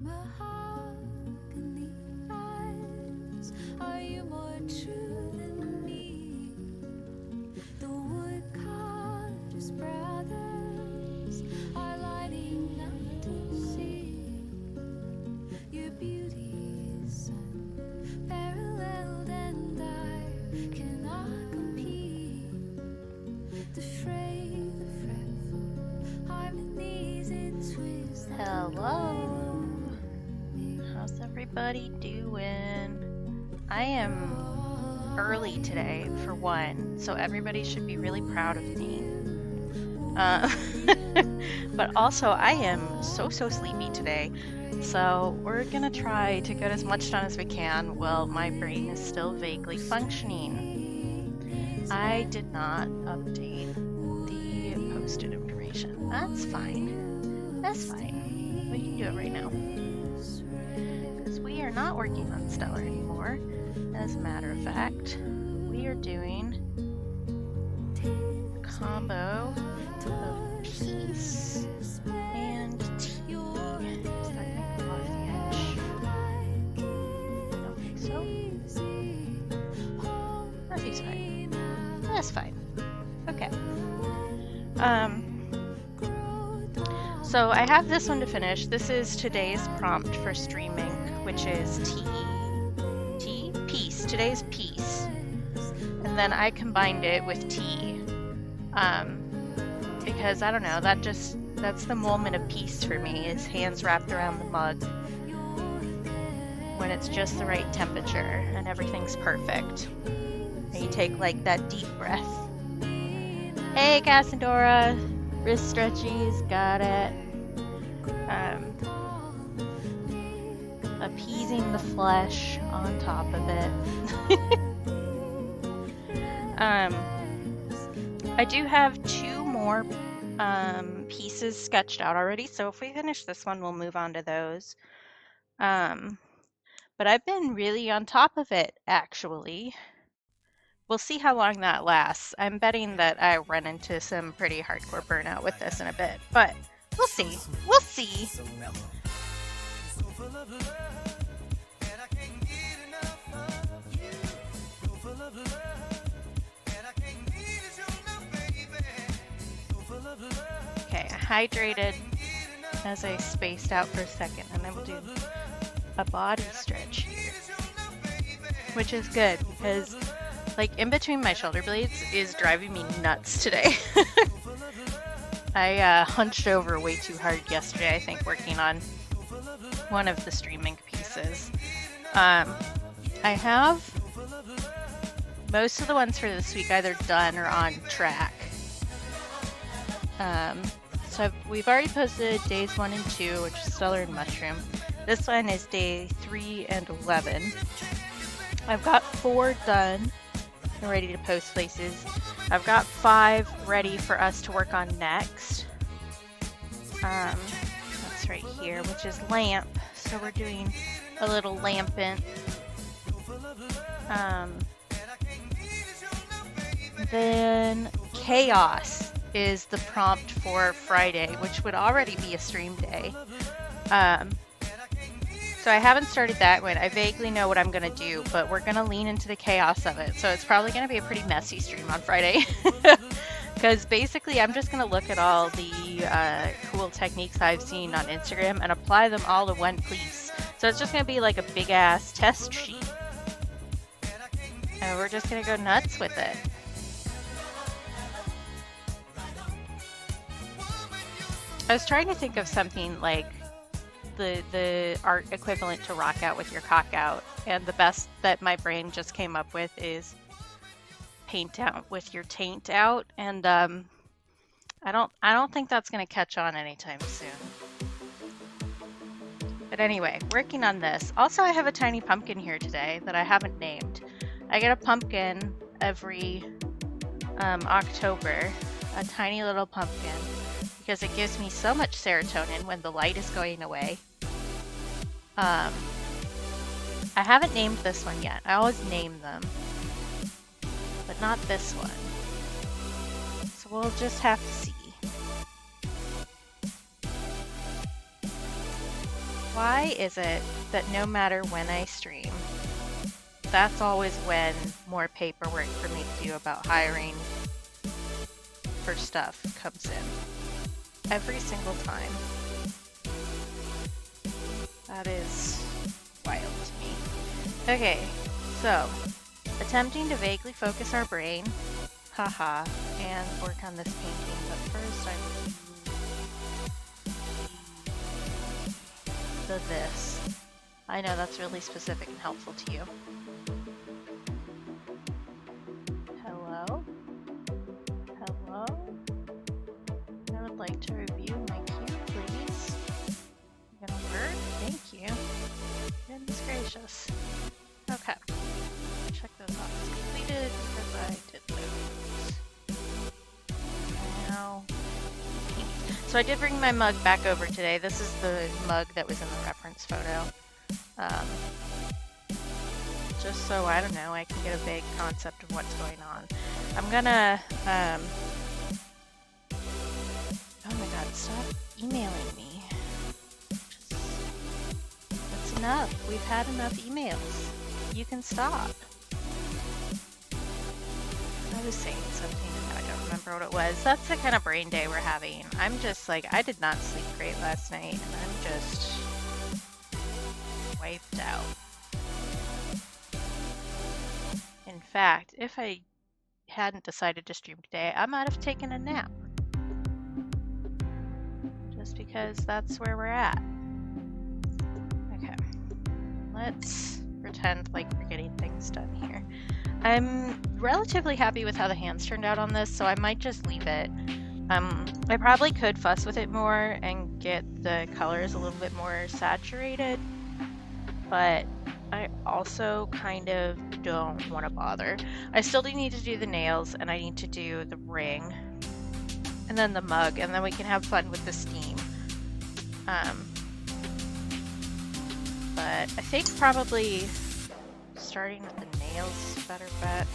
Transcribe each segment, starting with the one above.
mahogany eyes, are you more true than me? The woodcutter's brothers are lining up to see your beauty is unparalleled, and I cannot compete. The fray, the fretful harmonies it twists. Hello. How's everybody doing? I am early today for one, so everybody should be really proud of me. But also I am so sleepy today, so we're gonna try to get as much done as we can while my brain is still vaguely functioning. I did not update the posted information. That's fine. That's fine. We can do it right now. Because we are not working on Stellar anymore. As a matter of fact, we are doing a combo of peace and tea. Does that make me off the edge? I don't think so. That seems fine. That's fine. Okay. So I have this one to finish. This is today's prompt for streaming, which is peace. Today's peace. And then I combined it with tea. Because I don't know, that's the moment of peace for me, is hands wrapped around the mug when it's just the right temperature and everything's perfect. And you take like that deep breath. Hey Cassandora, wrist stretchies, got it. Appeasing the flesh on top of it. I do have two more pieces sketched out already, so if we finish this one, we'll move on to those. But I've been really on top of it, actually. We'll see how long that lasts. I'm betting that I run into some pretty hardcore burnout with this in a bit, but we'll see. We'll see. Okay, I hydrated as I spaced out for a second, and then we'll do a body stretch here, which is good because like in between my shoulder blades is driving me nuts today. I hunched over way too hard yesterday, I think, working on one of the streaming pieces. I have most of the ones for this week either done or on track. So we've already posted days 1 and 2, which is Stellar and Mushroom. This one is day 3 and 11. I've got 4 done and ready to post places. I've got 5 ready for us to work on next. That's right here, which is lamp. So we're doing a little lampant. Then chaos is the prompt for Friday, which would already be a stream day. So I haven't started that one. I vaguely know what I'm going to do, but we're going to lean into the chaos of it. So it's probably going to be a pretty messy stream on Friday. Because basically I'm just going to look at all the cool techniques I've seen on Instagram and apply them all to one piece. So it's just going to be like a big ass test sheet. And we're just going to go nuts with it. I was trying to think of something like the art equivalent to rock out with your cock out, and the best that my brain just came up with is paint out with your taint out, and I don't think that's gonna catch on anytime soon. But anyway, working on this. Also, I have a tiny pumpkin here today that I haven't named. I get a pumpkin every October, a tiny little pumpkin, because it gives me so much serotonin when the light is going away. I haven't named this one yet. I always name them, but not this one. So we'll just have to see. Why is it that no matter when I stream, that's always when more paperwork for me to do about hiring for stuff comes in? Every single time. That is wild to me. Okay, so attempting to vaguely focus our brain, haha, and work on this painting, but first I will do the this. I know that's really specific and helpful to you. Hello? Hello? I would like to review my cue, please. You gonna work? Thank you. Goodness gracious. Okay. Check those off as completed because I did those. Now, paint. So I did bring my mug back over today. This is the mug that was in the reference photo. Just so, I don't know, I can get a vague concept of what's going on. I'm gonna, oh my god, stop emailing me. That's enough. We've had enough emails. You can stop. I was saying something and I don't remember what it was. That's the kind of brain day we're having. I'm just like, I did not sleep great last night and I'm just wiped out. In fact, if I hadn't decided to stream today, I might have taken a nap. Just because that's where we're at. Okay. Let's pretend like we're getting things done here. I'm relatively happy with how the hands turned out on this, so I might just leave it. I probably could fuss with it more and get the colors a little bit more saturated, but I also kind of don't want to bother. I still do need to do the nails, and I need to do the ring, and then the mug, and then we can have fun with the steam. But I think probably starting with the nails is a better bet.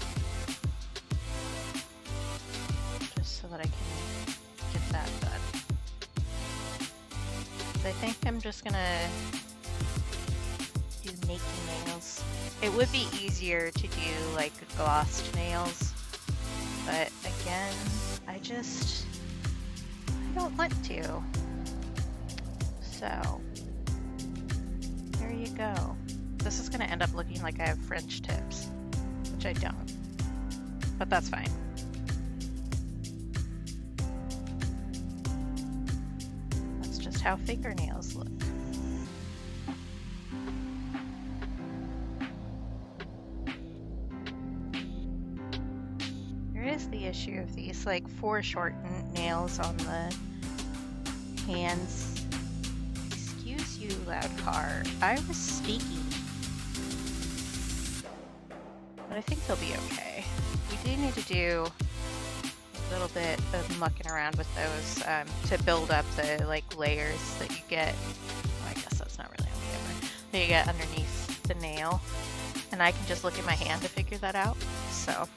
Just so that I can get that done. So I think I'm just gonna do naked nails. It would be easier to do like glossed nails, but again, I don't want to. So there you go. This is gonna end up looking like I have French tips, which I don't, but that's fine. That's just how fingernails look. Is the issue of these like foreshortened nails on the hands. Excuse you, loud car. I was speaking. But I think they'll be okay. We do need to do a little bit of mucking around with those to build up the like layers that you get. Well, I guess that's not really okay, that you get underneath the nail. And I can just look at my hand to figure that out. So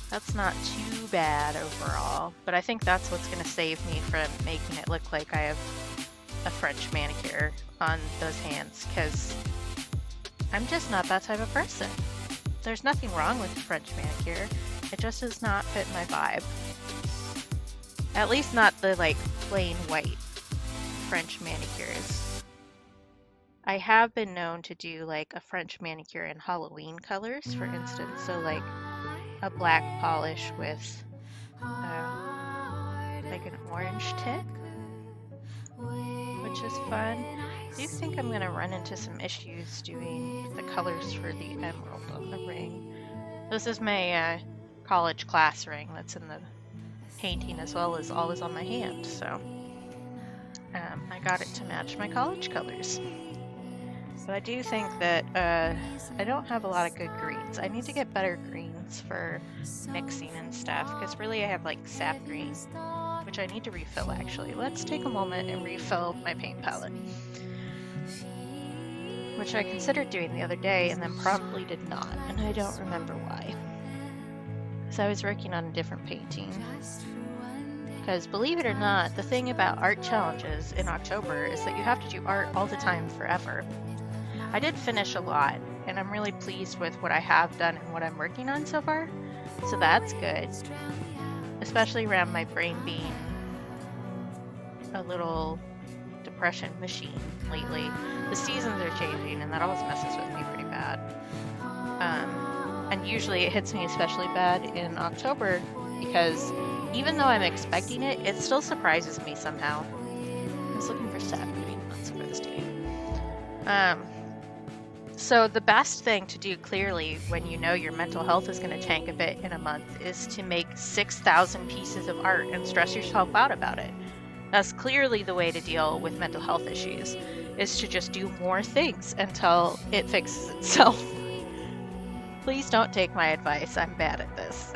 that's not too bad overall, but I think that's what's going to save me from making it look like I have a French manicure on those hands, because I'm just not that type of person. There's nothing wrong with the French manicure, it just does not fit my vibe. At least not the like plain white French manicures. I have been known to do like a French manicure in Halloween colors, for instance, so like a black polish with like an orange tip, which is fun. I do think I'm going to run into some issues doing the colors for the emerald on the ring. This is my college class ring that's in the painting as well as always on my hand, so I got it to match my college colors. But I do think that I don't have a lot of good greens. I need to get better greens for mixing and stuff, because really I have like sap green, which I need to refill actually. Let's take a moment and refill my paint palette, which I considered doing the other day and then probably did not, and I don't remember why. So I was working on a different painting. Because believe it or not, the thing about art challenges in October is that you have to do art all the time forever. I did finish a lot, and I'm really pleased with what I have done and what I'm working on so far. So that's good, especially around my brain being a little depression machine lately. The seasons are changing, and that always messes with me pretty bad. And usually it hits me especially bad in October because even though I'm expecting it, it still surprises me somehow. I was looking for Saturday, not for this day. So the best thing to do clearly when you know your mental health is going to tank a bit in a month is to make 6,000 pieces of art and stress yourself out about it. That's clearly the way to deal with mental health issues, is to just do more things until it fixes itself. Please don't take my advice. I'm bad at this.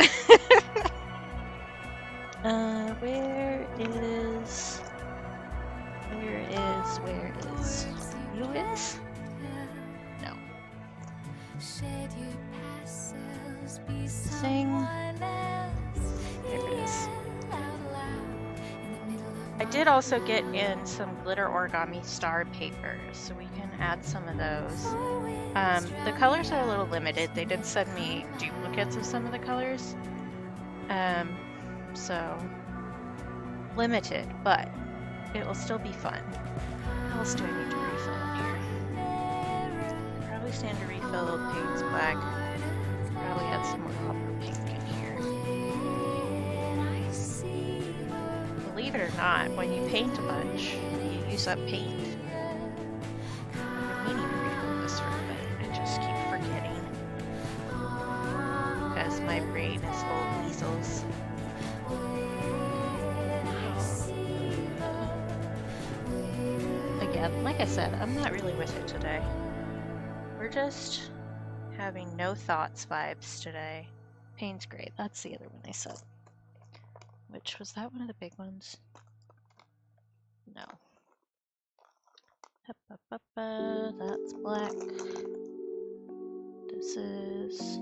Where is you is? No. Sing. There it is. I did also get in some glitter origami star paper, so we can add some of those. The colors are a little limited. They did send me duplicates of some of the colors. So limited, but it will still be fun. What else do I need to refill in here? Probably stand to refill paints black. Probably add some more copper pink in here. Believe it or not, when you paint a bunch, you use up paint. I've been meaning to refill this for a bit. I just keep forgetting. Because my brain is full of weasels. Again, like I said, I'm not really with it today. We're just having no thoughts vibes today. Pain's great. That's the other one I said. Which was that one of the big ones? No. That's black. This is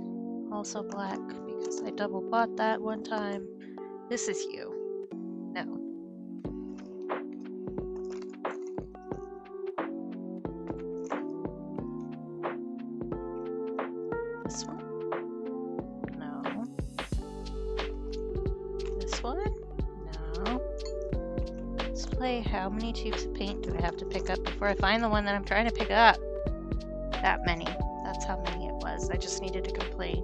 also black because I double bought that one time. This is you. No. This one? No. This one? No. Let's play how many tubes of paint do I have to pick up before I find the one that I'm trying to pick up? That many. That's how many it was. I just needed to complain.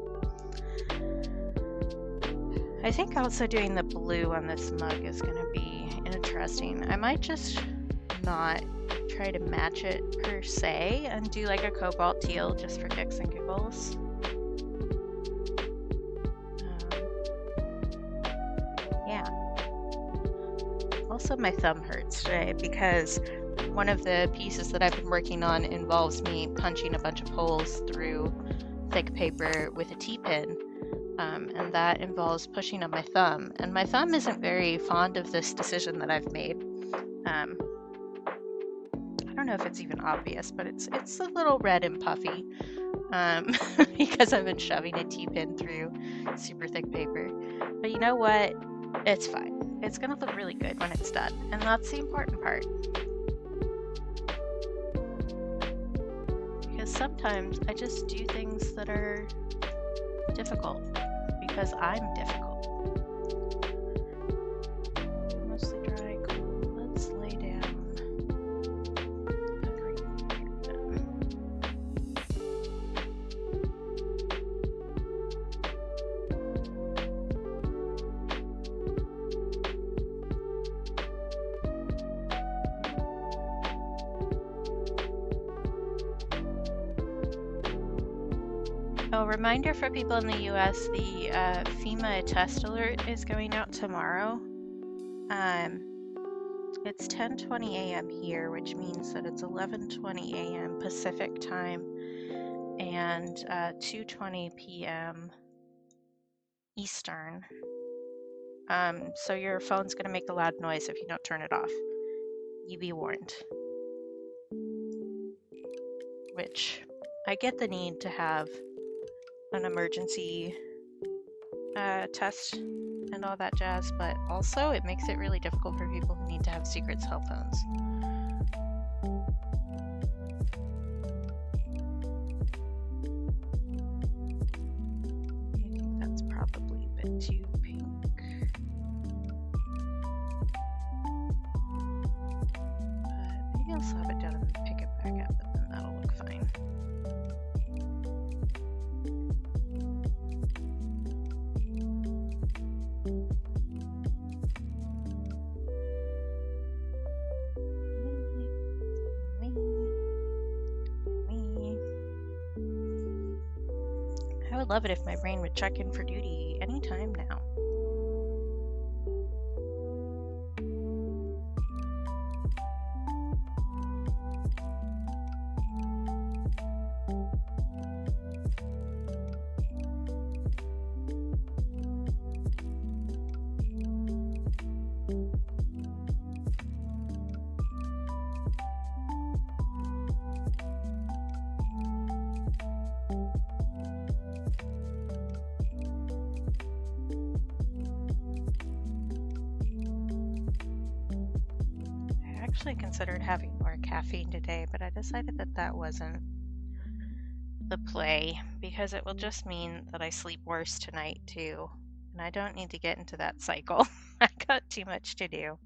I think also doing the blue on this mug is going to be interesting. I might just not try to match it per se and do like a cobalt teal just for kicks and giggles. Yeah. Also, my thumb hurts today because one of the pieces that I've been working on involves me punching a bunch of holes through thick paper with a T-pin, and that involves pushing on my thumb. And my thumb isn't very fond of this decision that I've made. I don't know if it's even obvious, but it's a little red and puffy because I've been shoving a T-pin through super thick paper. But you know what? It's fine. It's gonna look really good when it's done, and that's the important part. Because sometimes I just do things that are difficult because I'm difficult. Mostly dry, cool. Let's lay down. Oh, reminder for people in the US, the FEMA test alert is going out tomorrow. It's 10:20 a.m. here, which means that it's 11:20 a.m. Pacific time and 2:20 p.m. Eastern. So your phone's going to make a loud noise if you don't turn it off. You be warned. Which I get the need to have an emergency test and all that jazz, but also it makes it really difficult for people who need to have secret cell phones. I think that's probably a bit too pink. But maybe I'll slap it down and pick it back up, and then that'll look fine. I would love it if my brain would check in for duty anytime now. I actually considered having more caffeine today, but I decided that that wasn't the play because it will just mean that I sleep worse tonight too. And I don't need to get into that cycle. I got too much to do.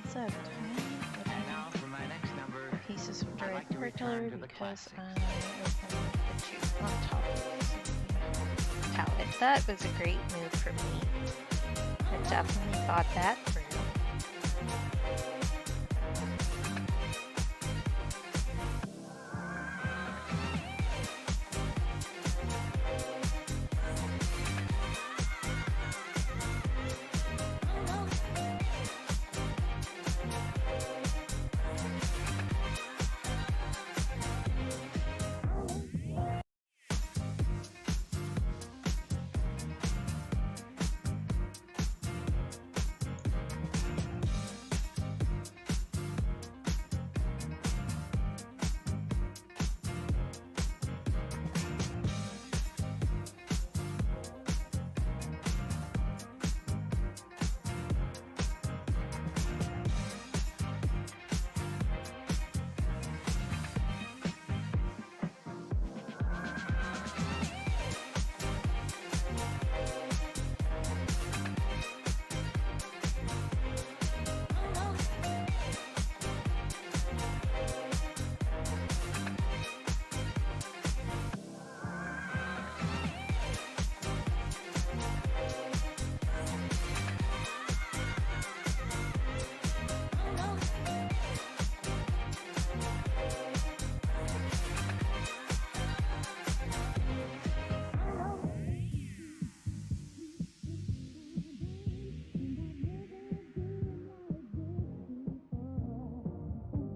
What's up, And now for my next number. pieces of I'd dried like to return turtle to the because classics. I opened the tube on top of the palette. That was a great move for me. I definitely thought that through.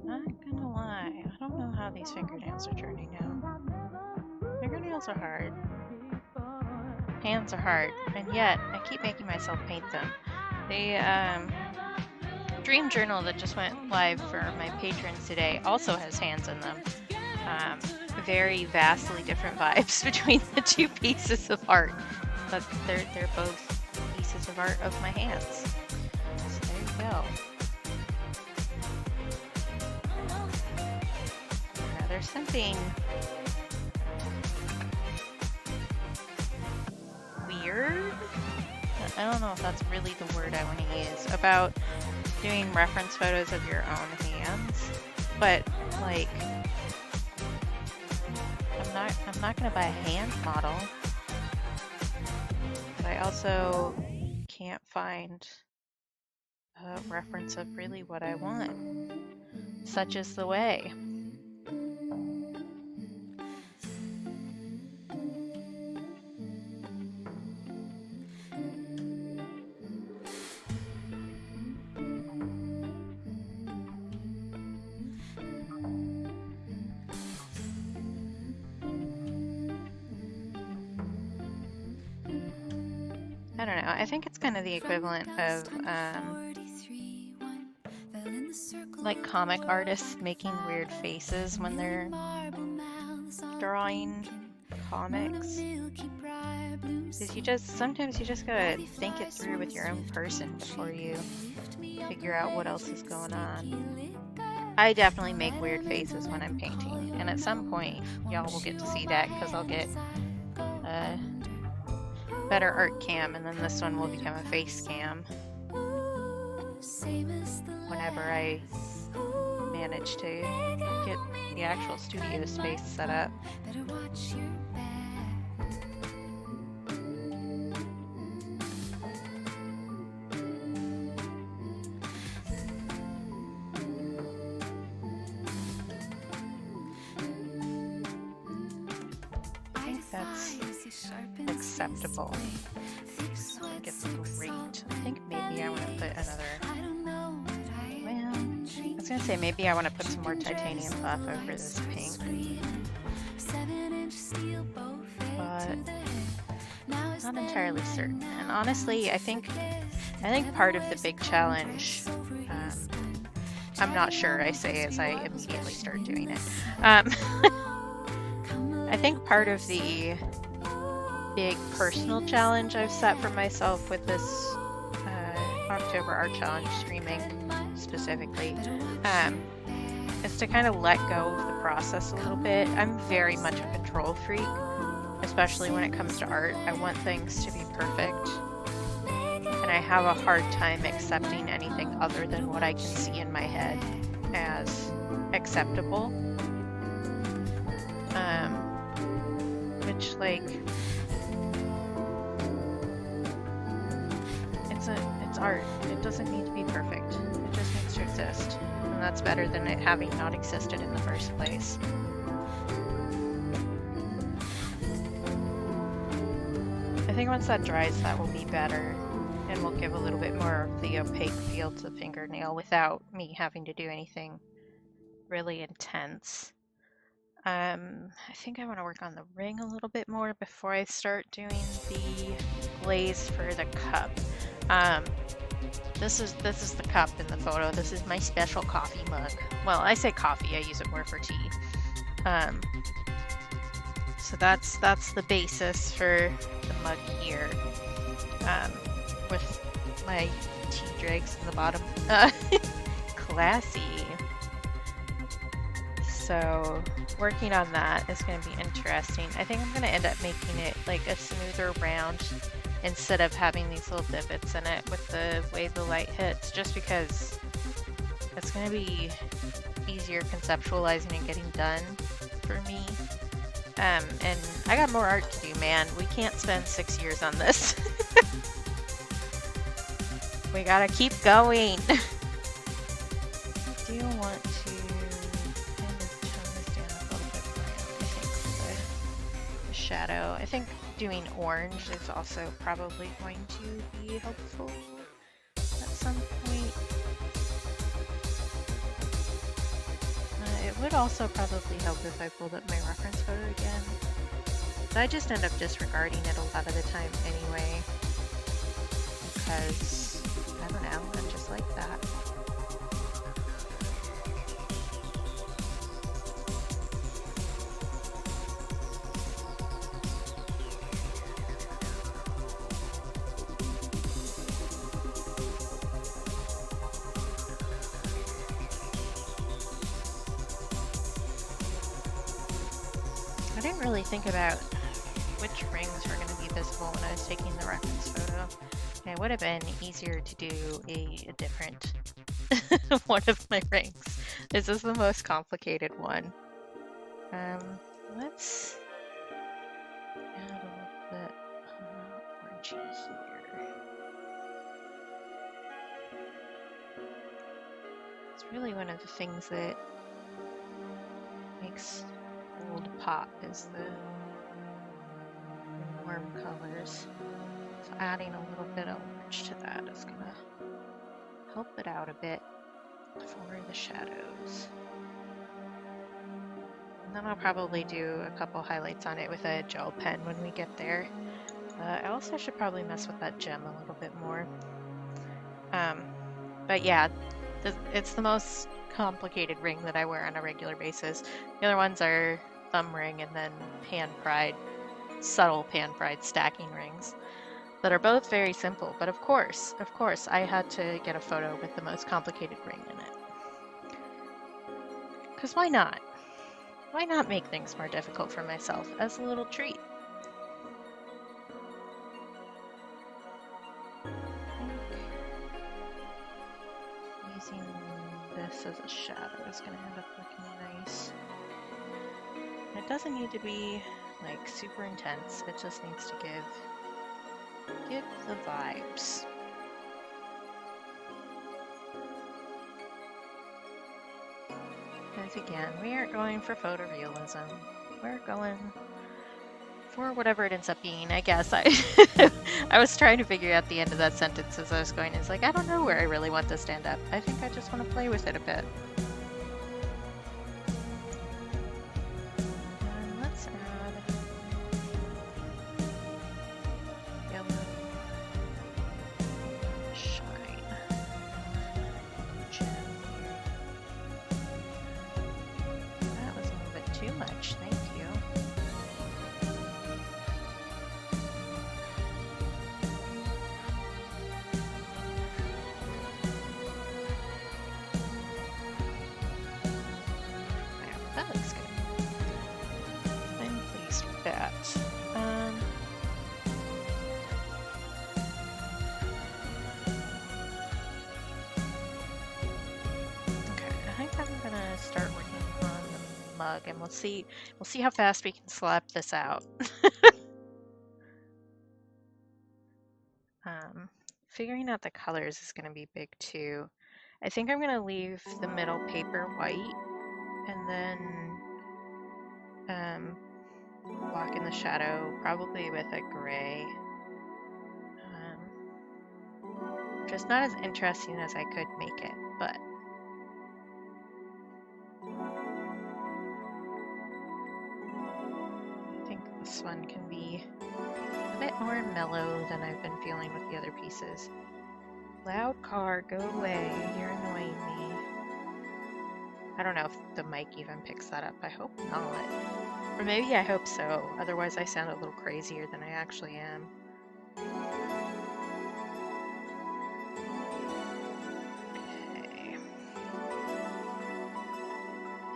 Not gonna lie, I don't know how these fingernails are turning out. Fingernails are hard. Hands are hard, and yet I keep making myself paint them. The Dream Journal that just went live for my patrons today also has hands in them. Very vastly different vibes between the two pieces of art, but they're both pieces of art of my hands. So there you go. Now there's something weird. I don't know if that's really the word I want to use about doing reference photos of your own hands, but like I'm not gonna buy a hand model, but I also can't find a reference of really what I want. Such is the way. I don't know. I think it's kind of the equivalent of like comic artists making weird faces when they're drawing comics. Because sometimes you just gotta think it through with your own person before you figure out what else is going on. I definitely make weird faces when I'm painting, and at some point y'all will get to see that because I'll get a better art cam, and then this one will become a face cam whenever I manage to get the actual studio space set up. I think that's acceptable. I think it's great. I think maybe I want to put another, well, I was going to say maybe I want to put some more titanium buff over this pink. But not entirely certain. And honestly, I think part of the big challenge, I'm not sure, I say as I immediately start doing it. I think part of the big personal challenge I've set for myself with this Inktober art challenge, streaming specifically, is to kind of let go of the process a little bit. I'm very much a control freak, especially when it comes to art. I want things to be perfect, and I have a hard time accepting anything other than what I can see in my head as acceptable. Which, like, it's art. It doesn't need to be perfect. It just needs to exist. And that's better than it having not existed in the first place. I think once that dries, that will be better, and will give a little bit more of the opaque feel to the fingernail without me having to do anything really intense. I think I want to work on the ring a little bit more before I start doing the glaze for the cup. This is the cup in the photo. This is my special coffee mug. Well, I say coffee, I use it more for tea. So that's the basis for the mug here, with my tea dregs in the bottom. Classy. So working on that is going to be interesting. I think I'm going to end up making it like a smoother round instead of having these little divots in it with the way the light hits, just because it's going to be easier conceptualizing and getting done for me. And I got more art to do, man. We can't spend 6 years on this. We gotta keep going. Do you want to kind of tone this down a little bit more? I think for the shadow. I think doing orange is also probably going to be helpful at some point. It would also probably help if I pulled up my reference photo again. But I just end up disregarding it a lot of the time anyway. Because, I don't know, I'm just like that. I didn't really think about which rings were going to be visible when I was taking the reference photo. And it would have been easier to do a different one of my rings. This is the most complicated one. Let's add a little bit orangey here. It's really one of the things that makes gold pop is the warm colors. So adding a little bit of orange to that is gonna help it out a bit for the shadows. And then I'll probably do a couple highlights on it with a gel pen when we get there. I also should probably mess with that gem a little bit more. But yeah, it's the most complicated ring that I wear on a regular basis. The other ones are thumb ring and then subtle pan-fried stacking rings that are both very simple. But of course, I had to get a photo with the most complicated ring in it. Because why not? Why not make things more difficult for myself as a little treat? Using this as a shadow is going to end up looking nice. It doesn't need to be like super intense. It just needs to give the vibes. Because again, we aren't going for photorealism. We're going for whatever it ends up being, I guess. I was trying to figure out the end of that sentence as I was going. It's like, I don't know where I really want this to end up. I think I just want to play with it a bit. And let's add yellow shine gem here. That was a little bit too much. Thank you. That looks good. I'm pleased with that. Okay, I think I'm gonna start working on the mug, and we'll see how fast we can slap this out. Figuring out the colors is gonna be big too. I think I'm gonna leave the middle paper white, and then block in the shadow, probably with a gray. Just not as interesting as I could make it, but I think this one can be a bit more mellow than I've been feeling with the other pieces. Loud car, go away, you're annoying me. I don't know if the mic even picks that up. I hope not. Or maybe I hope so. Otherwise I sound a little crazier than I actually am. Okay.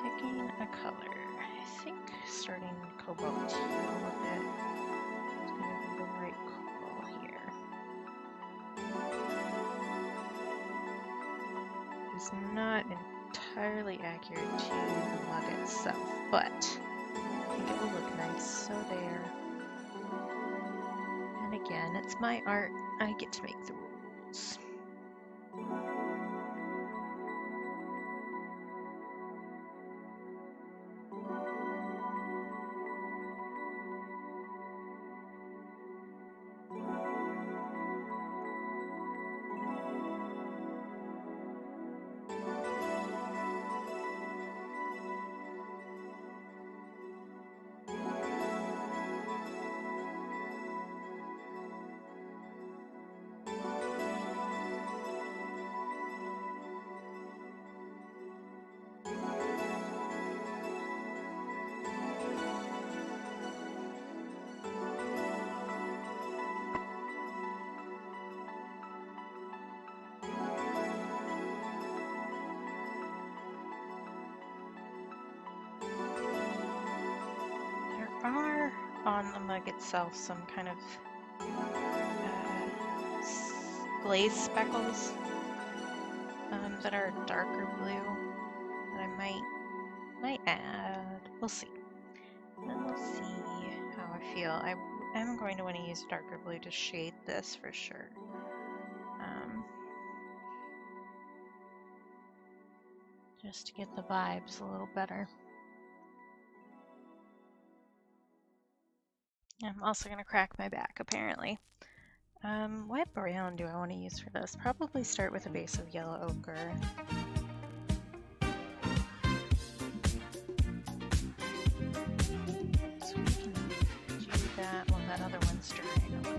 Picking a color. I think starting cobalt teal a bit. It's going to be the right call here. It's not entirely accurate to the mug itself, but I think it will look nice. So there. And again, it's my art. I get to make the rules. Are on the mug itself some kind of glaze speckles that are darker blue that I might add. We'll see. And we'll see how I feel. I am going to want to use darker blue to shade this for sure. Just to get the vibes a little better. I'm also going to crack my back, apparently. What brown do I want to use for this? Probably start with a base of yellow ochre. So we can do that while that other one's drying a little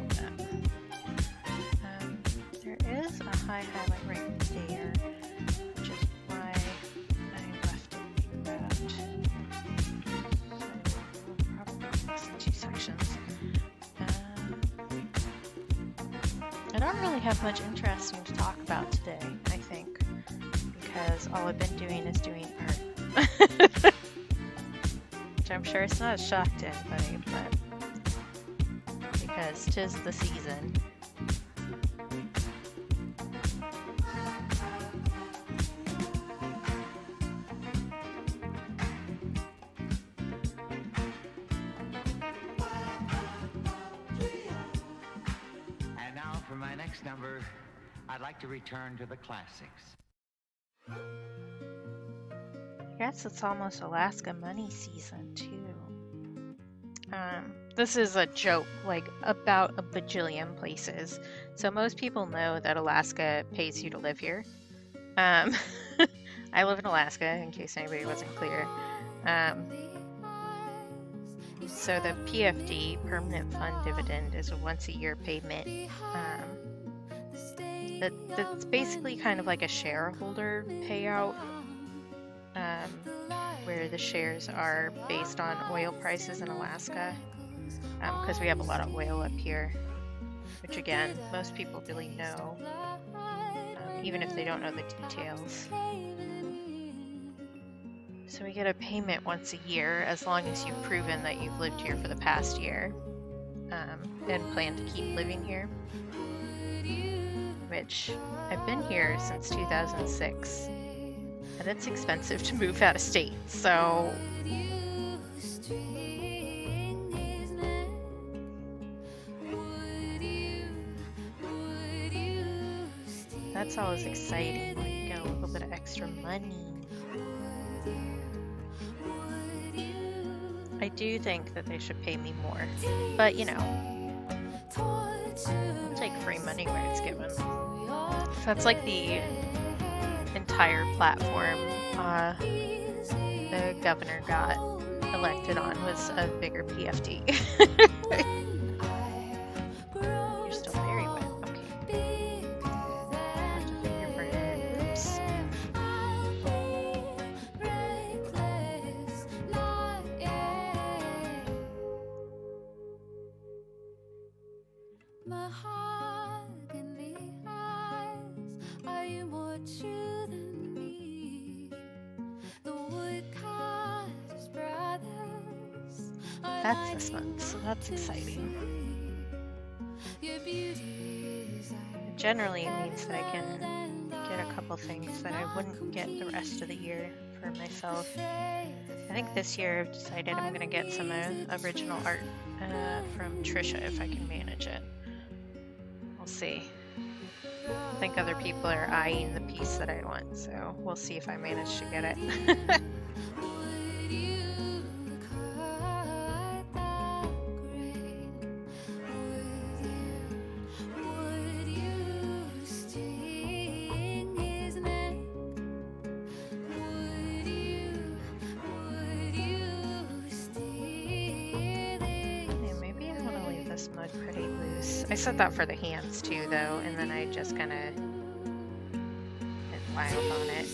I don't really have much interesting to talk about today, I think, because all I've been doing is doing art. Which I'm sure it's not a shock to anybody, but because 'tis the season. And now for my next number, I'd like to return to the classics. I guess it's almost Alaska money season too. This is a joke, like about a bajillion places. So most people know that Alaska pays you to live here. I live in Alaska, in case anybody wasn't clear. So the PFD, Permanent Fund Dividend, is a once-a-year payment. That's basically kind of like a shareholder payout, where the shares are based on oil prices in Alaska, because we have a lot of oil up here, which again, most people really know, even if they don't know the details. So we get a payment once a year, as long as you've proven that you've lived here for the past year, and plan to keep living here. Which I've been here since 2006, and it's expensive to move out of state, so that's always exciting when you get a little bit of extra money. I do think that they should pay me more, but you know, I'll take free money where it's given. That's like the entire platform the governor got elected on, was a bigger PFD. You're still very wet. Okay. Have to fingerprint. Oops. Mahogany eyes, are you more true than me? The woodcutter's brothers are That's this month, so that's exciting. Your beauty is like Generally, it means that I can get a couple things that I wouldn't get the rest of the year for myself. I think this year I've decided I'm going to get some original art from Trisha if I can manage it. We'll see. I think other people are eyeing the piece that I want, so we'll see if I manage to get it. would you cut the grain? Would you sting his neck? Would you steal it? Yeah, maybe I want to leave this mug pretty loose. I said that for the hands too, though, and then I just kind of went wild on it.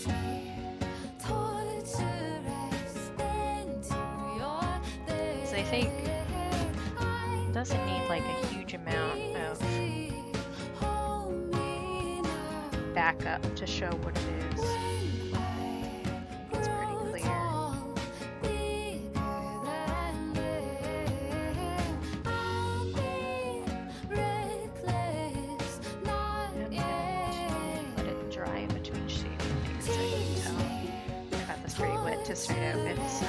So I think it doesn't need like a huge amount of backup to show what it is. It's pretty clear. Let it dry in between shaving things so I can tell. I got this pretty wet to start out with, so.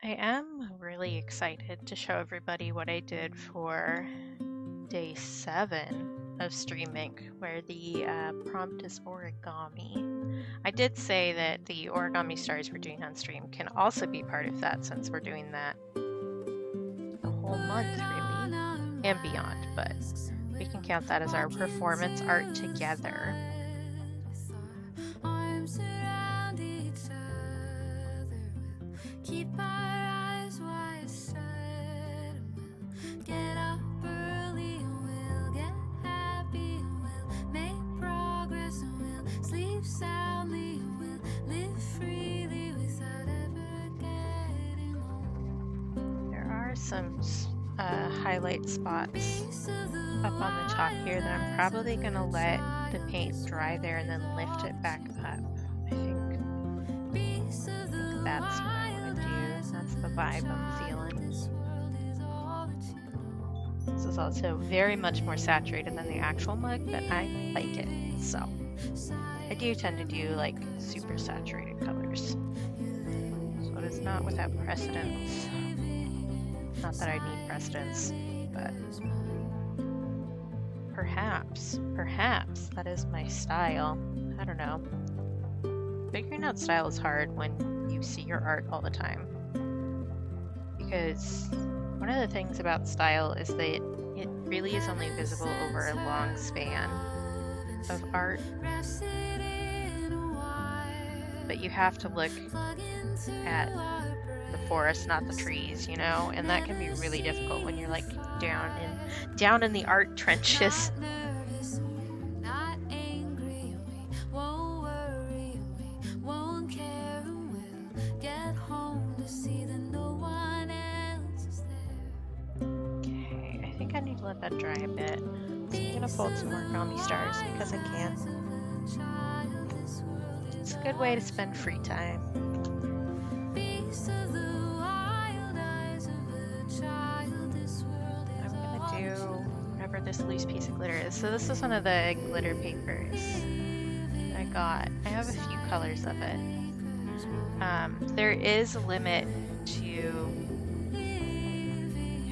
I am really excited to show everybody what I did for day 7 of streaming, where the prompt is origami. I did say that the origami stars we're doing on stream can also be part of that, since we're doing that the whole month, really. and beyond, but we can count that as our performance art together. Arms around each other, we'll keep our eyes wide shut, and we'll get up early, and we'll get happy, and we'll make progress, and we'll sleep soundly, and we'll live freely without ever getting old. There are some highlight spots up on the top here that I'm probably going to let the paint dry there and then lift it back up. I think that's what I want to do. That's the vibe I'm feeling. This is also very much more saturated than the actual mug, but I like it. So I do tend to do like super saturated colors. So it is not without precedence. Not that I need precedence, but perhaps that is my style. I don't know. Figuring out style is hard when you see your art all the time. Because one of the things about style is that it really is only visible over a long span of art. But you have to look at the forest, not the trees, you know, and that can be really difficult when you're like down in the art trenches. Not angry, we won't worry, we won't care, and we'll get home to see that no one else is there. Okay, I think I need to let that dry a bit. So I'm gonna fold some more gummy stars because I can. It's a good way to spend free time. I'm gonna do whatever this loose piece of glitter is. So this is one of the glitter papers that I got. I have a few colors of it. There is a limit to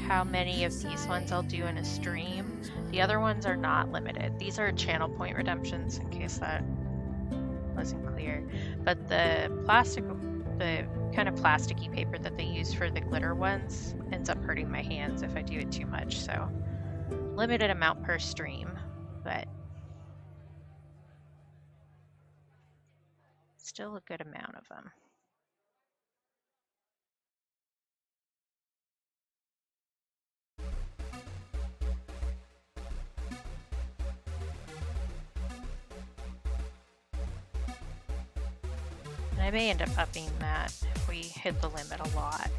how many of these ones I'll do in a stream. The other ones are not limited. These are channel point redemptions, in case that wasn't clear. But the kind of plasticky paper that they use for the glitter ones ends up hurting my hands if I do it too much. So limited amount per stream, but still a good amount of them. And I may end up upping that if we hit the limit a lot.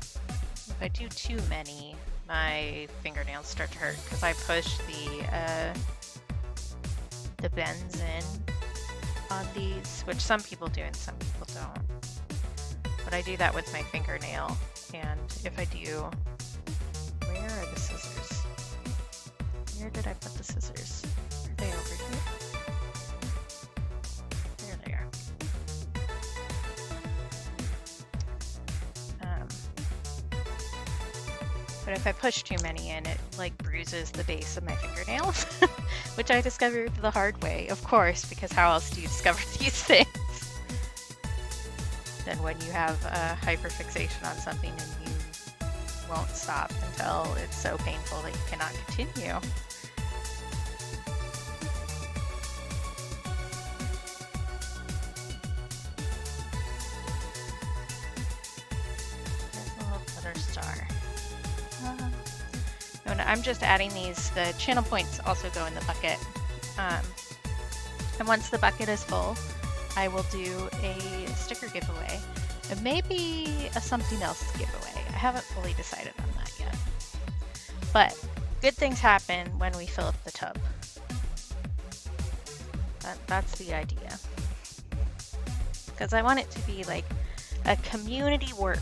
If I do too many, my fingernails start to hurt because I push the bends in on these, which some people do and some people don't. But I do that with my fingernail, and if I do, where are the scissors? Where did I put the scissors? Are they over here? There they are. But if I push too many in, it like bruises the base of my fingernails, which I discovered the hard way, of course, because how else do you discover these things? Than when you have a hyperfixation on something and you won't stop until it's so painful that you cannot continue. There's a little glitter star. And I'm just adding these. The channel points also go in the bucket. And once the bucket is full, I will do a sticker giveaway. It may be a something else giveaway. I haven't fully decided on that yet. But good things happen when we fill up the tub. That's the idea. Because I want it to be like a community work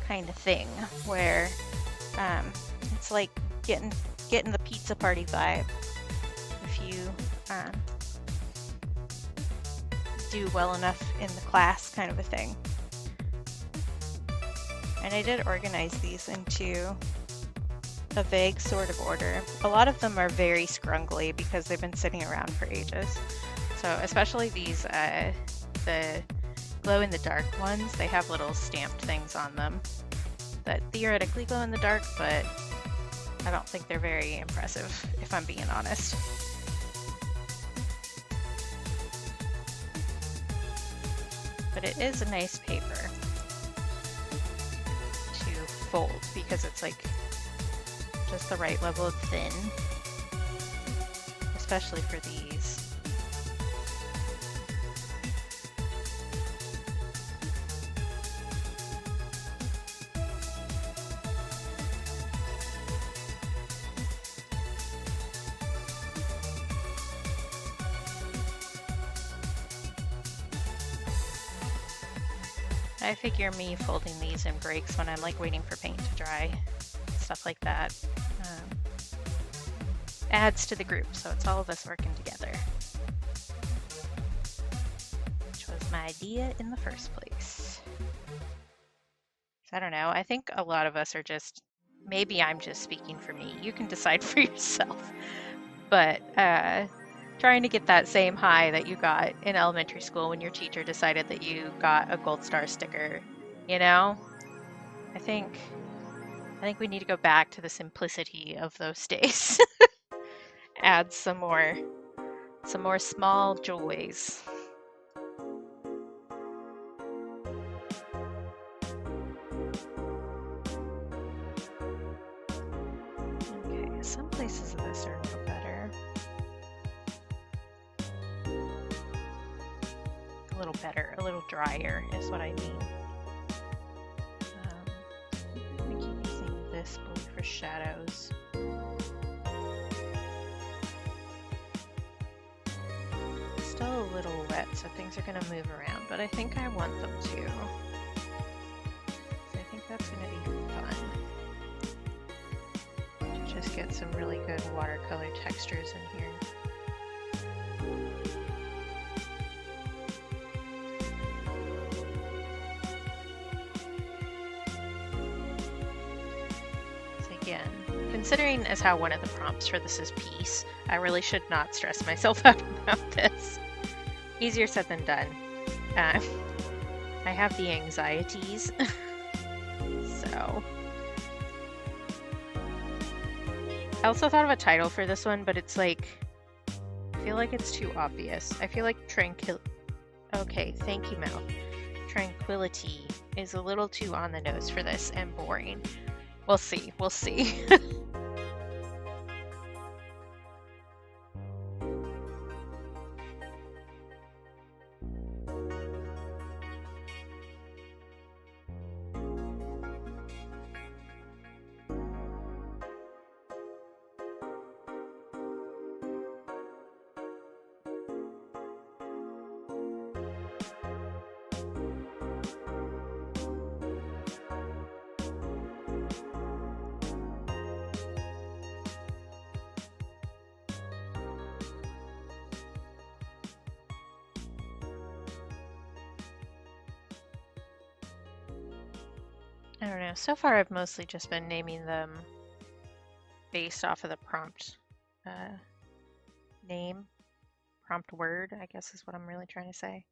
kind of thing where it's like getting the pizza party vibe. If you do well enough in the class, kind of a thing. And I did organize these into a vague sort of order. A lot of them are very scrungly because they've been sitting around for ages. So especially these, the glow in the dark ones, they have little stamped things on them that theoretically glow in the dark, but I don't think they're very impressive, if I'm being honest. But it is a nice paper to fold because it's like just the right level of thin, especially for these. I figure me folding these in breaks when I'm like waiting for paint to dry, stuff like that, adds to the group, so it's all of us working together, which was my idea in the first place. So I don't know, I think a lot of us are just, maybe I'm just speaking for me, you can decide for yourself, but trying to get that same high that you got in elementary school when your teacher decided that you got a gold star sticker, you know? I think we need to go back to the simplicity of those days. Add some more small joys. Okay, some places of this are a little better. A little drier is what I mean. I'm gonna keep using this blue for shadows. It's still a little wet, so things are gonna move around, but I think I want them to. So I think that's gonna be fun. To just get some really good watercolor textures in here. Considering as how one of the prompts for this is peace, I really should not stress myself out about this. Easier said than done. I have the anxieties, so. I also thought of a title for this one, but it's like, I feel like it's too obvious. I feel like okay, thank you, Mel. Tranquility is a little too on the nose for this and boring. We'll see. I don't know. So far, I've mostly just been naming them based off of the prompt name, prompt word, I guess is what I'm really trying to say.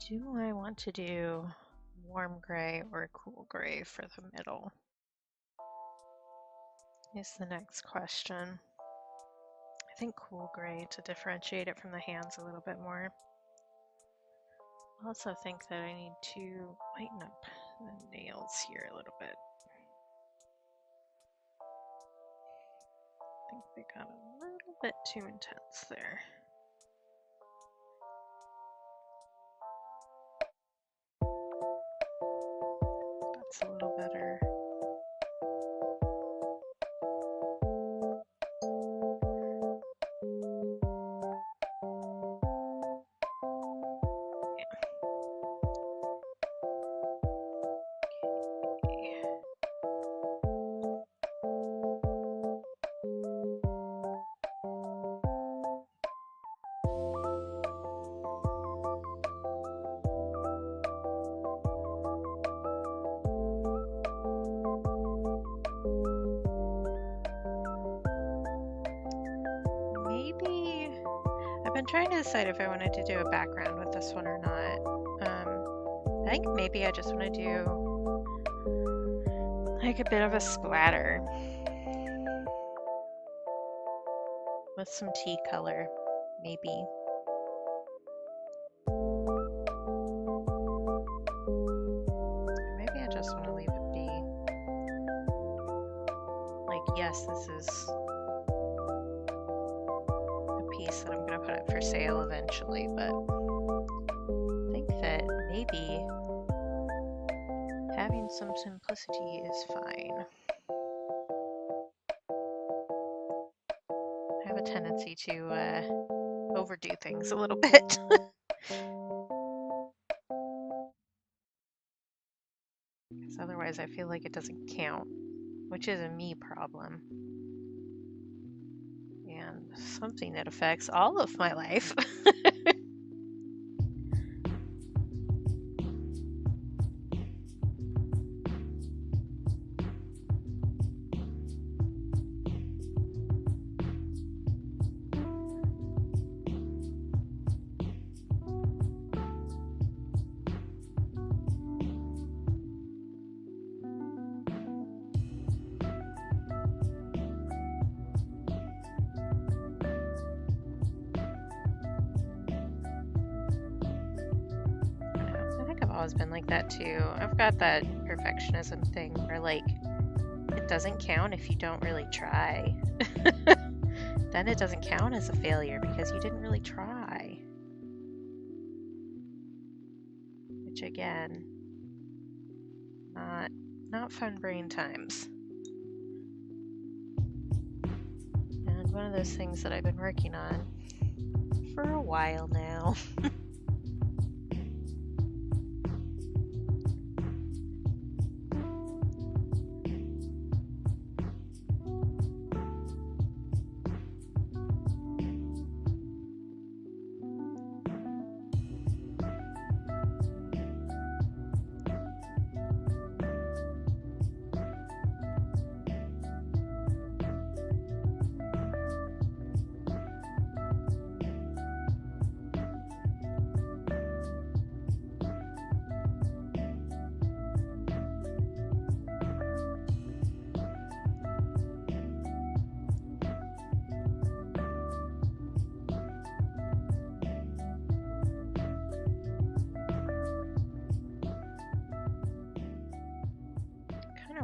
Do I want to do warm gray or cool gray for the middle? Is the next question. I think cool gray to differentiate it from the hands a little bit more. I also think that I need to lighten up the nails here a little bit. I think they got a little bit too intense there. That's a little better. I've been trying to decide if I wanted to do a background with this one or not. I think maybe I just want to do like a bit of a splatter with some tea color, maybe. Maybe I just want to leave it be. Like, yes, this is that I'm going to put up for sale eventually, but I think that maybe having some simplicity is fine. I have a tendency to overdo things a little bit. Because otherwise I feel like it doesn't count, which is a me problem. Something that affects all of my life. Been like that too. I've got that perfectionism thing where like it doesn't count if you don't really try. Then it doesn't count as a failure because you didn't really try. Which again, not fun brain times. And one of those things that I've been working on for a while now.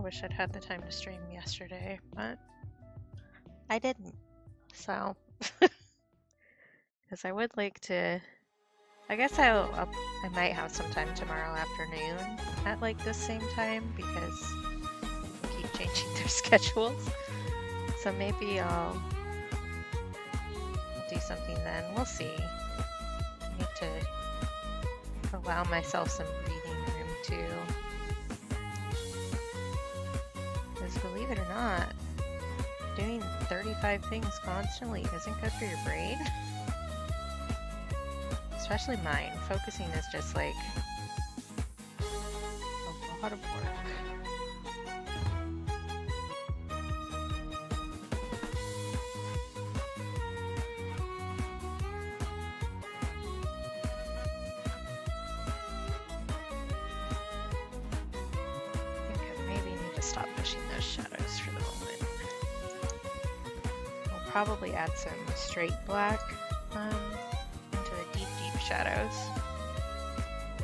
Wish I'd had the time to stream yesterday, but I didn't. So, because I would like to. I guess I might have some time tomorrow afternoon at like the same time because they keep changing their schedules. So maybe I'll do something then. We'll see. I need to allow myself some breathing room too. Because believe it or not, doing 35 things constantly isn't good for your brain. Especially mine. Focusing is just like a lot of work. pushing those shadows for the moment. We'll probably add some straight black into the deep, deep shadows.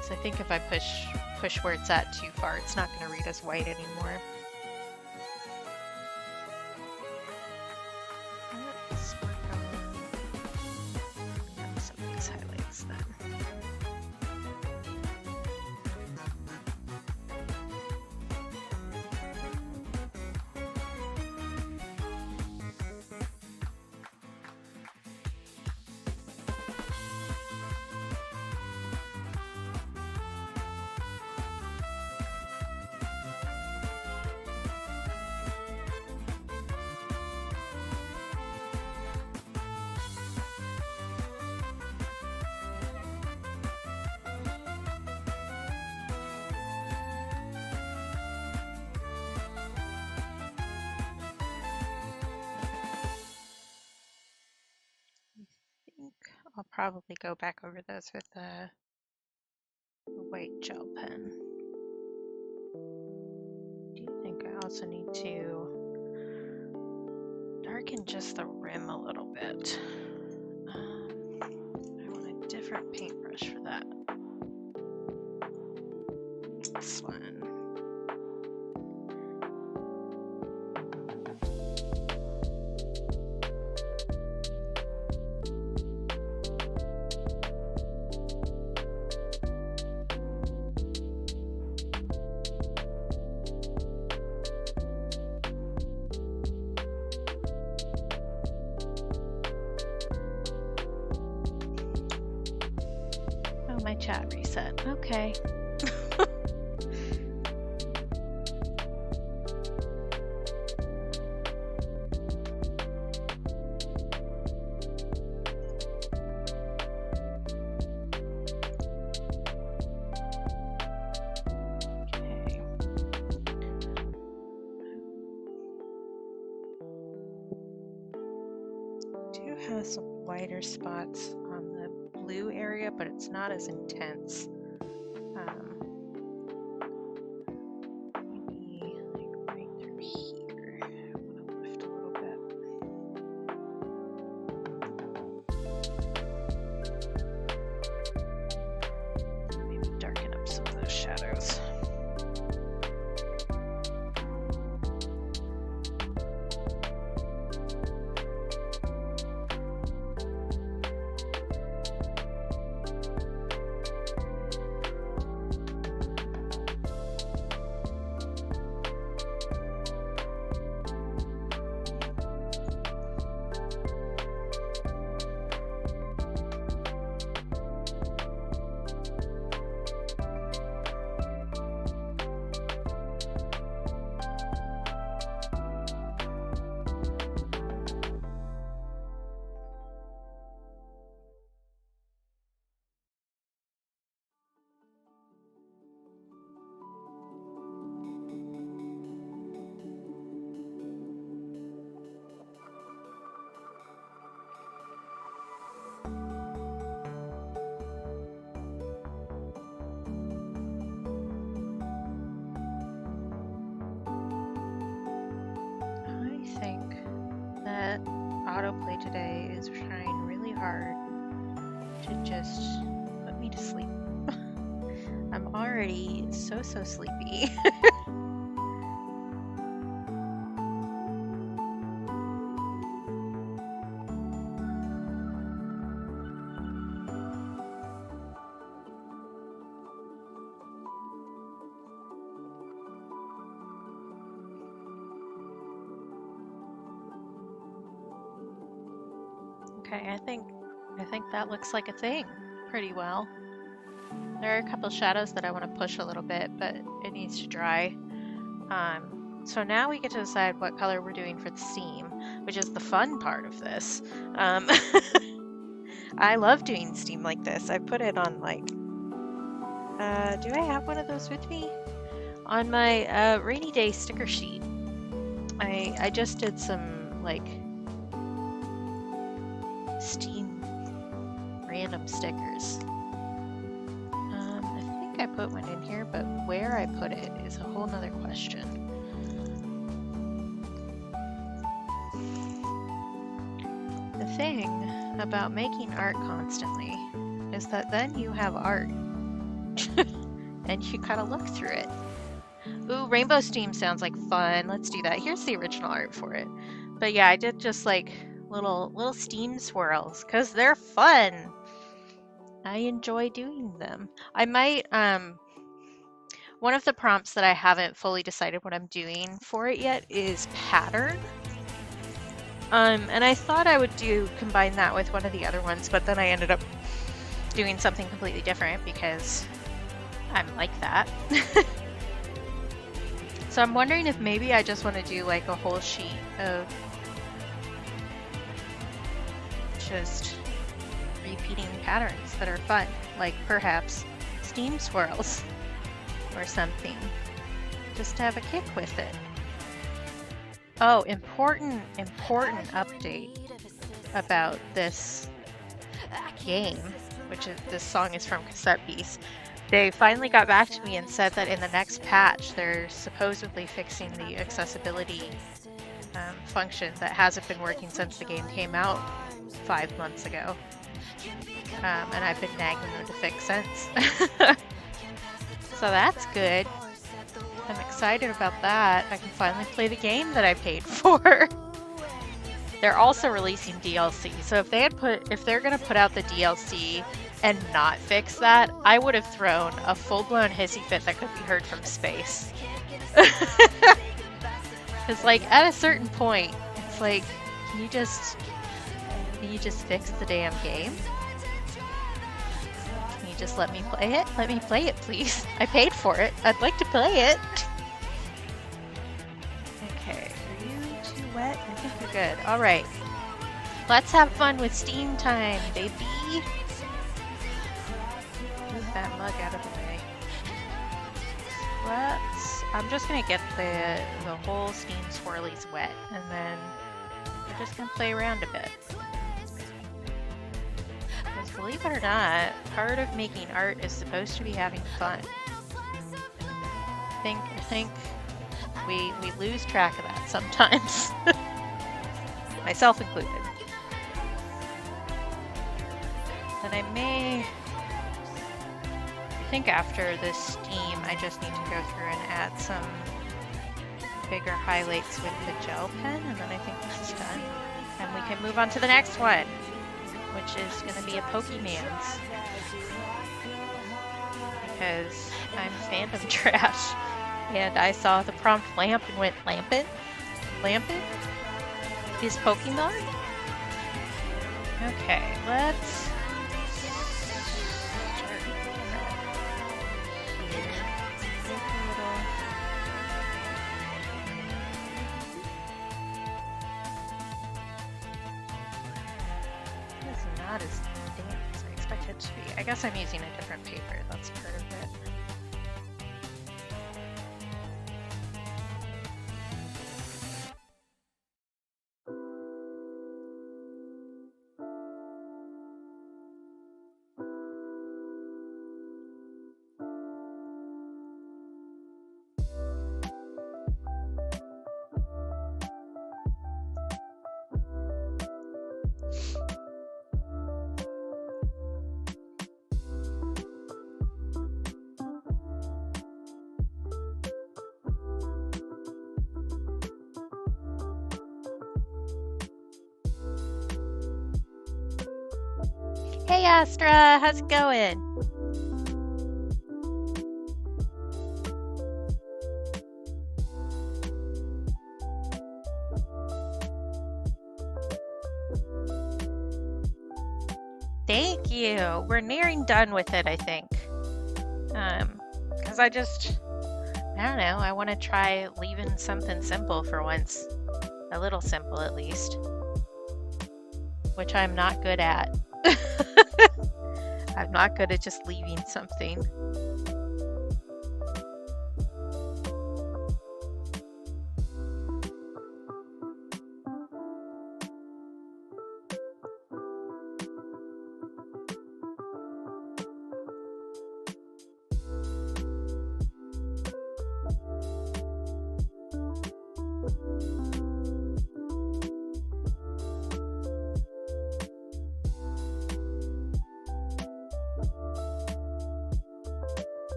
So I think if I push where it's at too far, it's not going to read as white anymore. Let's work on some of these highlights then. I'll probably go back over those with a white gel pen. Do you think I also need to darken just the rim a little bit? I want a different paintbrush for that. This one. My chat reset. Okay. Okay. Do have some wider spots on the blue area, but it's not as intense. Maybe like right through here. I want to lift a little bit. Maybe darken up some of those shadows. Autoplay today is trying really hard to just put me to sleep. I'm already so sleepy. Okay, I think that looks like a thing pretty well. There are a couple shadows that I want to push a little bit, but it needs to dry. So now we get to decide what color we're doing for the steam, which is the fun part of this. I love doing steam like this. I put it on like, do I have one of those with me? On my rainy day sticker sheet. I just did some like steam random stickers. I think I put one in here, but where I put it is a whole nother question. thing about making art constantly is that then you have art and you gotta look through it. Ooh, rainbow steam sounds like fun. Let's do that. Here's the original art for it. But yeah, I did just like little steam swirls because they're fun. I enjoy doing them. I might one of the prompts that I haven't fully decided what I'm doing for it yet is pattern. And I thought I would combine that with one of the other ones, but then I ended up doing something completely different because I'm like that. So I'm wondering if maybe I just want to do like a whole sheet of just repeating patterns that are fun, like perhaps steam swirls or something, just to have a kick with it. Oh, important update about this game, which is, this song is from Cassette Beast. They finally got back to me and said that in the next patch, they're supposedly fixing the accessibility function that hasn't been working since the game came out 5 months ago. And I've been nagging them to fix since. So that's good. I'm excited about that. I can finally play the game that I paid for. They're also releasing DLC. So if they're gonna put out the DLC and not fix that, I would have thrown a full-blown hissy fit that could be heard from space. It's like at a certain point, it's like, can you just fix the damn game? Can you just let me play it? Let me play it, please. I paid for it. I'd like to play it. Okay, are you too wet? I think you're good. All right. Let's have fun with steam time, baby. Move that mug out of the way. I'm just gonna get the whole steam swirlies wet, and then we're just gonna play around a bit. Because believe it or not, part of making art is supposed to be having fun. I think we lose track of that sometimes. Myself included. And I think after this steam, I just need to go through and add some bigger highlights with the gel pen, and then I think this is done. And we can move on to the next one, which is going to be a Pokemon's. Because I'm fandom trash. And I saw the prompt lamp and went, Lampin? Lampin? Is Pokemon? Okay, let's start here. Make a little... It's not as damp as I expected it to be. I guess I'm using a different paper, that's part of it. Hey Astra, how's it going? Thank you. We're nearing done with it, I think. Because I don't know, I want to try leaving something simple for once. A little simple, at least. Which I'm not good at. I'm not good at just leaving something.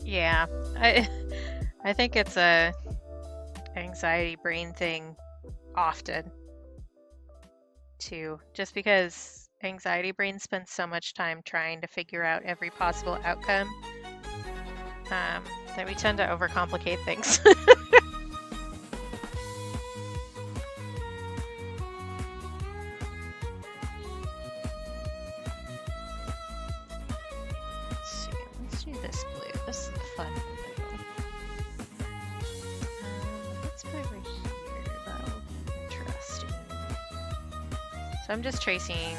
Yeah, I I think it's a anxiety brain thing often too, just because anxiety brain spends so much time trying to figure out every possible outcome that we tend to overcomplicate things. Let's see, let's do this blue. This is the fun blue. Let's put over here though. Interesting. So I'm just tracing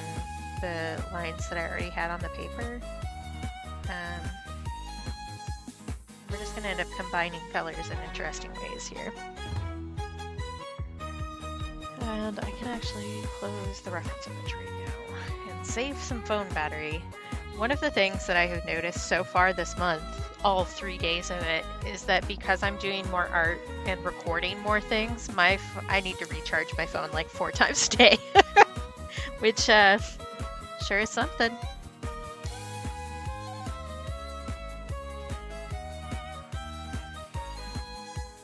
the lines that I already had on the paper. We're just going to end up combining colors in interesting ways here. And I can actually close the reference image right now and save some phone battery. One of the things that I have noticed so far this month, all 3 days of it, is that because I'm doing more art and recording more things, I need to recharge my phone like 4 times a day, which sure is something.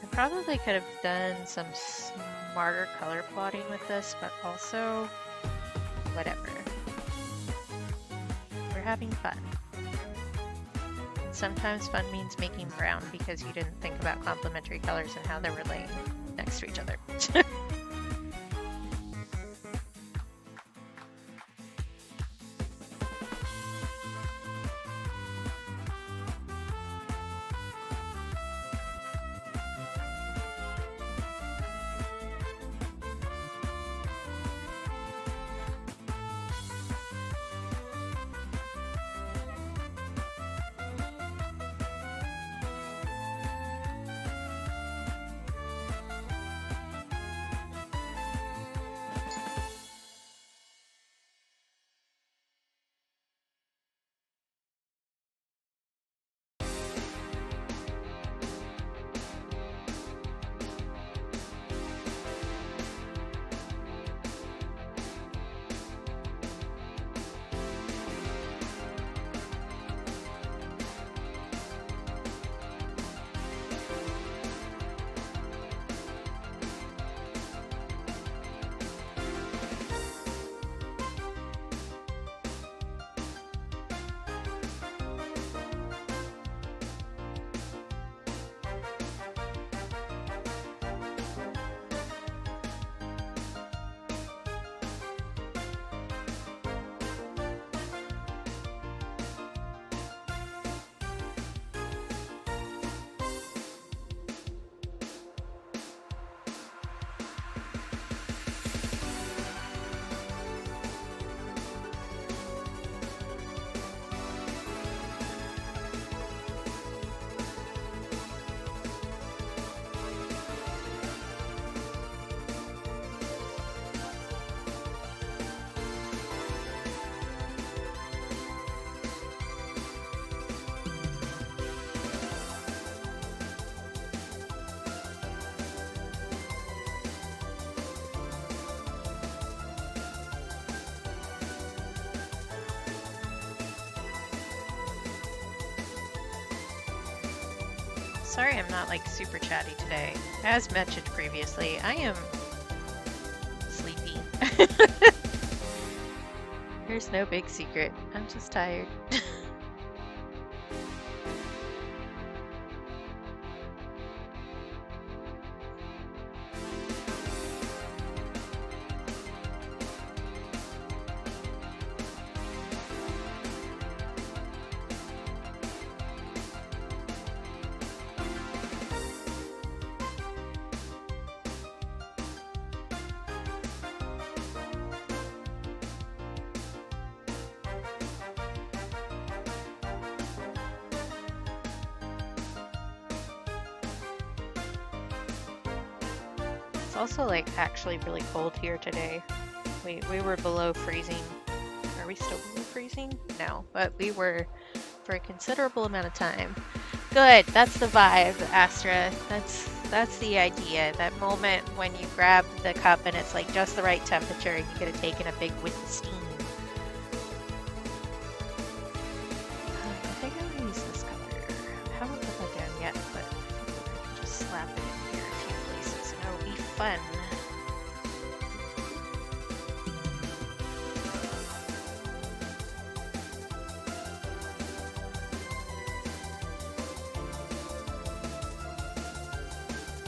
I probably could have done some smarter color plotting with this, but also whatever. We're having fun. And sometimes fun means making brown because you didn't think about complementary colors and how they were laying next to each other. Sorry I'm not like super chatty today. As mentioned previously, I am sleepy. There's no big secret. I'm just tired. It's also like actually really cold here today. We were below freezing. Are we still below freezing? No, but we were for a considerable amount of time. Good, that's the vibe, Astra. That's the idea. That moment when you grab the cup and it's like just the right temperature and you get to take in a big whiff of steam. I think I'm gonna use this color. How about fun.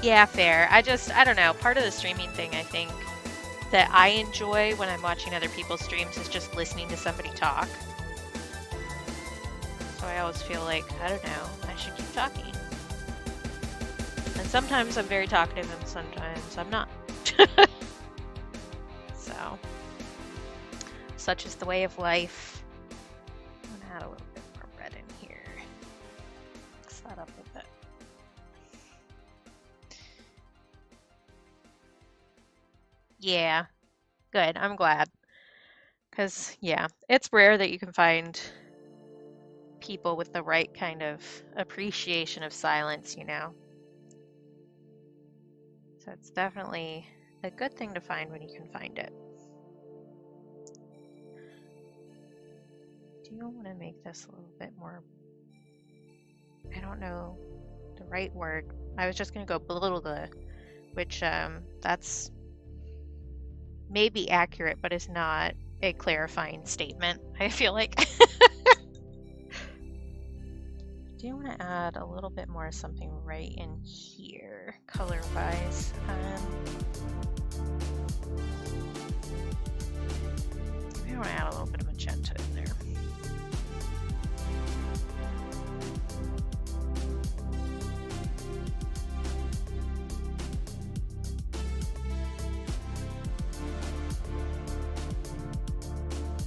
Yeah, fair. I don't know. Part of the streaming thing, I think, that I enjoy when I'm watching other people's streams is just listening to somebody talk. So I always feel like, I don't know, I should keep talking. And sometimes I'm very talkative and sometimes I'm not. So, such is the way of life. I'm gonna add a little bit more red in here. Mix that up a bit. Yeah, good. I'm glad. Because, yeah, it's rare that you can find people with the right kind of appreciation of silence, you know? So it's definitely a good thing to find when you can find it. Do you want to make this a little bit more, I don't know the right word. I was just going to go blah, which that's maybe accurate, but is not a clarifying statement, I feel like. Do you want to add a little bit more something right in here, color-wise? I want to add a little bit of magenta in there.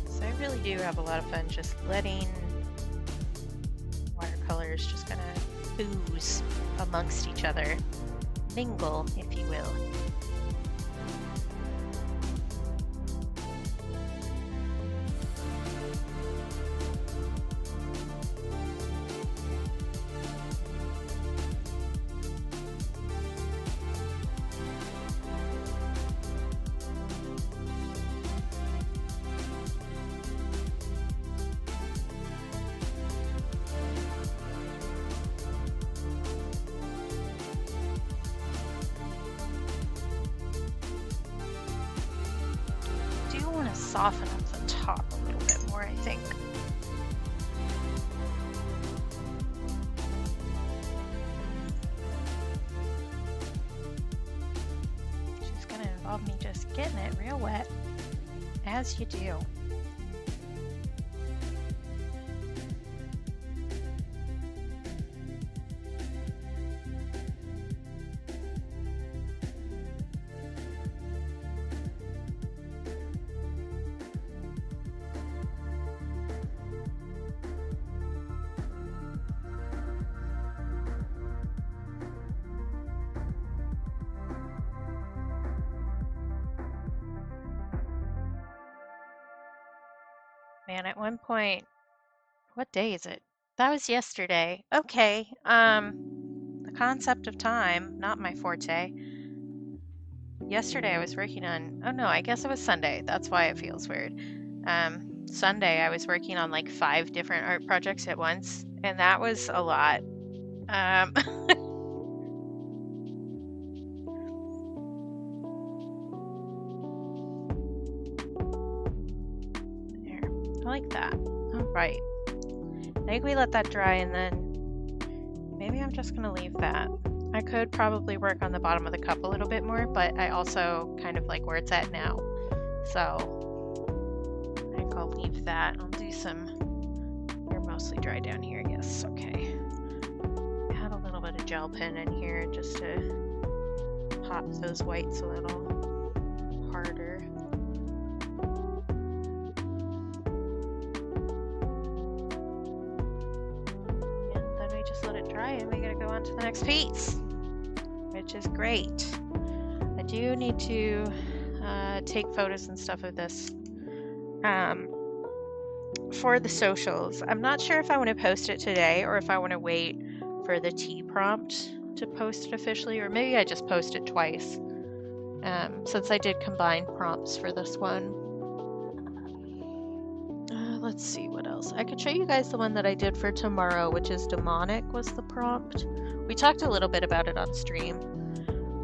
So I really do have a lot of fun just letting watercolors just kind of ooze amongst each other, mingle, if you will. Soften up the top a little bit more, I think. She's gonna involve me just getting it real wet, as you do. Man, at one point, what day is it? That was yesterday. Okay, the concept of time, not my forte. Yesterday I was working on, oh no, I guess it was Sunday. That's why it feels weird. Sunday I was working on like 5 different art projects at once, and that was a lot. I like that. All right. I think we let that dry and then maybe I'm just going to leave that. I could probably work on the bottom of the cup a little bit more, but I also kind of like where it's at now. So I think I'll leave that. I'll do some, you're mostly dry down here, yes, okay. Add a little bit of gel pen in here just to pop those whites a little harder. And we gotta go on to the next piece, which is great. I do need to take photos and stuff of this for the socials. I'm not sure if I want to post it today or if I want to wait for the T prompt to post it officially, or maybe I just post it twice since I did combine prompts for this one. Let's see what else. I could show you guys the one that I did for tomorrow, which is demonic was the prompt. We talked a little bit about it on stream.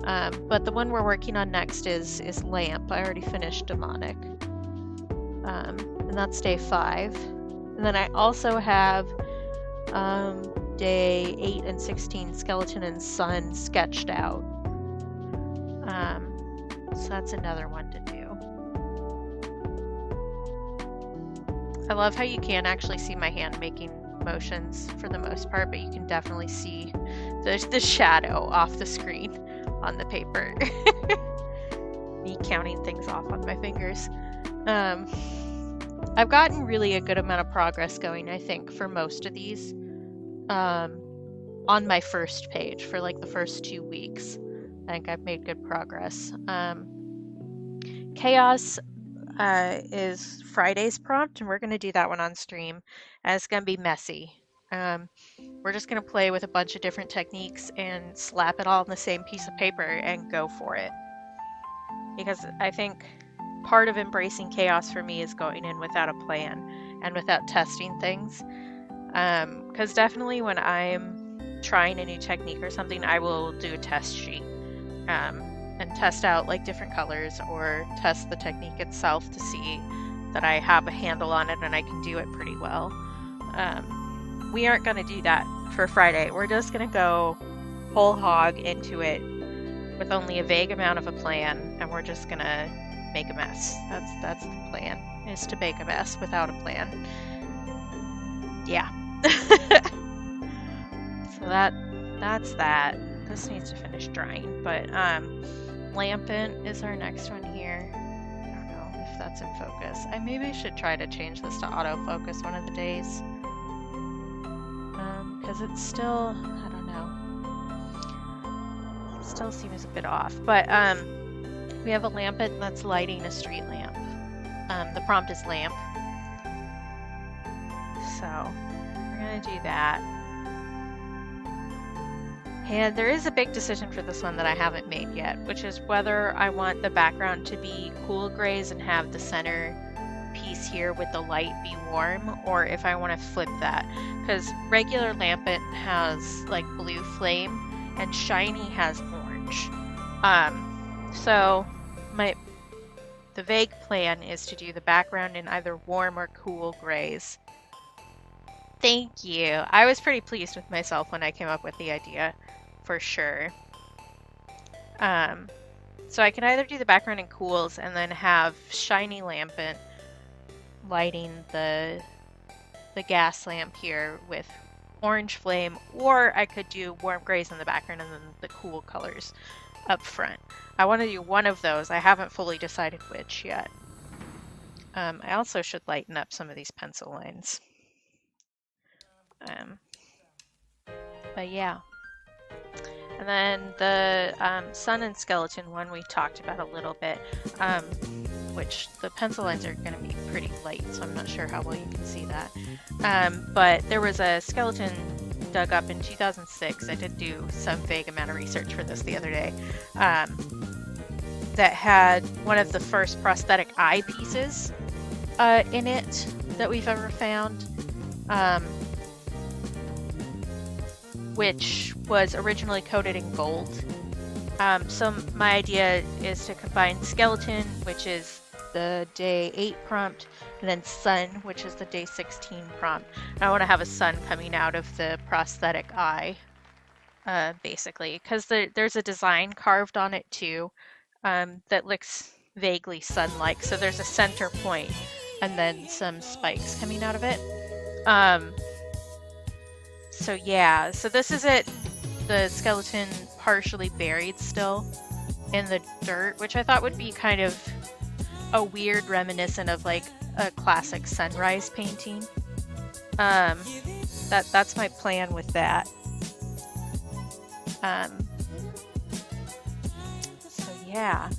But the one we're working on next is lamp. I already finished demonic. And that's day 5. And then I also have day 8 and 16 skeleton and sun sketched out. So that's another one to do. I love how you can actually see my hand making motions for the most part, but you can definitely see the shadow off the screen on the paper. Me counting things off on my fingers. I've gotten really a good amount of progress going, I think, for most of these. On my first page for like the first 2 weeks. I think I've made good progress. Chaos is Friday's prompt, and we're going to do that one on stream. And it's going to be messy. We're just going to play with a bunch of different techniques and slap it all on the same piece of paper and go for it. Because I think part of embracing chaos for me is going in without a plan and without testing things. Because definitely when I'm trying a new technique or something, I will do a test sheet and test out like different colors or test the technique itself to see that I have a handle on it and I can do it pretty well. We aren't going to do that for Friday. We're just going to go whole hog into it with only a vague amount of a plan, and we're just going to make a mess. That's the plan, is to make a mess without a plan. Yeah. So that's that. This needs to finish drying, but Lampant is our next one here. I don't know if that's in focus. I maybe should try to change this to autofocus one of the days. Because it's still, I don't know. It still seems a bit off. But we have a lampant that's lighting a street lamp. The prompt is lamp. So we're gonna do that. And there is a big decision for this one that I haven't made yet, which is whether I want the background to be cool grays and have the center piece here with the light be warm, or if I want to flip that. Because regular lampant has like blue flame and shiny has orange. So the vague plan is to do the background in either warm or cool grays. Thank you. I was pretty pleased with myself when I came up with the idea, for sure. So I can either do the background in cools and then have shiny lampant lighting the gas lamp here with orange flame, or I could do warm grays in the background and then the cool colors up front. I want to do one of those. I haven't fully decided which yet. I also should lighten up some of these pencil lines. But yeah. And then the sun and skeleton one we talked about a little bit, which the pencil lines are going to be pretty light, so I'm not sure how well you can see that. But there was a skeleton dug up in 2006. I did do some vague amount of research for this the other day. That had one of the first prosthetic eye pieces in it that we've ever found. Which was originally coated in gold. So my idea is to combine skeleton, which is the day 8 prompt, and then sun, which is the day 16 prompt. And I want to have a sun coming out of the prosthetic eye, basically, because there's a design carved on it too that looks vaguely sun-like. So there's a center point and then some spikes coming out of it. So yeah, so this is it, the skeleton partially buried still in the dirt, which I thought would be kind of a weird reminiscent of like a classic sunrise painting. That's my plan with that. So yeah,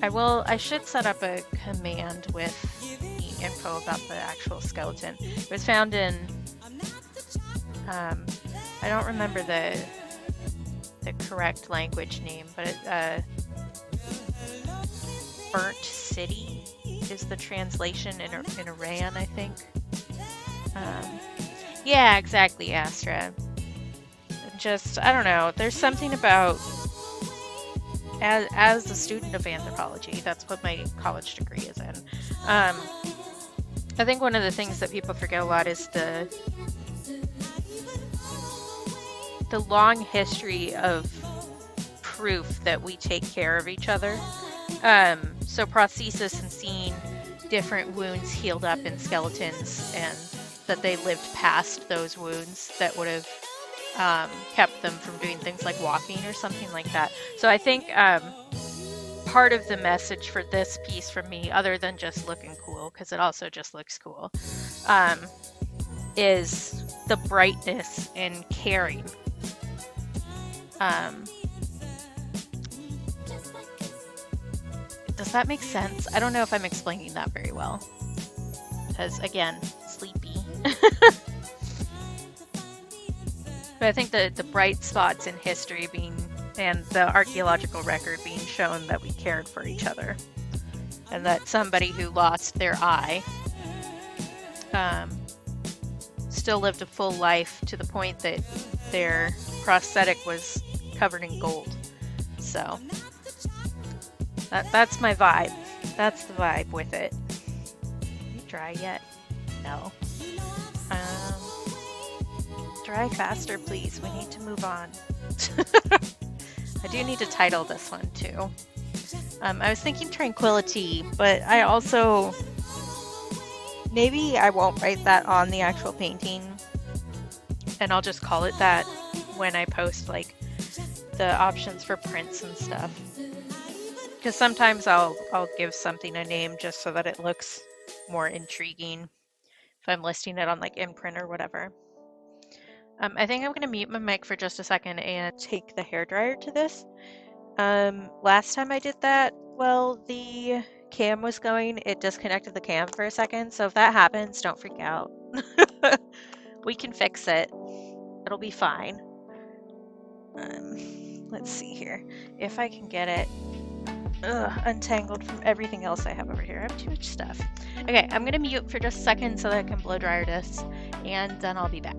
I should set up a command with the info about the actual skeleton. It was found in I don't remember the correct language name, but Burnt City is the translation in Iran, I think. Yeah, exactly, Astra. Just, I don't know, there's something about as a student of anthropology, that's what my college degree is in. I think one of the things that people forget a lot is the long history of proof that we take care of each other. So prosthesis and seeing different wounds healed up in skeletons and that they lived past those wounds that would have kept them from doing things like walking or something like that. So I think part of the message for this piece from me, other than just looking cool, because it also just looks cool, is the brightness in caring. Does that make sense? I don't know if I'm explaining that very well. Because, again, sleepy. But I think the bright spots in history being, and the archaeological record being shown that we cared for each other. And that somebody who lost their eye still lived a full life to the point that their prosthetic was covered in gold. So that's my vibe. That's the vibe with it. Are you dry yet? No. Dry faster, please. We need to move on. I do need to title this one too. I was thinking Tranquility, but I also, maybe I won't write that on the actual painting, and I'll just call it that when I post like the options for prints and stuff. Because sometimes I'll give something a name just so that it looks more intriguing if I'm listing it on like Imprint or whatever. I think I'm going to mute my mic for just a second and take the hairdryer to this. Last time I did that, well, the cam was going, it disconnected the cam for a second, so if that happens, don't freak out. We can fix it. It'll be fine. Let's see here. If I can get it untangled from everything else I have over here. I have too much stuff. Okay, I'm going to mute for just a second so that I can blow dryer this, and then I'll be back.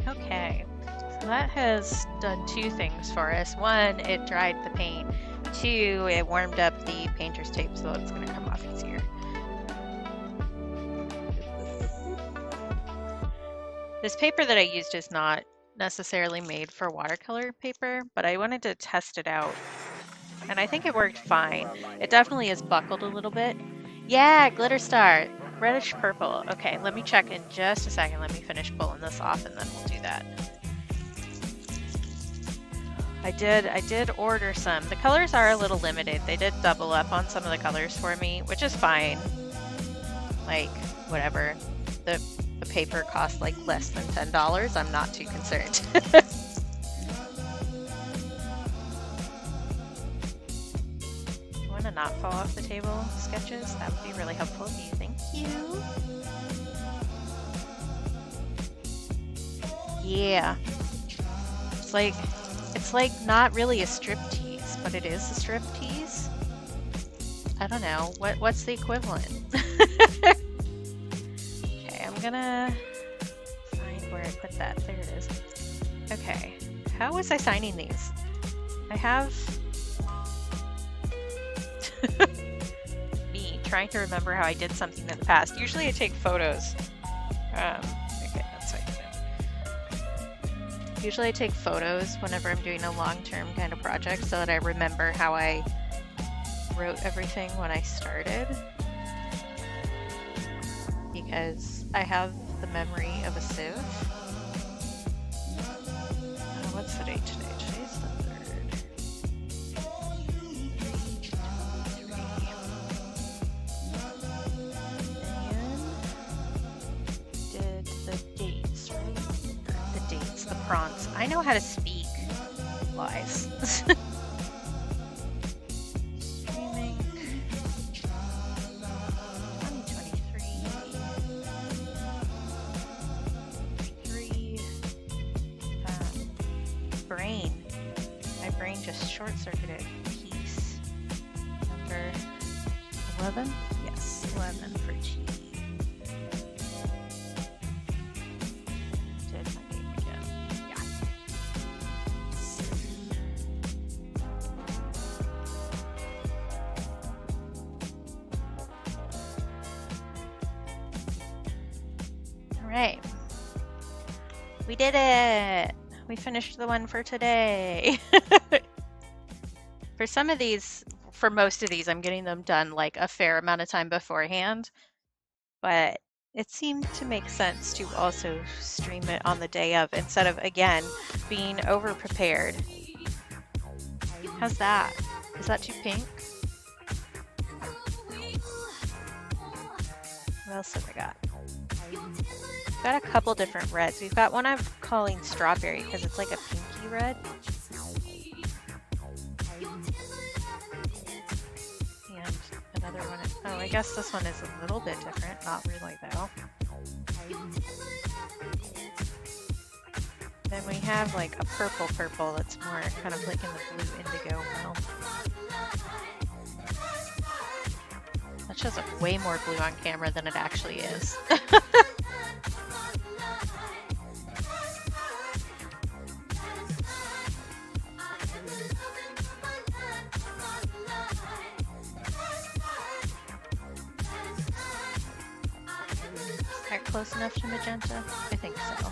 Okay, so that has done two things for us. One, it dried the paint. Two, it warmed up the painter's tape so it's going to come off easier. This paper that I used is not necessarily made for watercolor paper, but I wanted to test it out, and I think it worked fine. It definitely is buckled a little bit. Yeah, glitter star. Reddish purple. Okay, let me check in just a second. Let me finish pulling this off and then we'll do that. I did order some. The colors are a little limited. They did double up on some of the colors for me, which is fine. Like, whatever. The paper costs like less than $10. I'm not too concerned. To not fall off the table sketches, that would be really helpful of you. Thank you. Yeah, it's like not really a striptease, what it is, a strip tease? I don't know. What's the equivalent? Okay, I'm gonna find where I put that. There it is. Okay, how was I signing these? I have me trying to remember how I did something in the past. Usually I take photos. Okay, that's how you do it. Usually I take photos whenever I'm doing a long-term kind of project so that I remember how I wrote everything when I started. Because I have the memory of a sieve. What's the date today? Today's the 3rd. And did the dates, right? The dates, the prompts. I know how to speak lies. Streaming 2023. Brain. My brain just short-circuited. Peace. Number 11? Yes, 11 for T. Did my name again. Yeah. All right. We did it! We finished the one for today. For some of these, for most of these, I'm getting them done like a fair amount of time beforehand. But it seemed to make sense to also stream it on the day of instead of, again, being over-prepared. How's that? Is that too pink? What else have I got? Got a couple different reds. We've got one I'm calling strawberry because it's like a pinky red. And another one. Oh, I guess this one is a little bit different. Not really though. Then we have like a purple that's more kind of like in the blue indigo realm. That shows up way more blue on camera than it actually is. Close enough to magenta? I think so.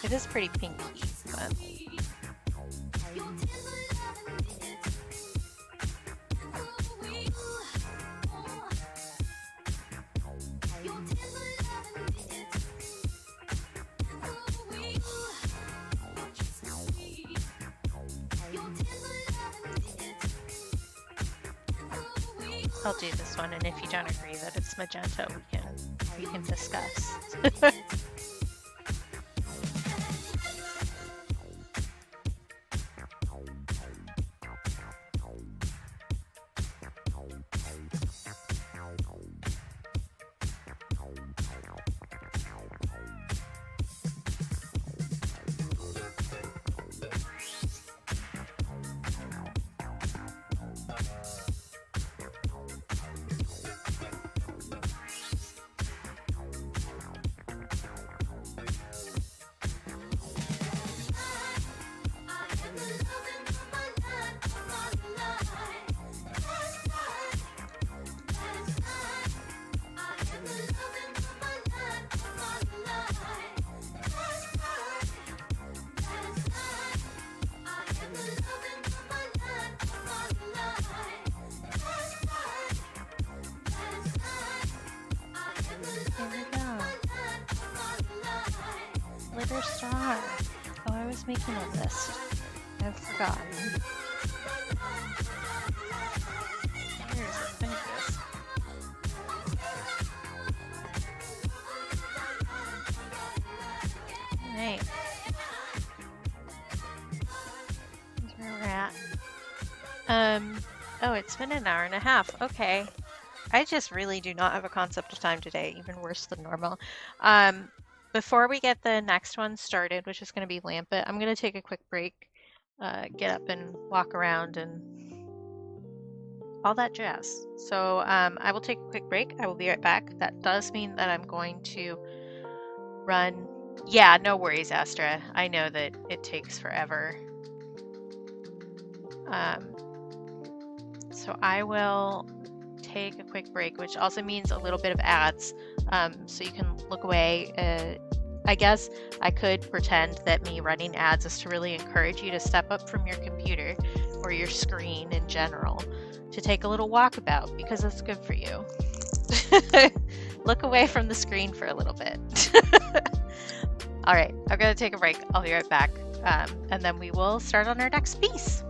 It is pretty pinky, but... I'll do this one, and if you don't agree that it's magenta, we can discuss. Glitter star. Oh, I was making a list. I've forgotten. Where is it? Finish this. Alright. Here's where we're at. Oh, it's been an hour and a half. Okay. I just really do not have a concept of time today, even worse than normal. Before we get the next one started, which is going to be Lampet, I'm going to take a quick break, get up and walk around and all that jazz. So I will take a quick break. I will be right back. That does mean that I'm going to run. Yeah, no worries, Astra. I know that it takes forever. So I will take a quick break, which also means a little bit of ads, so you can look away. I guess I could pretend that me running ads is to really encourage you to step up from your computer or your screen in general to take a little walkabout because it's good for you. Look away from the screen for a little bit. All right, I'm going to take a break. I'll be right back, and then we will start on our next piece.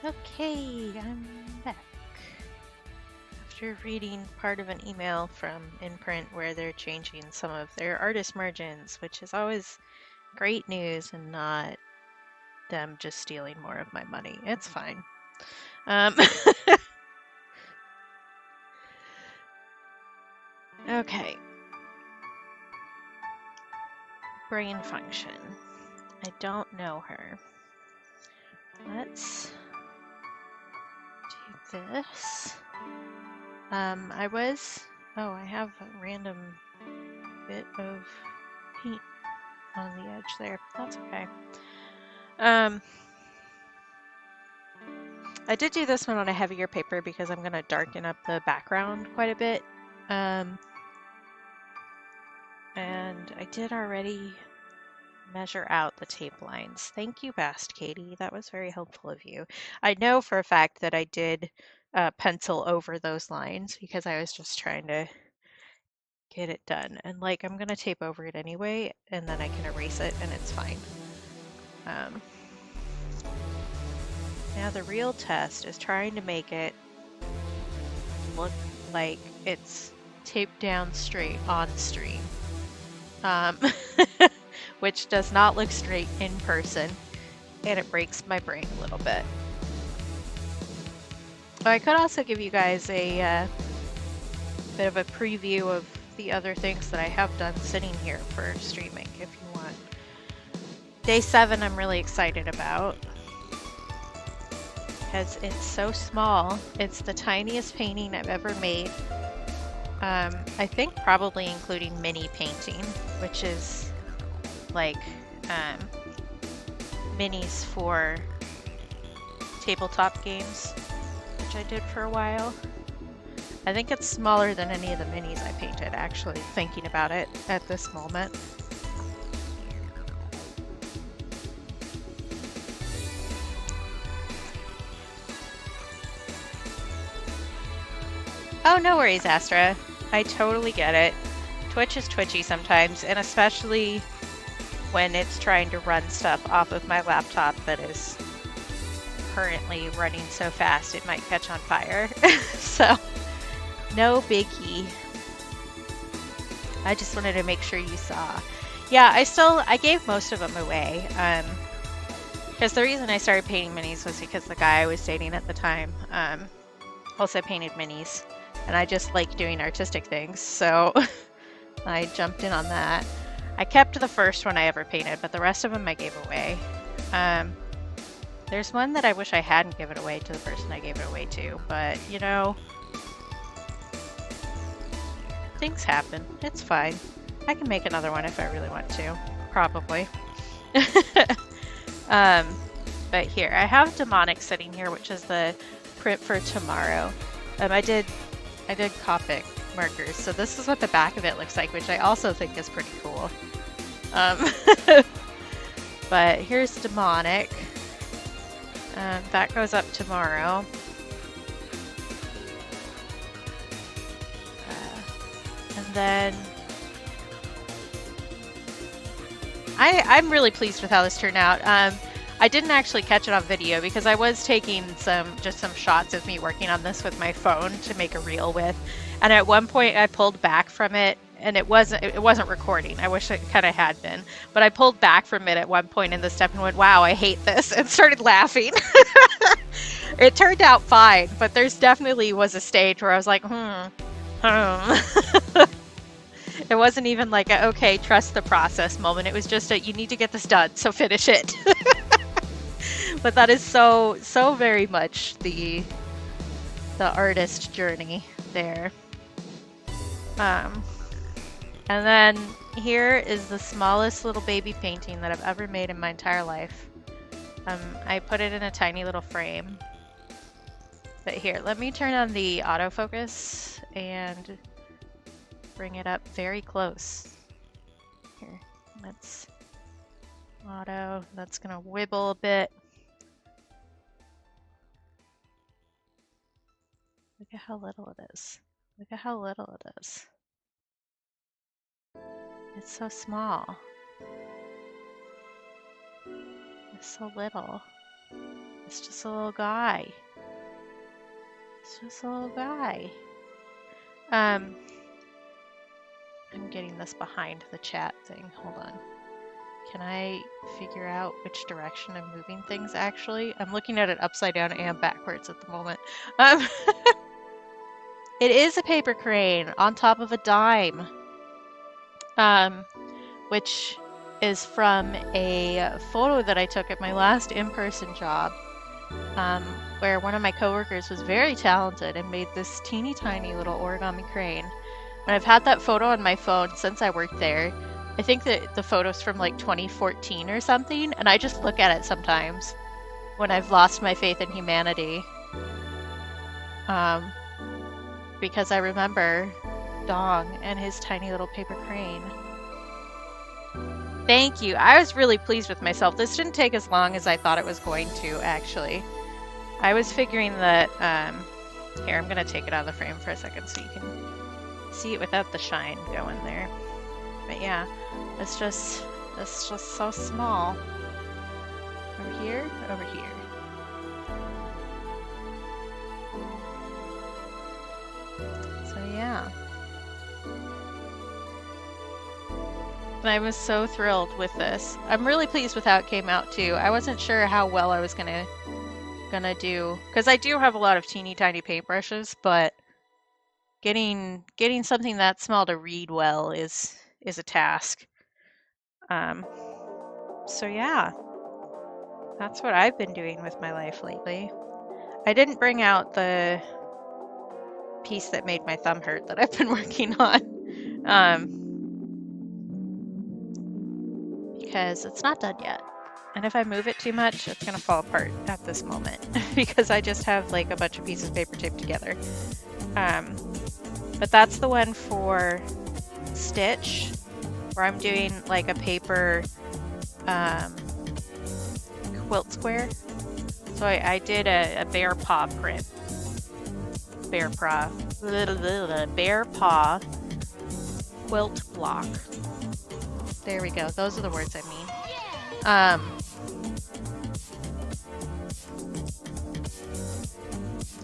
Okay, I'm back. After reading part of an email from Imprint where they're changing some of their artist margins, which is always great news and not them just stealing more of my money. It's fine. Okay. Brain function. I don't know her. Let's do this. I have a random bit of paint on the edge there. That's okay. I did do this one on a heavier paper because I'm going to darken up the background quite a bit. And I did already measure out the tape lines. Thank you, Bast Katie. That was very helpful of you. I know for a fact that I did pencil over those lines because I was just trying to get it done. And like, I'm going to tape over it anyway, and then I can erase it and it's fine. Now the real test is trying to make it look like it's taped down straight on stream. Which does not look straight in person, and it breaks my brain a little bit. I could also give you guys a bit of a preview of the other things that I have done sitting here for streaming if you want. Day 7 I'm really excited about because it's so small. It's the tiniest painting I've ever made. I think probably including mini painting, which is like minis for tabletop games, which I did for a while. I think it's smaller than any of the minis I painted, actually, thinking about it at this moment. Oh, no worries, Astra. I totally get it. Twitch is twitchy sometimes, and especially when it's trying to run stuff off of my laptop that is currently running so fast it might catch on fire. So, no biggie. I just wanted to make sure you saw. Yeah, I gave most of them away. Because the reason I started painting minis was because the guy I was dating at the time also painted minis. And I just like doing artistic things, so I jumped in on that. I kept the first one I ever painted, but the rest of them I gave away. There's one that I wish I hadn't given away to the person I gave it away to, but you know, things happen. It's fine. I can make another one if I really want to, probably. But here, I have Demonic sitting here, which is the print for tomorrow. I did Copic markers, so this is what the back of it looks like, which I also think is pretty cool. But here's Demonic. That goes up tomorrow. And then I'm really pleased with how this turned out. I didn't actually catch it on video because I was taking some shots of me working on this with my phone to make a reel with. And at one point I pulled back from it and it wasn't recording. I wish it kind of had been. But I pulled back from it at one point in the step and went, wow, I hate this, and started laughing. It turned out fine, but there's definitely was a stage where I was like, It wasn't even like a, okay, trust the process moment. It was just a, you need to get this done, so finish it. But that is so very much the artist journey there. And then here is the smallest little baby painting that I've ever made in my entire life. I put it in a tiny little frame. But here, let me turn on the autofocus and bring it up very close. Here, let's auto. That's gonna wibble a bit. Look at how little it is. Look at how little it is. It's so small. It's so little. It's just a little guy. It's just a little guy. I'm getting this behind the chat thing. Hold on. Can I figure out which direction I'm moving things actually? I'm looking at it upside down and backwards at the moment. It is a paper crane on top of a dime. Which is from a photo that I took at my last in-person job, where one of my coworkers was very talented and made this teeny tiny little origami crane. And I've had that photo on my phone since I worked there. I think that the photo's from like 2014 or something, and I just look at it sometimes when I've lost my faith in humanity. Because I remember Dong and his tiny little paper crane. Thank you. I was really pleased with myself. This didn't take as long as I thought it was going to, actually. I was figuring that, here, I'm going to take it out of the frame for a second so you can see it without the shine going there. But yeah, it's just so small. Over here, over here. So yeah. And I was so thrilled with this. I'm really pleased with how it came out too. I wasn't sure how well I was gonna do, because I do have a lot of teeny tiny paintbrushes, but getting something that small to read well is a task. So yeah, that's what I've been doing with my life lately. I didn't bring out the piece that made my thumb hurt that I've been working on. Because it's not done yet. And if I move it too much, it's gonna fall apart at this moment because I just have like a bunch of pieces of paper taped together. But that's the one for Stitch, where I'm doing like a paper quilt square. So I did a bear paw print. Bear paw quilt block. There we go. Those are the words I mean.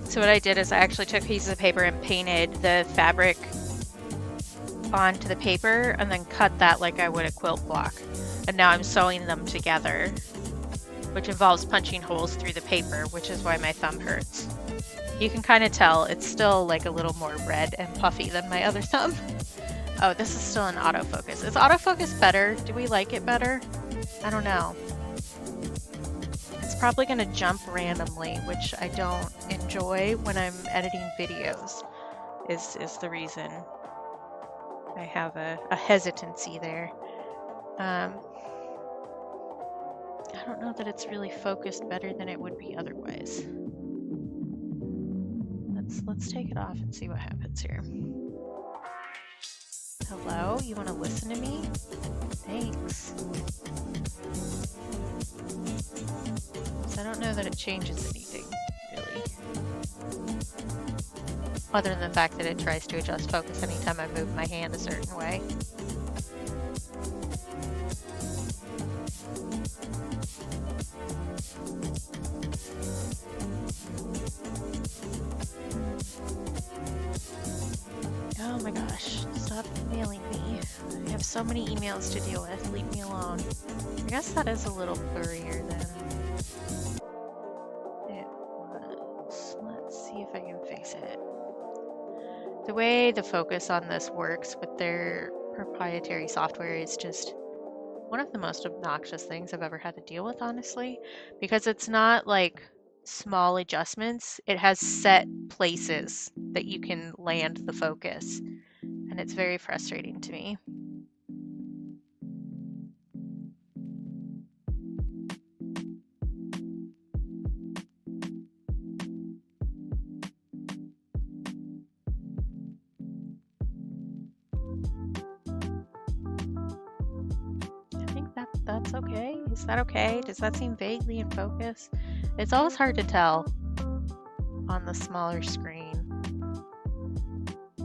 So what I did is I actually took pieces of paper and painted the fabric onto the paper and then cut that like I would a quilt block. And now I'm sewing them together, which involves punching holes through the paper, which is why my thumb hurts. You can kind of tell it's still like a little more red and puffy than my other thumb. Oh, this is still in autofocus. Is autofocus better? Do we like it better? I don't know. It's probably going to jump randomly, which I don't enjoy when I'm editing videos, is the reason I have a hesitancy there. I don't know that it's really focused better than it would be otherwise. Let's take it off and see what happens here. Hello, you want to listen to me? Thanks. So I don't know that it changes anything, really. Other than the fact that it tries to adjust focus anytime I move my hand a certain way. Oh my gosh, stop emailing me. I have so many emails to deal with. Leave me alone. I guess that is a little blurrier than it was. Let's see if I can fix it. The way the focus on this works with their proprietary software is just one of the most obnoxious things I've ever had to deal with, honestly, because it's not like small adjustments. It has set places that you can land the focus, and it's very frustrating to me. I think that's okay. Is that okay? Does that seem vaguely in focus? It's always hard to tell on the smaller screen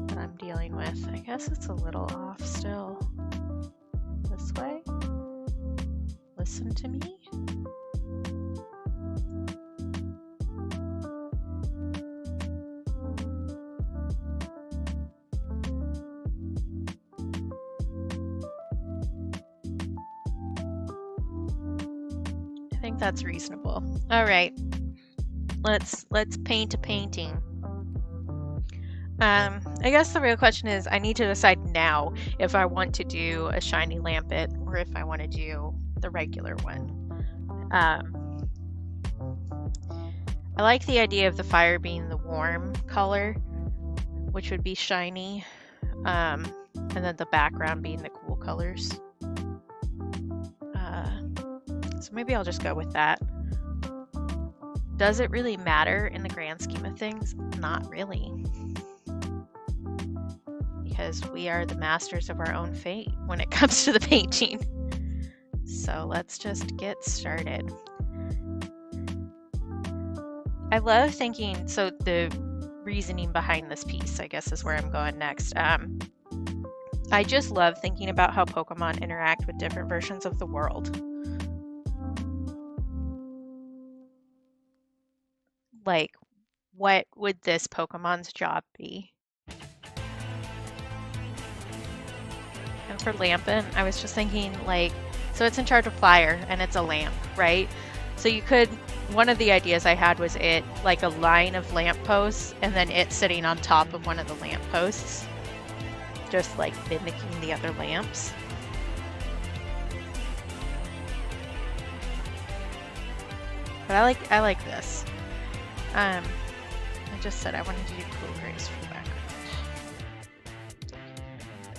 that I'm dealing with. I guess it's a little off still. This way? Listen to me? think that's reasonable. All right, let's paint a painting. I guess the real question is, I need to decide now if I want to do a shiny lampet or if I want to do the regular one. I like the idea of the fire being the warm color, which would be shiny, and then the background being the cool colors. So maybe I'll just go with that. Does it really matter in the grand scheme of things? Not really. Because we are the masters of our own fate when it comes to the painting. So let's just get started. I love thinking, so the reasoning behind this piece, I guess, is where I'm going next. I just love thinking about how Pokemon interact with different versions of the world. Like, what would this Pokemon's job be? And for Lampin, I was just thinking, like, so it's in charge of fire and it's a lamp, right? So you could, one of the ideas I had was it like a line of lampposts and then it sitting on top of one of the lampposts, just like mimicking the other lamps. But I like this. I just said I wanted to do cool grays for the background.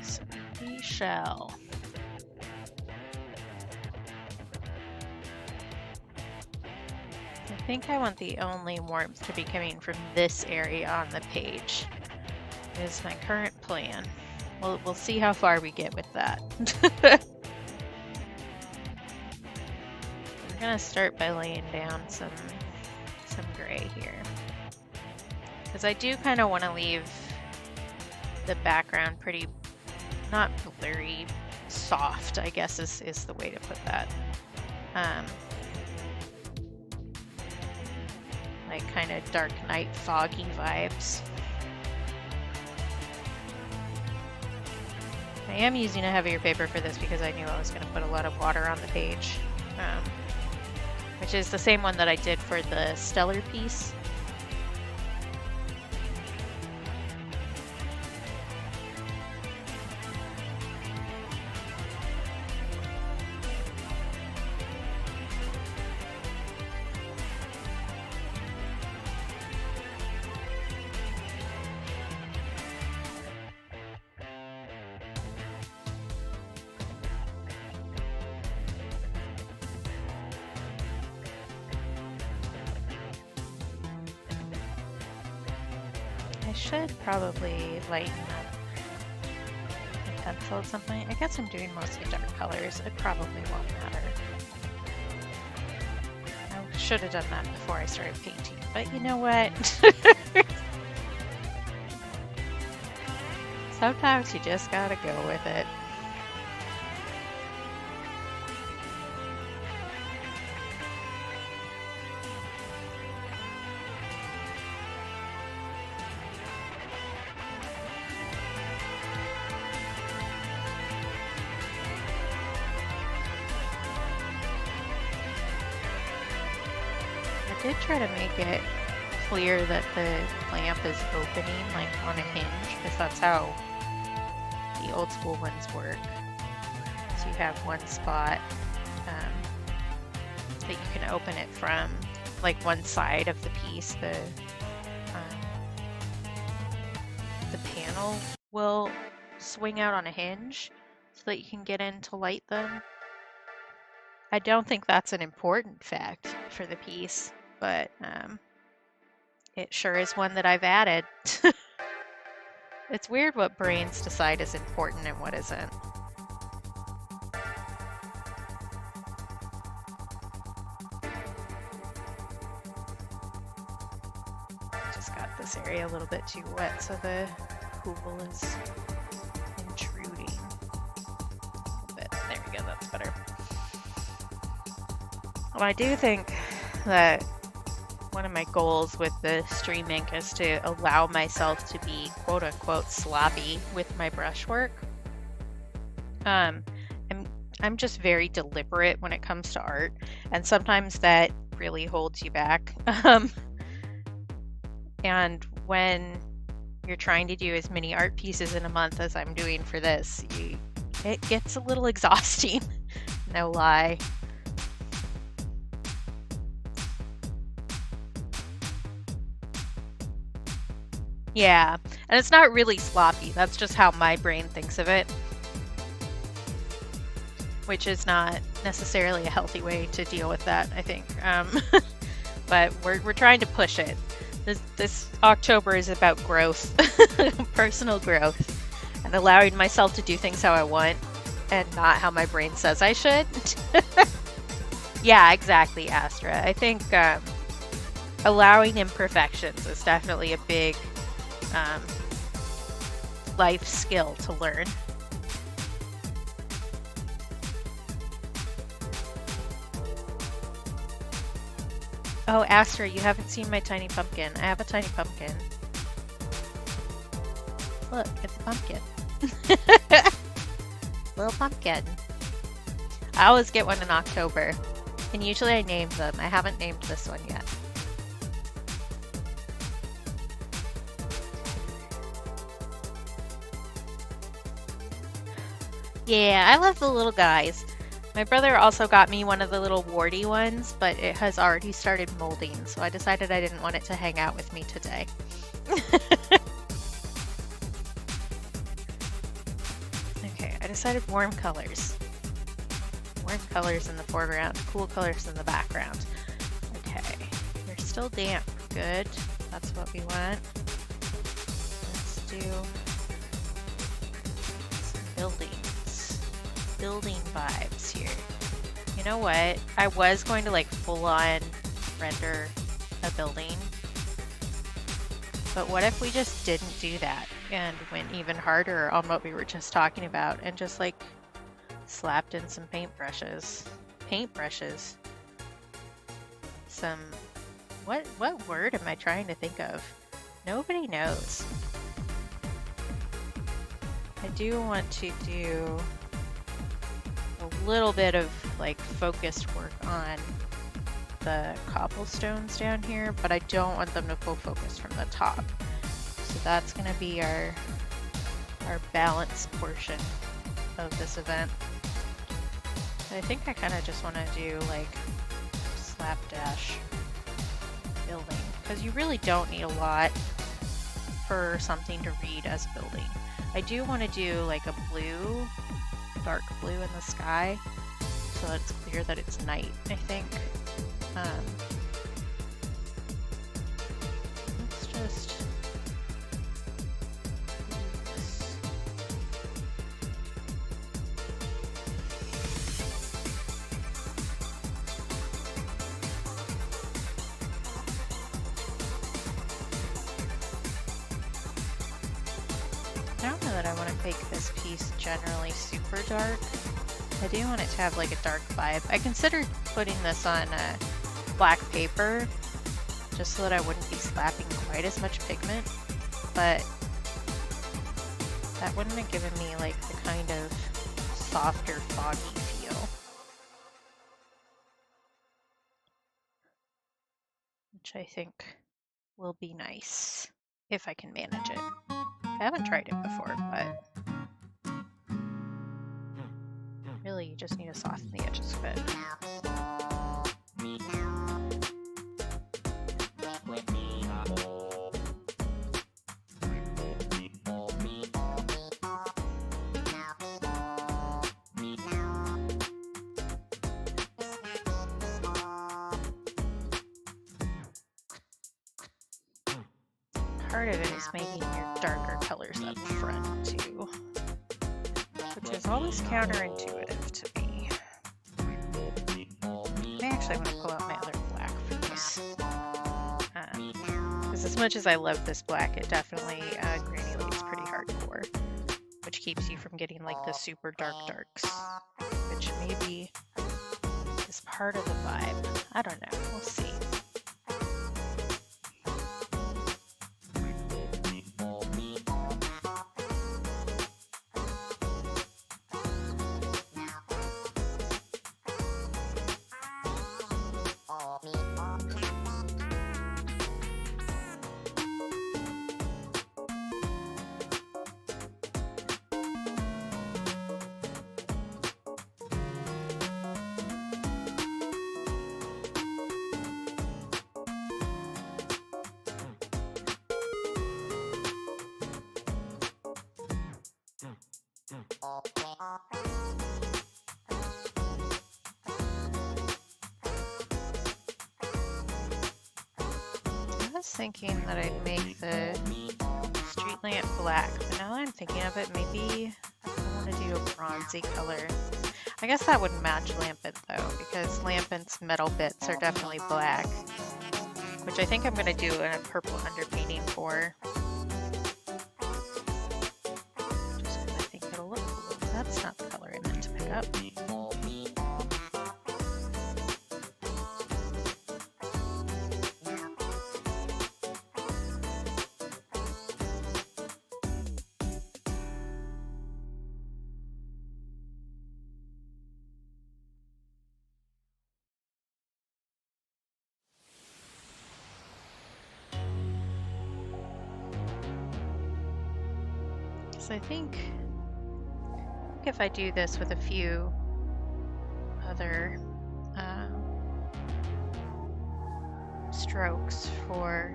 So we shall. I think I want the only warmth to be coming from this area on the page. Is my current plan. We'll see how far we get with that. We're gonna start by laying down some gray here, because I do kind of want to leave the background pretty, not blurry, soft, I guess is the way to put that. Like kind of dark night foggy vibes. I am using a heavier paper for this because I knew I was going to put a lot of water on the page. Which is the same one that I did for the Stellar piece. I should probably lighten up the pencil at some point. I guess I'm doing mostly dark colors. It probably won't matter. I should have done that before I started painting, but you know what? Sometimes you just gotta go with it. I did try to make it clear that the lamp is opening like on a hinge, because that's how the old school ones work. So you have one spot that you can open it from, like one side of the piece. The panel will swing out on a hinge so that you can get in to light them. I don't think that's an important fact for the piece, but it sure is one that I've added. It's weird what brains decide is important and what isn't. Just got this area a little bit too wet, so the pool is intruding a little bit. There we go, that's better. Well, I do think that one of my goals with the stream ink is to allow myself to be quote-unquote sloppy with my brushwork. I'm I'm just very deliberate when it comes to art, and sometimes that really holds you back. And when you're trying to do as many art pieces in a month as I'm doing for this, it gets a little exhausting. No lie. Yeah, and it's not really sloppy. That's just how my brain thinks of it, which is not necessarily a healthy way to deal with that, I think. But we're trying to push it. This October is about growth, personal growth, and allowing myself to do things how I want and not how my brain says I should. Yeah, exactly, Astra. I think allowing imperfections is definitely a big life skill to learn. Oh, Astra, you haven't seen my tiny pumpkin. I have a tiny pumpkin. Look, it's a pumpkin. Little pumpkin. I always get one in October, and usually I name them. I haven't named this one yet. Yeah, I love the little guys. My brother also got me one of the little warty ones, but it has already started molding, so I decided I didn't want it to hang out with me today. Okay, I decided warm colors. Warm colors in the foreground, cool colors in the background. Okay, they're still damp. Good, that's what we want. Let's do some building vibes here. You know what? I was going to like full on render a building, but what if we just didn't do that and went even harder on what we were just talking about and just like slapped in some paintbrushes. Some what word am I trying to think of? Nobody knows. I do want to do a little bit of like focused work on the cobblestones down here, but I don't want them to full focus from the top. So that's going to be our balance portion of this event. I think I kind of just want to do like slapdash building, because you really don't need a lot for something to read as a building. I do want to do like a blue, dark blue in the sky, so that it's clear that it's night, I think. Let's just do this. I don't know that I want to make this piece generally super dark. I do want it to have like a dark vibe. I considered putting this on black paper just so that I wouldn't be slapping quite as much pigment, but that wouldn't have given me like the kind of softer, foggy feel, which I think will be nice if I can manage it. I haven't tried it before, but really you just need to soften the edges a bit. Part of it is making your darker colors up front too, which is always counterintuitive to me. I actually want to pull out my other black for this, because as much as I love this black, it definitely granulates pretty hardcore, which keeps you from getting like the super darks, which maybe is part of the vibe. I don't know, we'll see. I was thinking that I'd make the street lamp black, but now that I'm thinking of it, maybe I want to do a bronzy color. I guess that would match Lampent though, because Lampent's metal bits are definitely black, which I think I'm going to do a purple underpainting for. Just because I think it'll look cool. That's not the color I meant to pick up. So I think if I do this with a few other strokes for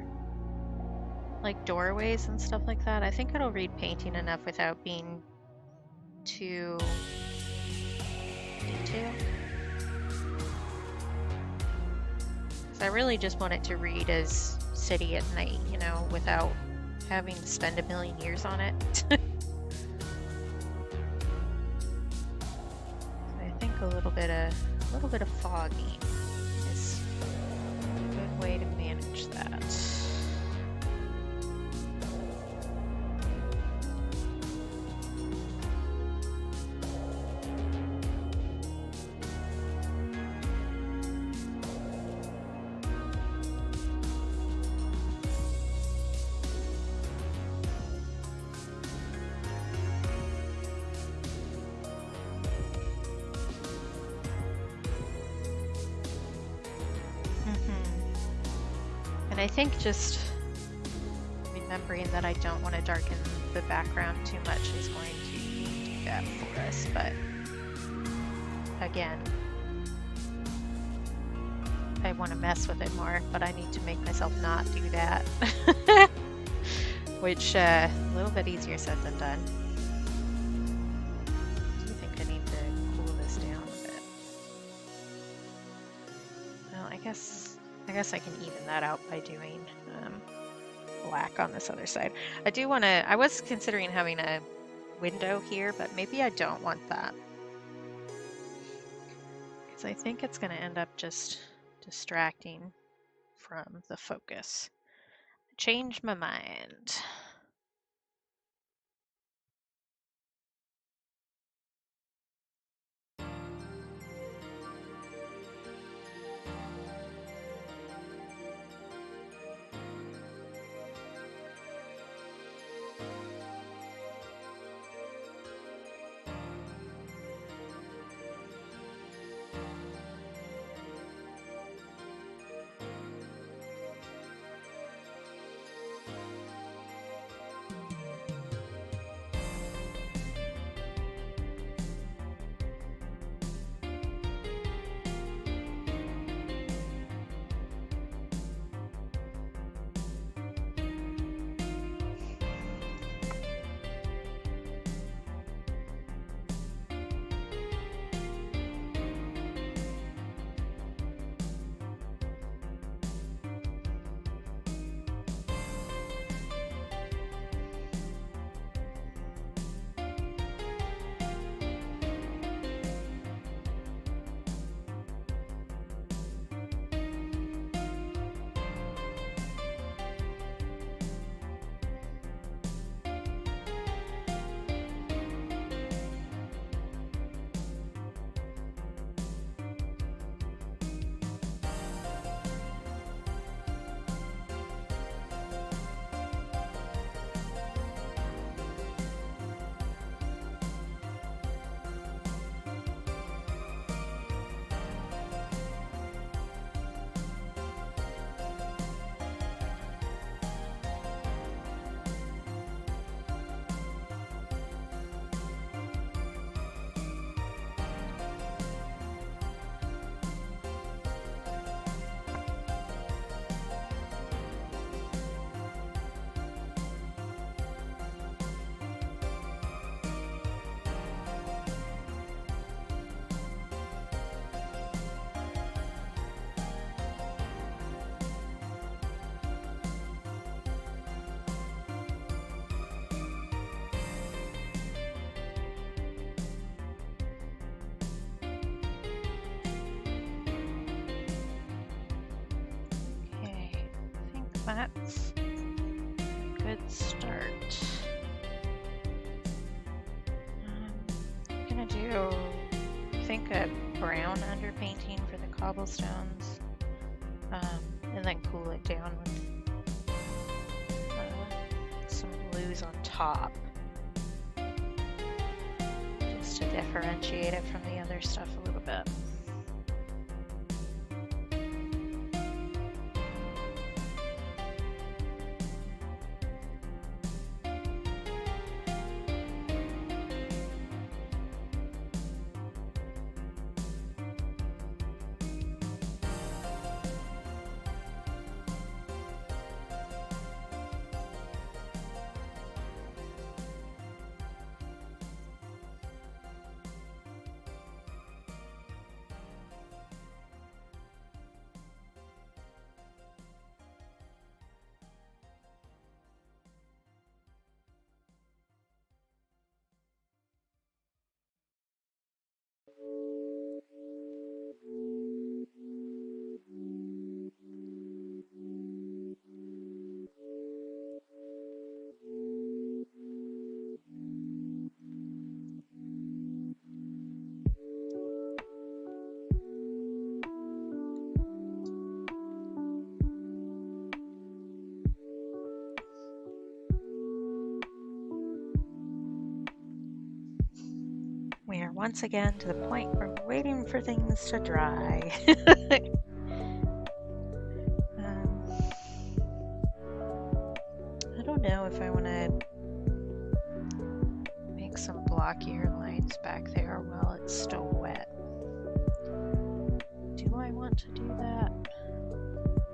like doorways and stuff like that, I think it'll read painting enough without being too detailed. So I really just want it to read as city at night, you know, without having to spend a million years on it. I think a little bit of fogging is a good way to manage that. And I think just remembering that I don't want to darken the background too much is going to do that for us, but again, I want to mess with it more, but I need to make myself not do that. Which, a little bit easier said than done. I do think I need to cool this down a bit. Well, I guess I can even that out by doing black on this other side. I was considering having a window here, but maybe I don't want that. Because I think it's going to end up just distracting from the focus. Change my mind. That's a good start. I'm gonna do, I think, a brown underpainting for the cobblestones, and then cool it down with some blues on top, just to differentiate it from the other stuff a little bit. We are once again to the point where we're waiting for things to dry. I don't know if I want to make some blockier lines back there while it's still wet. Do I want to do that?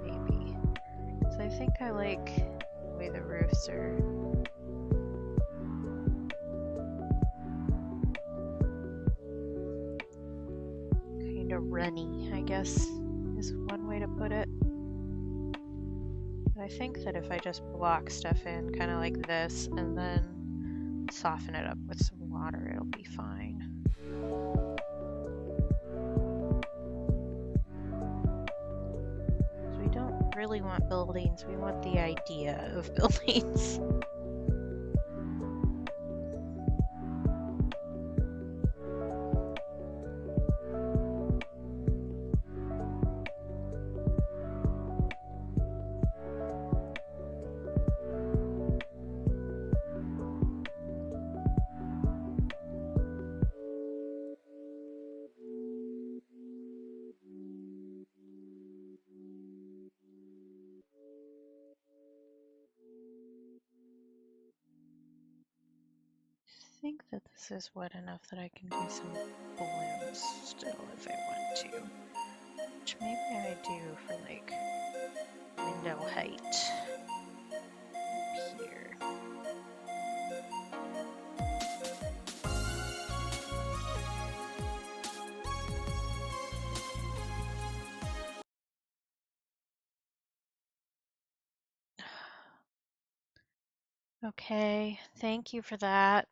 Maybe. So I think I like the way the roofs are. Kind of runny, I guess, is one way to put it. But I think that if I just block stuff in kind of like this and then soften it up with some water, it'll be fine. So we don't really want buildings, we want the idea of buildings. I think that this is wet enough that I can do some balloons still if I want to. Which maybe I do for like window height here. Okay, thank you for that.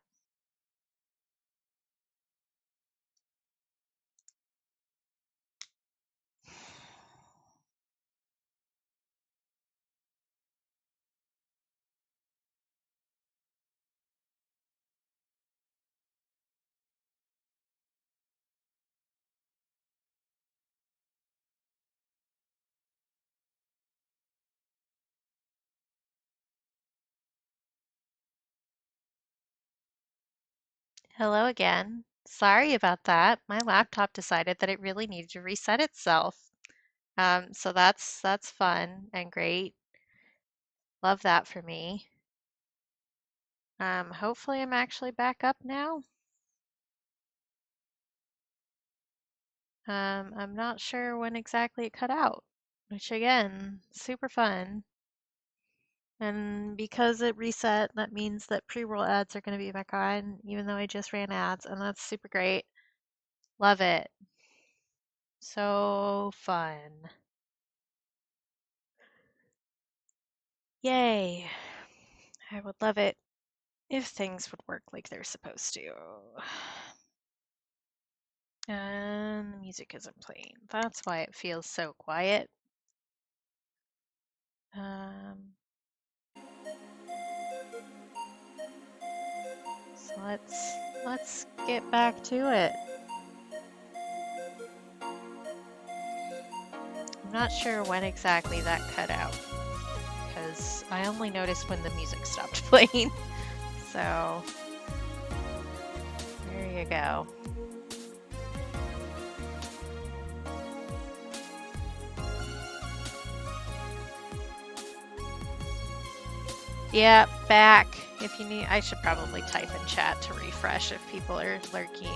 Hello again. Sorry about that. My laptop decided that it really needed to reset itself. So that's fun and great. Love that for me. Hopefully I'm actually back up now. I'm not sure when exactly it cut out, which again, super fun. And because it reset, that means that pre-roll ads are going to be back on, even though I just ran ads, and that's super great. Love it. So fun. Yay. I would love it if things would work like they're supposed to. And the music isn't playing. That's why it feels so quiet. Um, so let's get back to it. I'm not sure when exactly that cut out because I only noticed when the music stopped playing. So there you go. Yeah, back. If you need, I should probably type in chat to refresh if people are lurking.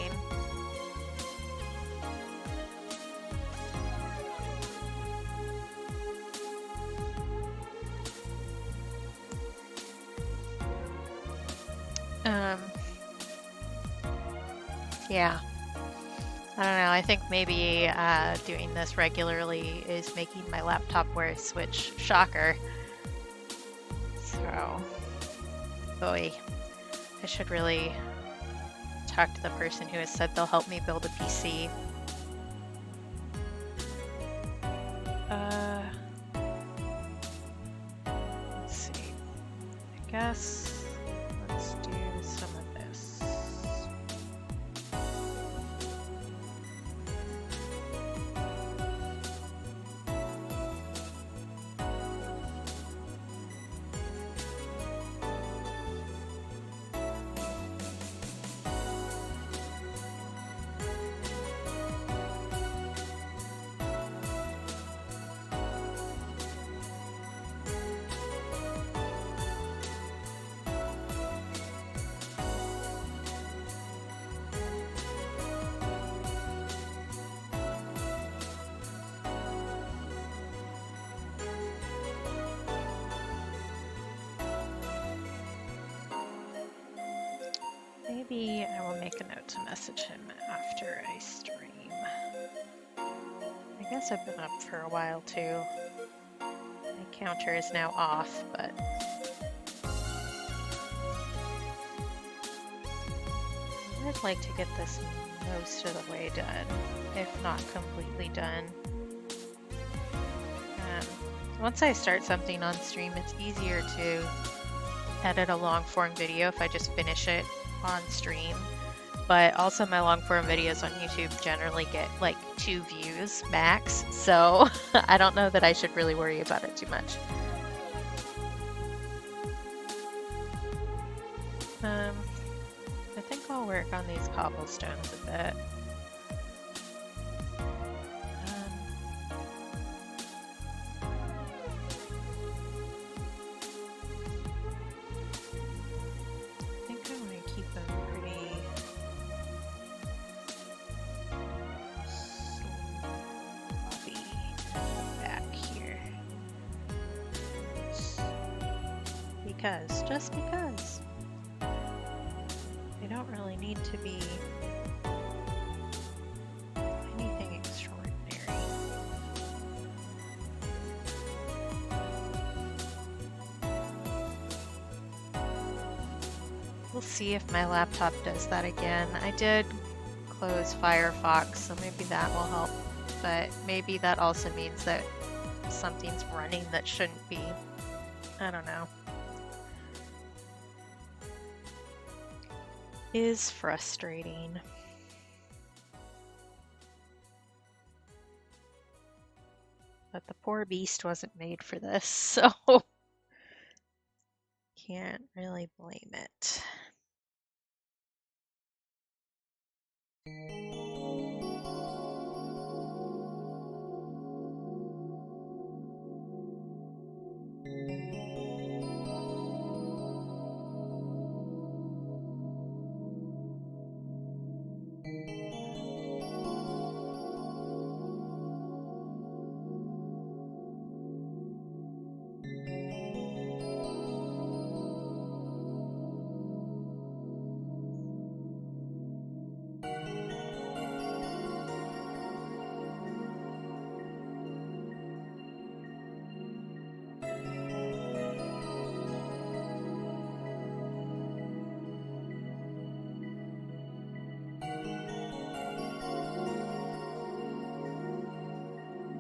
Yeah. I don't know. I think maybe doing this regularly is making my laptop wear a switch. Shocker. So, boy, I should really talk to the person who has said they'll help me build a PC. Let's see. I guess let's do some of this. Maybe I will make a note to message him after I stream. I guess I've been up for a while too. My counter is now off, but I'd like to get this most of the way done, if not completely done. Once I start something on stream, it's easier to edit a long form video if I just finish it on stream. But also my long form videos on YouTube generally get like 2 views max, so I don't know that I should really worry about it too much. I think I'll work on these cobblestones a bit. I think I want to keep them pretty sloppy back here. Just because. They don't really need to be anything extraordinary. We'll see if my laptop does that again. I did close Firefox, so maybe that will help, but maybe that also means that something's running that shouldn't be. I don't know. Is frustrating. But the poor beast wasn't made for this, so can't really blame it.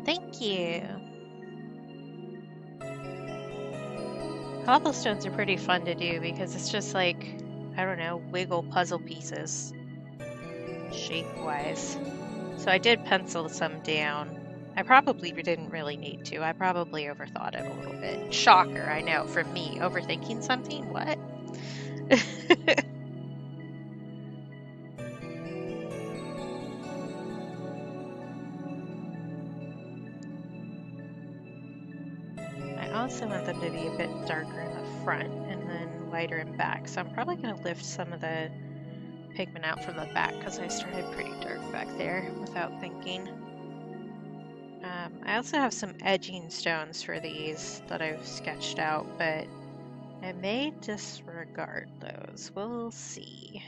Thank you. Cobblestones are pretty fun to do because it's just like, I don't know, wiggle puzzle pieces shape-wise. So I did pencil some down. I probably didn't really need to. I probably overthought it a little bit. Shocker, I know, from me. Overthinking something? What? I also want them to be a bit darker in the front and then lighter in back. So I'm probably going to lift some of the pigment out from the back because I started pretty dark back there without thinking. I also have some edging stones for these that I've sketched out, but I may disregard those. We'll see.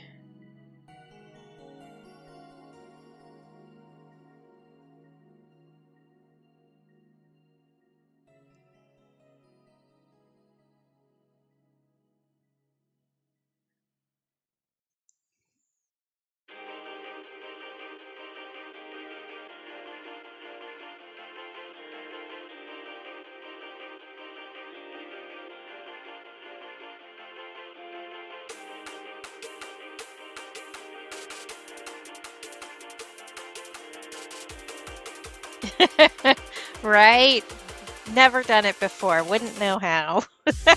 Right? Never done it before. Wouldn't know how. If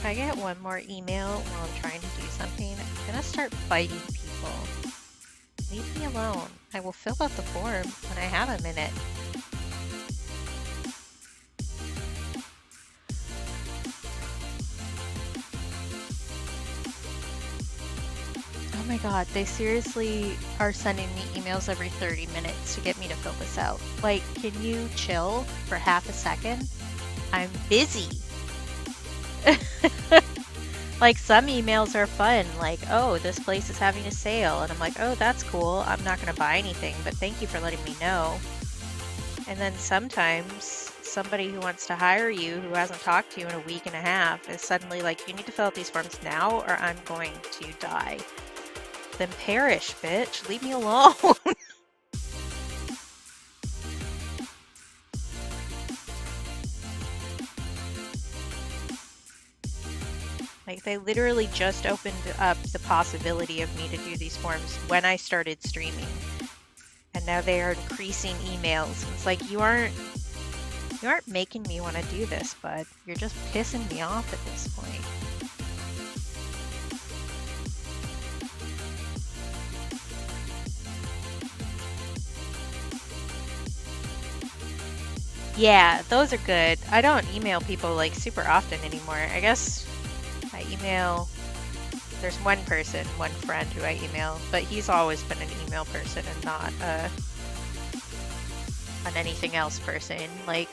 I get one more email while I'm trying to do something, I'm gonna start fighting people. Leave me alone. I will fill out the form when I have a minute. Oh my god, they seriously are sending me emails every 30 minutes to get me to fill this out. Like, can you chill for half a second? I'm busy. Like, some emails are fun, like, oh, this place is having a sale, and I'm like, oh, that's cool, I'm not gonna buy anything, but thank you for letting me know. And then sometimes somebody who wants to hire you, who hasn't talked to you in a week and a half, is suddenly like, you need to fill out these forms now or I'm going to die. Then perish, bitch, leave me alone. Like, they literally just opened up the possibility of me to do these forms when I started streaming. And now they are increasing emails. It's like, you aren't making me want to do this, bud. You're just pissing me off at this point. Yeah, those are good. I don't email people like super often anymore. I guess I email, there's one person, one friend who I email, but he's always been an email person and not an anything else person. Like,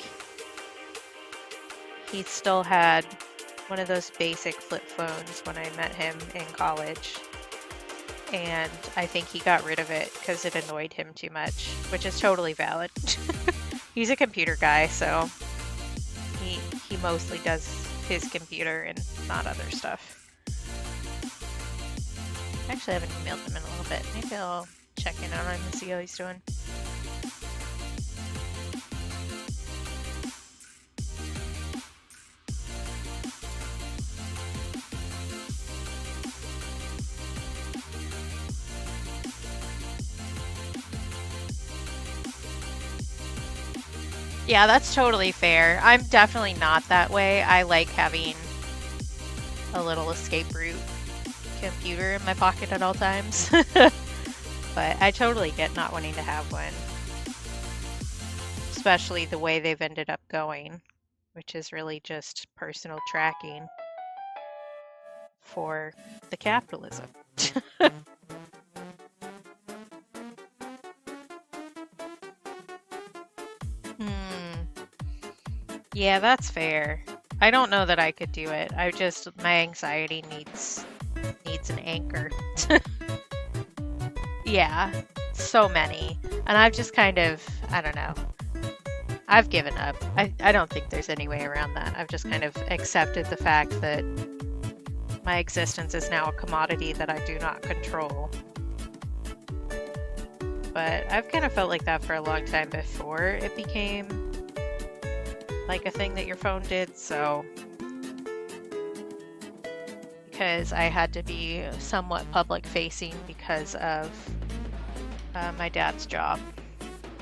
he still had one of those basic flip phones when I met him in college. And I think he got rid of it because it annoyed him too much, which is totally valid. He's a computer guy, so he mostly does his computer and not other stuff. Actually, I haven't emailed him in a little bit. Maybe I'll check in on him and see how he's doing. Yeah, that's totally fair. I'm definitely not that way. I like having a little escape route computer in my pocket at all times. But I totally get not wanting to have one. Especially the way they've ended up going, which is really just personal tracking for the capitalism. Yeah, that's fair. I don't know that I could do it. My anxiety needs an anchor. Yeah, so many. And I've just kind of, I don't know. I've given up. I don't think there's any way around that. I've just kind of accepted the fact that my existence is now a commodity that I do not control. but I've kind of felt like that for a long time before it became like a thing that your phone did, so because I had to be somewhat public facing because of my dad's job.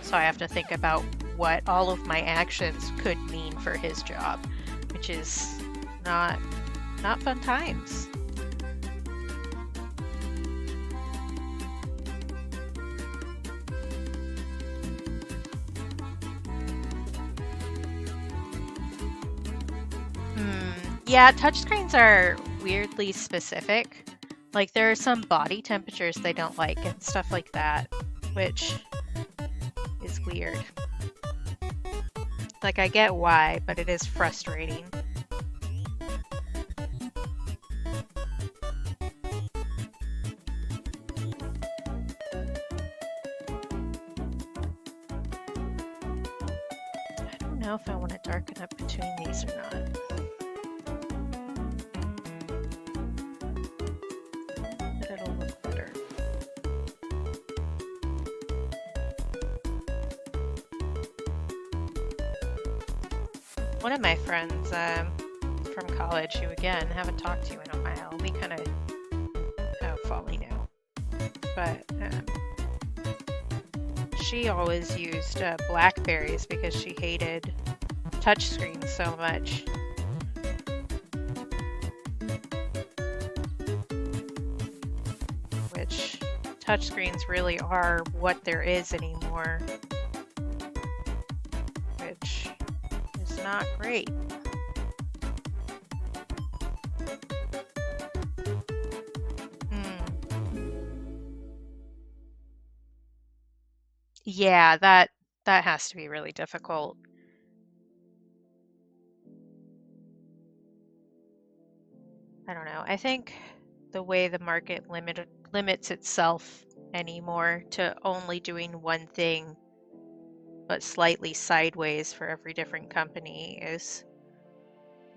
So I have to think about what all of my actions could mean for his job, which is not fun times. Yeah, touchscreens are weirdly specific. Like there are some body temperatures they don't like and stuff like that, which is weird. Like I get why, but it is frustrating. I don't know if I want to darken up between these or not. One of my friends from college, who again haven't talked to in a while, we kind of have falling out, but she always used Blackberries because she hated touchscreens so much. Which touchscreens really are what there is anymore. Which not great. Yeah, that has to be really difficult. I don't know. I think the way the market limits itself anymore to only doing one thing but slightly sideways for every different company is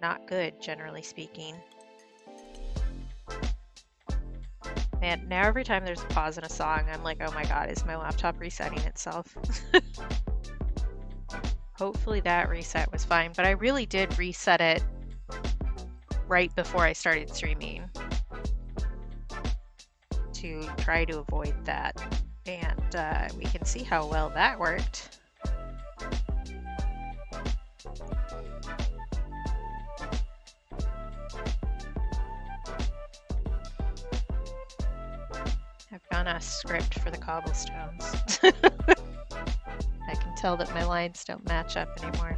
not good, generally speaking. And now every time there's a pause in a song, I'm like, oh my god, is my laptop resetting itself? Hopefully that reset was fine, but I really did reset it right before I started streaming to try to avoid that. And we can see how well that worked. I've found a script for the cobblestones. I can tell that my lines don't match up anymore.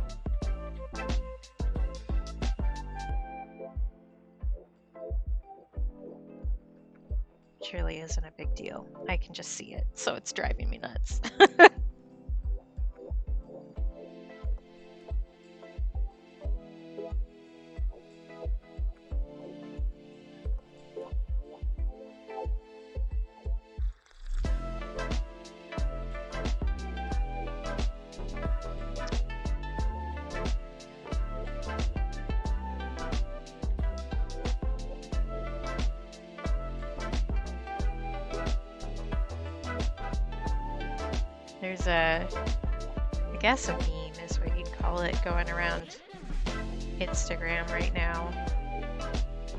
Which really isn't a big deal. I can just see it, so it's driving me nuts. There's I guess a meme is what you'd call it, going around Instagram right now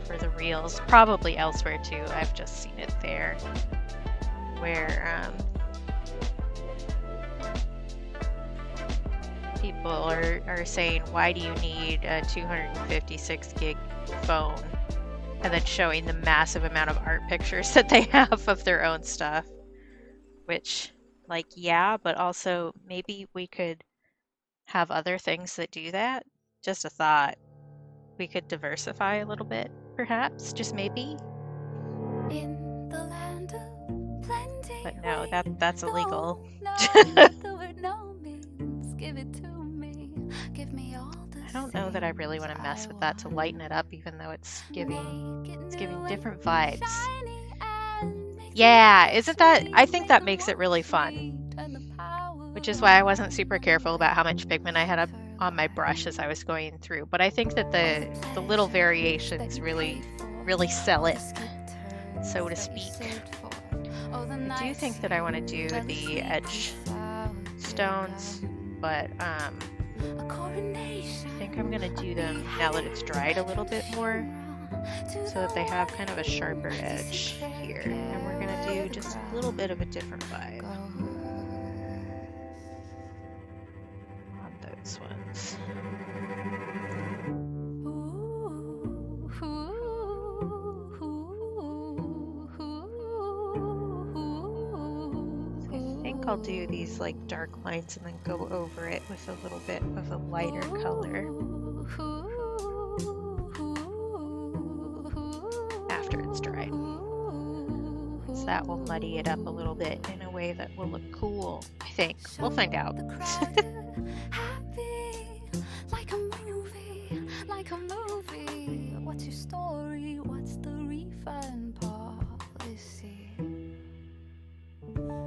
for the reels, probably elsewhere too. I've just seen it there, where people are saying, why do you need a 256 gig phone? And then showing the massive amount of art pictures that they have of their own stuff, which, like, yeah, but also maybe we could have other things that do that. Just a thought. We could diversify a little bit, perhaps, just maybe. In the land of plenty. But no, that's illegal. I don't know that I really want to mess with that to lighten it up, even though it's giving different vibes. Yeah, isn't that? I think that makes it really fun. Which is why I wasn't super careful about how much pigment I had up on my brush as I was going through. But I think that the little variations really sell it, so to speak. I do think that I want to do the edge stones, but I think I'm going to do them now that it's dried a little bit more so that they have kind of a sharper edge here. And we're going to do just a little bit of a different vibe on those ones. I'll do these like dark lines and then go over it with a little bit of a lighter color after it's dried. So that will muddy it up a little bit in a way that will look cool, I think. We'll find out. Like a movie. What's your story? What's the refund policy?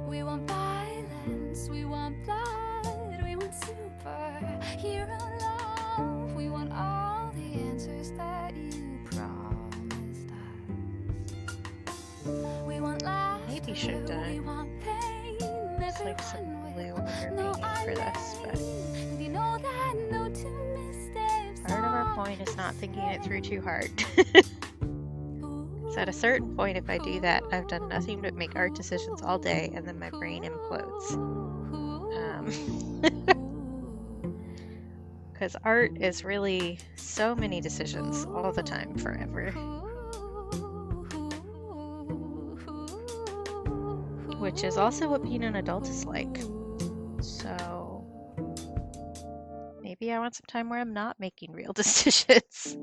We want violence, we want blood, we want superhero love. We want all the answers that you promised us. We want laughter, Maybe should have done we want pain. it's like some blue underpainting for this, but You know that no two missteps part of our point is not thinking it through too hard. So at a certain point, if I do that, I've done nothing but make art decisions all day, and then my brain implodes. Because art is really so many decisions all the time, forever. Which is also what being an adult is like. So maybe I want some time where I'm not making real decisions.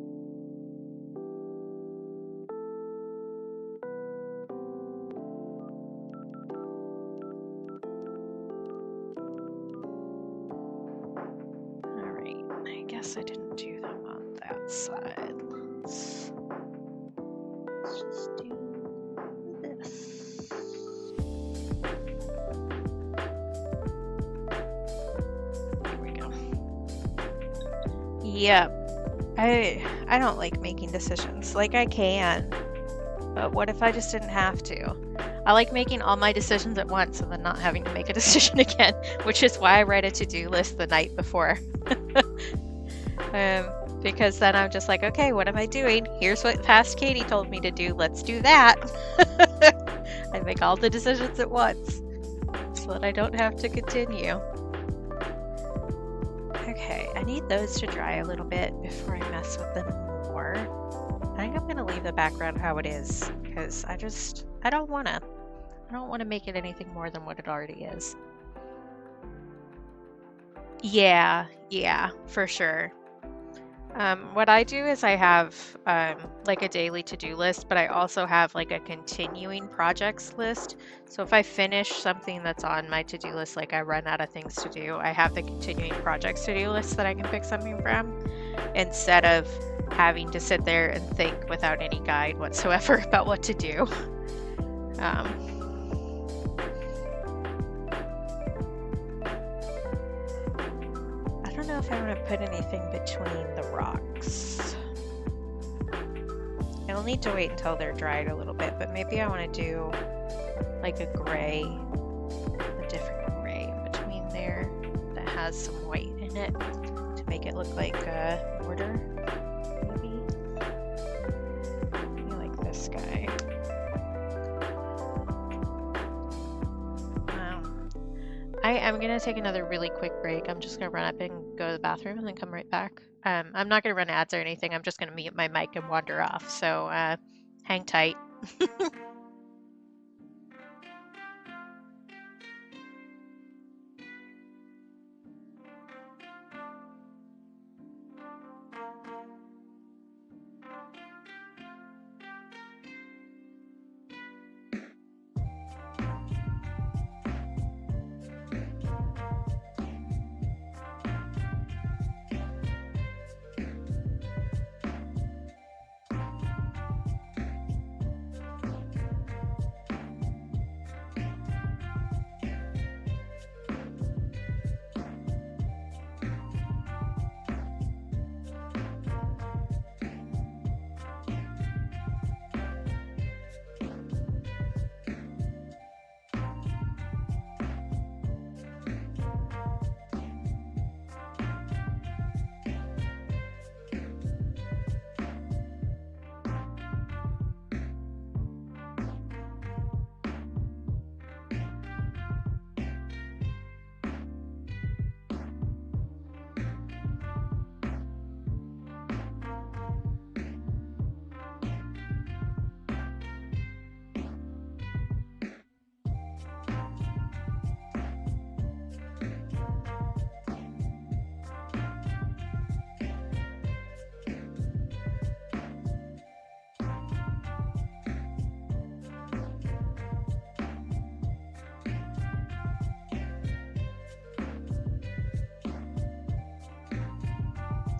I didn't do them on that side. Let's just do this. There we go. Yep. I don't like making decisions. Like I can, but what if I just didn't have to? I like making all my decisions at once and then not having to make a decision again, which is why I write a to-do list the night before. Because then I'm just like, okay, what am I doing? Here's what past Katie told me to do. Let's do that. I make all the decisions at once so that I don't have to continue. Okay, I need those to dry a little bit before I mess with them more. I think I'm going to leave the background how it is because I don't want to make it anything more than what it already is. Yeah, for sure. What I do is I have like a daily to-do list, but I also have like a continuing projects list. So if I finish something that's on my to-do list, like I run out of things to do, I have the continuing projects to-do list that I can pick something from instead of having to sit there and think without any guide whatsoever about what to do. I don't know if I want to put anything between the rocks. I'll need to wait until they're dried a little bit, but maybe I want to do like a gray, a different gray in between there that has some white in it to make it look like a mortar, maybe. Maybe like this guy. I am going to take another really quick break. I'm just going to run up and go to the bathroom and then come right back. I'm not going to run ads or anything. I'm just going to mute my mic and wander off. So hang tight.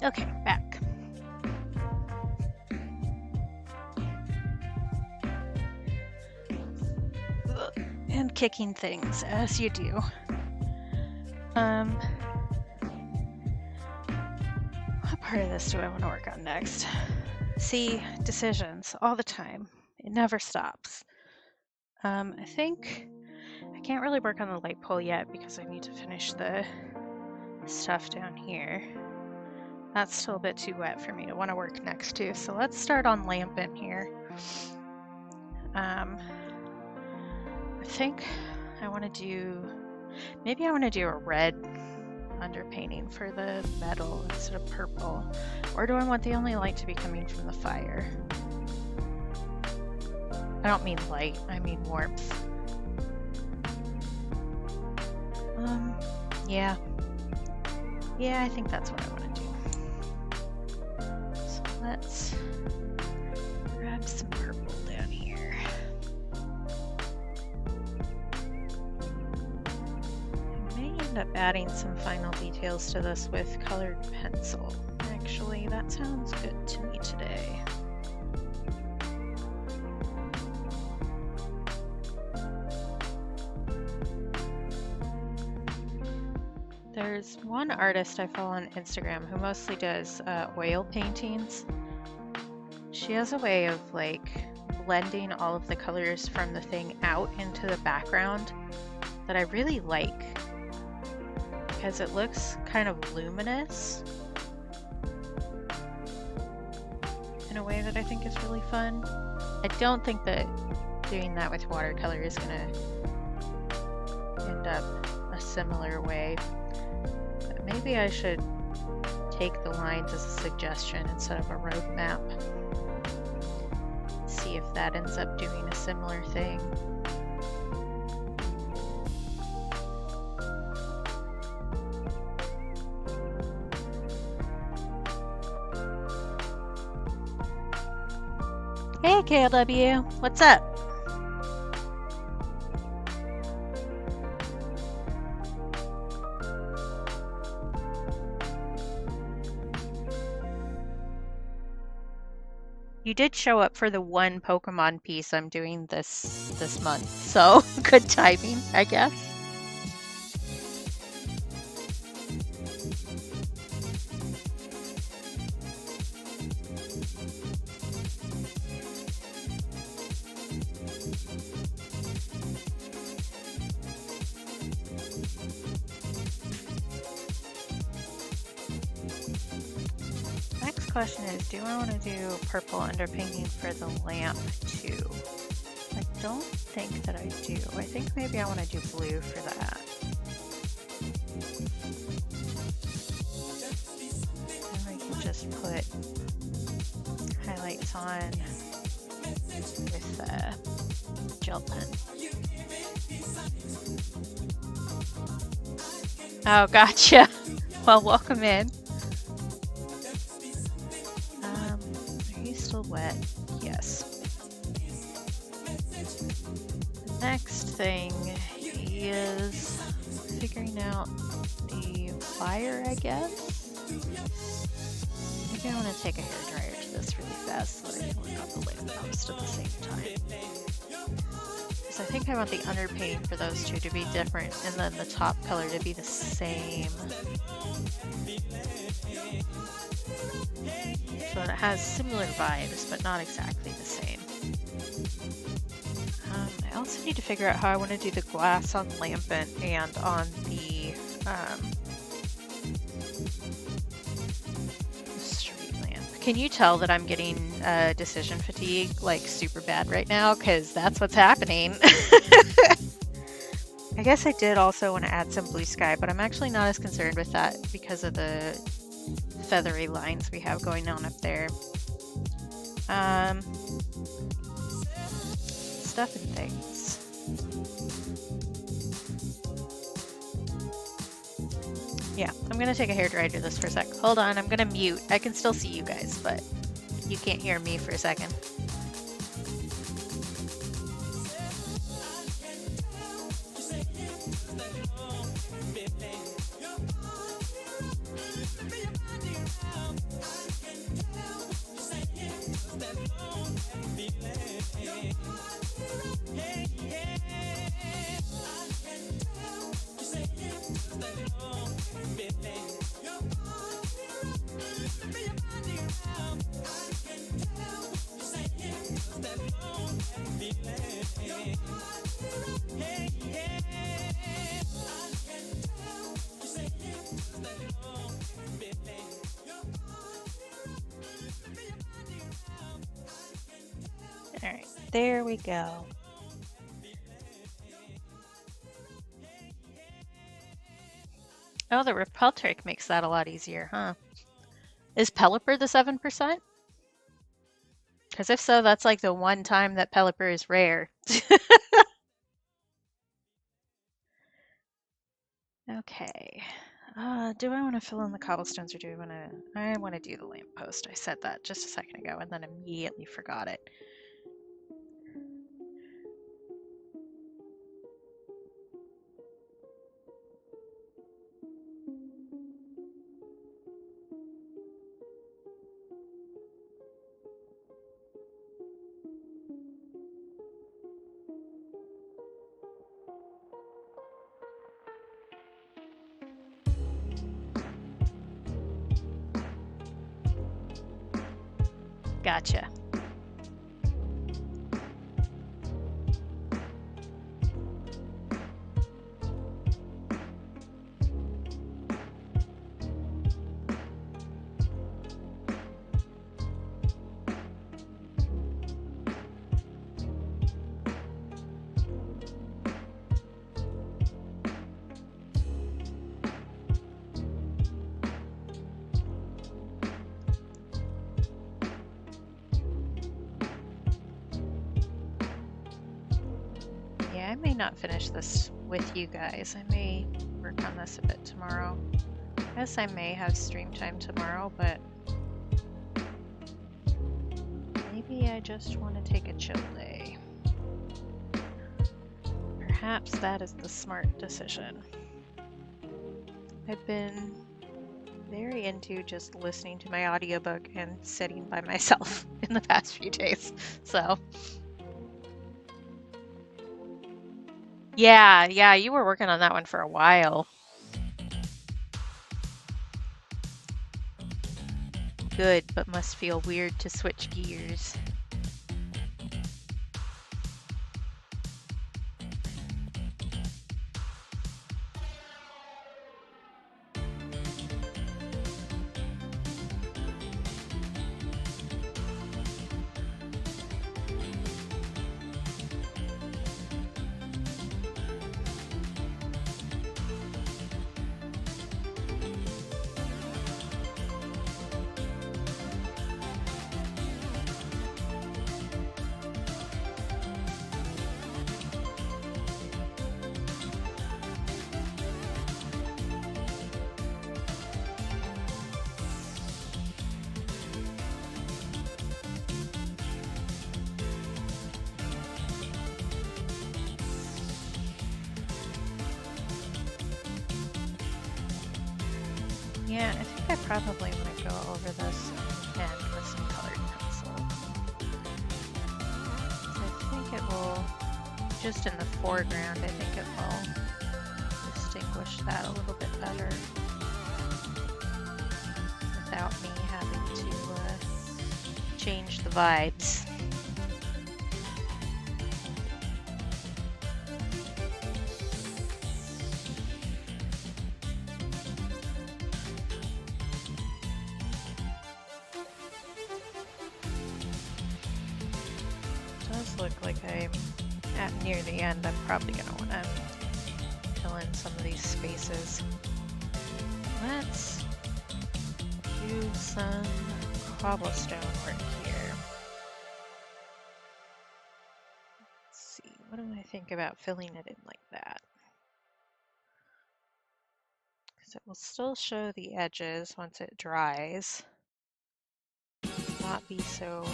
Okay, back. And kicking things, as you do. What part of this do I want to work on next? See, decisions all the time. It never stops. I think I can't really work on the light pole yet because I need to finish the stuff down here. That's still a bit too wet for me to want to work next to, so let's start on lamping here. I think I want to do, maybe I want to do a red underpainting for the metal instead of purple. Or do I want the only light to be coming from the fire? I don't mean light, I mean warmth. Yeah. Yeah, I think that's what I want to do. So let's grab some purple down here. I may end up adding some final details to this with colored pencil. Actually, that sounds good to me today. There's one artist I follow on Instagram who mostly does oil paintings. She has a way of like blending all of the colors from the thing out into the background that I really like because it looks kind of luminous in a way that I think is really fun. I don't think that doing that with watercolor is going to end up a similar way. Maybe I should take the lines as a suggestion instead of a roadmap. See if that ends up doing a similar thing. Hey KLW, what's up? You did show up for the one Pokemon piece I'm doing this month, so good timing, I guess. Question is, do I want to do purple underpainting for the lamp too? I don't think that I do. I think maybe I want to do blue for that. And we can just put highlights on with gel pen. Oh, gotcha. Well, welcome in. Still wet? Yes. The next thing is figuring out the fire, I guess. Maybe I want to take a hairdryer to this really fast so that I can work on the lamppost at the same time. Because I think I want the underpaint for those two to be different and then the top color to be the same. So it has similar vibes, but not exactly the same. I also need to figure out how I want to do the glass on Lampent and on the street lamp. Can you tell that I'm getting decision fatigue like super bad right now? Because that's what's happening. I guess I did also want to add some blue sky, but I'm actually not as concerned with that because of the feathery lines we have going on up there. Stuff and things. Yeah, I'm gonna take a hairdryer to this for a sec. Hold on, I'm gonna mute. I can still see you guys, but you can't hear me for a second. All right, there we go. Oh, the repel trick makes that a lot easier, huh? Is Pelipper the 7%? Because if so, that's like the one time that Pelipper is rare. Okay. Do I want to fill in the cobblestones or do I want to? I want to do the lamppost. I said that just a second ago and then immediately forgot it. Gotcha. I may not finish this with you guys. I may work on this a bit tomorrow. I guess I may have stream time tomorrow, but maybe I just want to take a chill day. Perhaps that is the smart decision. I've been very into just listening to my audiobook and sitting by myself in the past few days, so... Yeah, you were working on that one for a while. Good, but must feel weird to switch gears. Yeah, I think I probably want to go over this and with some colored pencil. So I think it will, just in the foreground, I think it will distinguish that a little bit better without me having to change the vibes. Look like I'm at near the end. I'm probably going to want to fill in some of these spaces. Let's do some cobblestone work here. Let's see, what do I think about filling it in like that? Because it will still show the edges once it dries. Not be so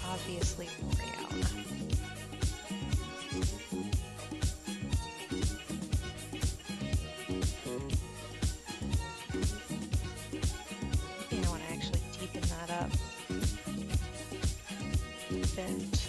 obviously brown. Maybe I want to actually deepen that up a bit.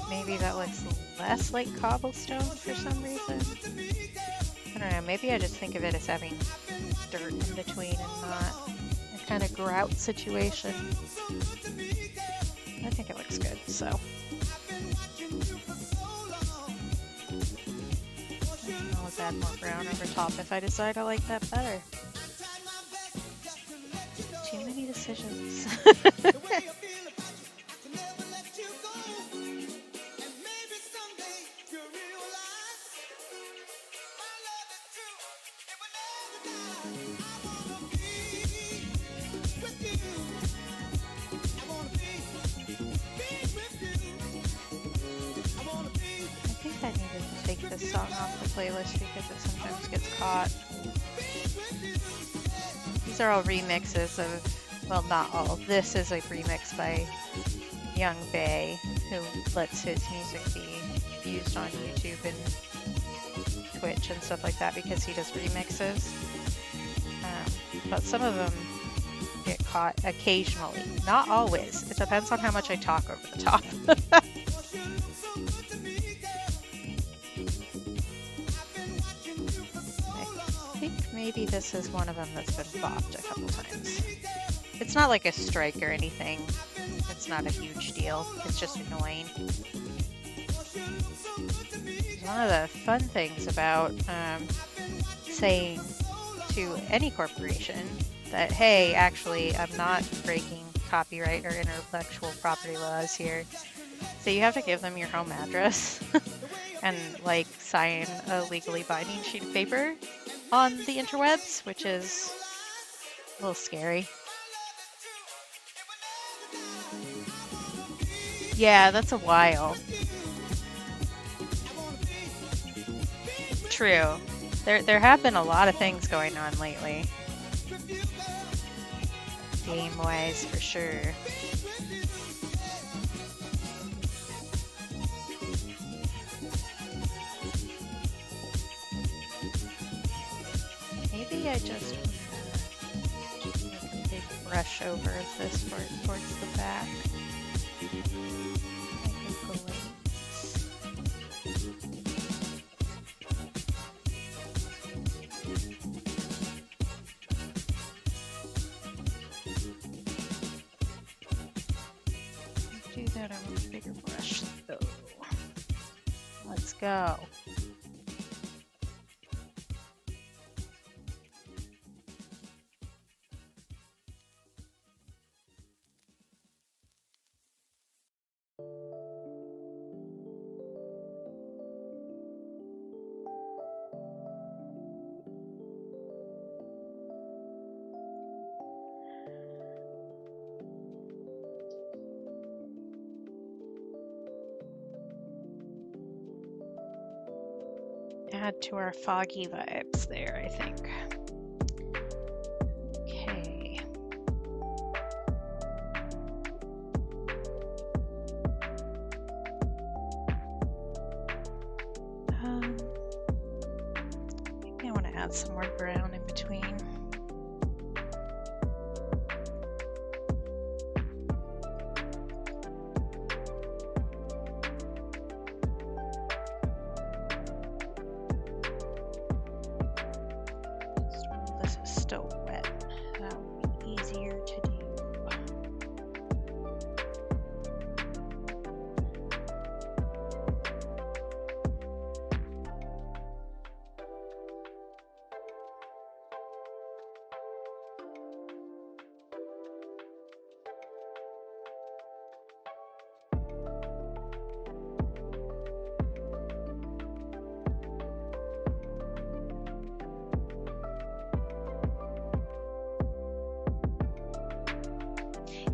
Maybe that looks less like cobblestone for some reason. I don't know, maybe I just think of it as having dirt in between and not a kind of grout situation. I think it looks good, so. I'll add more brown over top if I decide I like that better. Too many decisions. I needed to take this song off the playlist because it sometimes gets caught. These are all remixes of, well, not all. This is a remix by Young Bay, who lets his music be used on YouTube and Twitch and stuff like that because he does remixes. But some of them get caught occasionally. Not always. It depends on how much I talk over the top. Maybe this is one of them that's been bopped a couple times. It's not like a strike or anything. It's not a huge deal. It's just annoying. One of the fun things about saying to any corporation that, hey, actually, I'm not breaking copyright or intellectual property laws here. So you have to give them your home address and like sign a legally binding sheet of paper on the interwebs, which is a little scary. Yeah, that's a while. True. There have been a lot of things going on lately. Game-wise, for sure. Maybe I just want to make a big brush over of this part towards the back. Do that on a bigger brush, though. Let's go. Add to our foggy vibes there, I think. Okay. Maybe I want to add some more brown in between.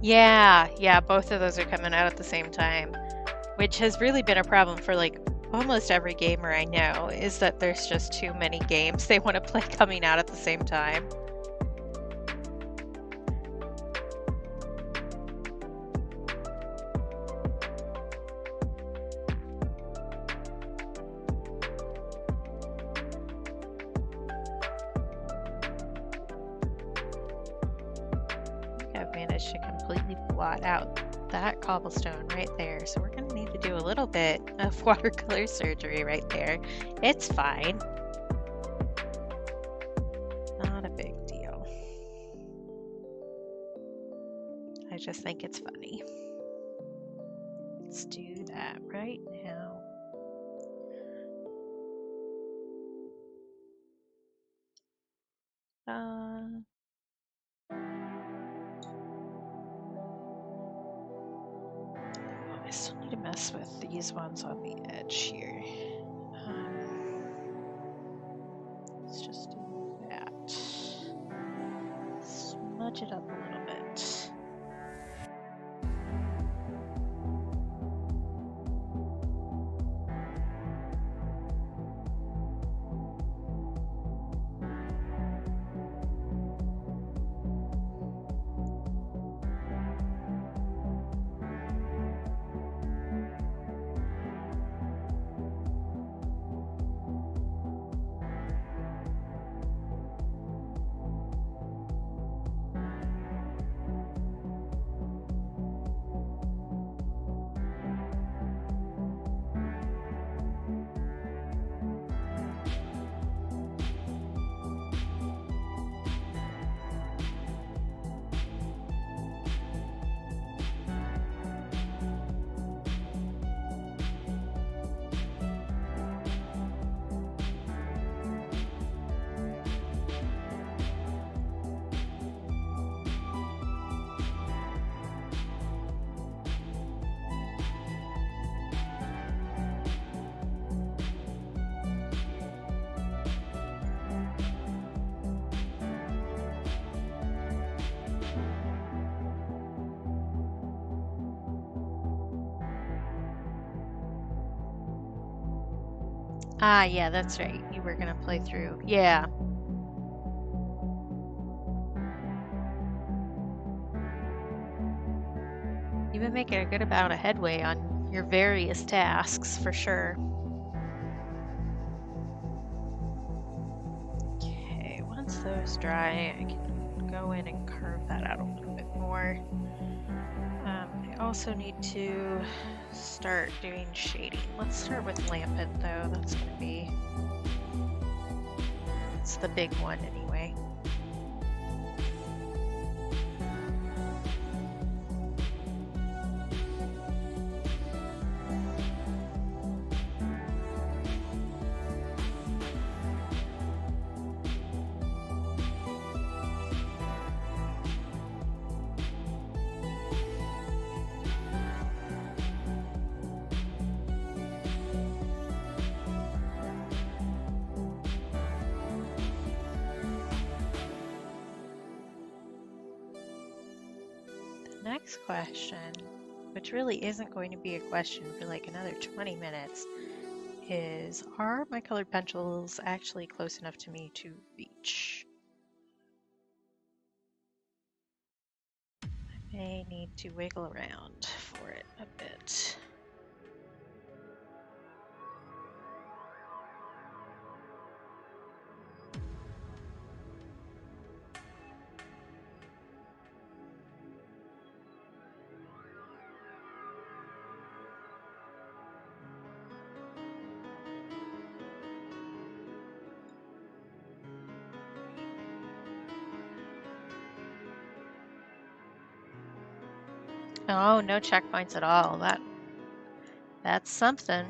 Yeah, both of those are coming out at the same time, which has really been a problem for like almost every gamer I know, is that there's just too many games they want to play coming out at the same time. I've managed to completely blot out that cobblestone right there. So we're gonna need to do a little bit of watercolor surgery right there. It's fine. Not a big deal. I just think it's funny. Let's do that right now. I still need to mess with these ones on the edge here. Let's just do that. Smudge it up a little bit. Ah, yeah, that's right. You were gonna play through. Yeah. You've been making a good amount of headway on your various tasks, for sure. Okay, once those dry, I can go in and curve that out a little bit more. I also need to start doing shading. Let's start with Lampent, though. That's going to be... It's the big one, anyway. Next question, which really isn't going to be a question for like another 20 minutes, is are my colored pencils actually close enough to me to reach? I may need to wiggle around for it a bit. Oh, no checkpoints at all. That's something.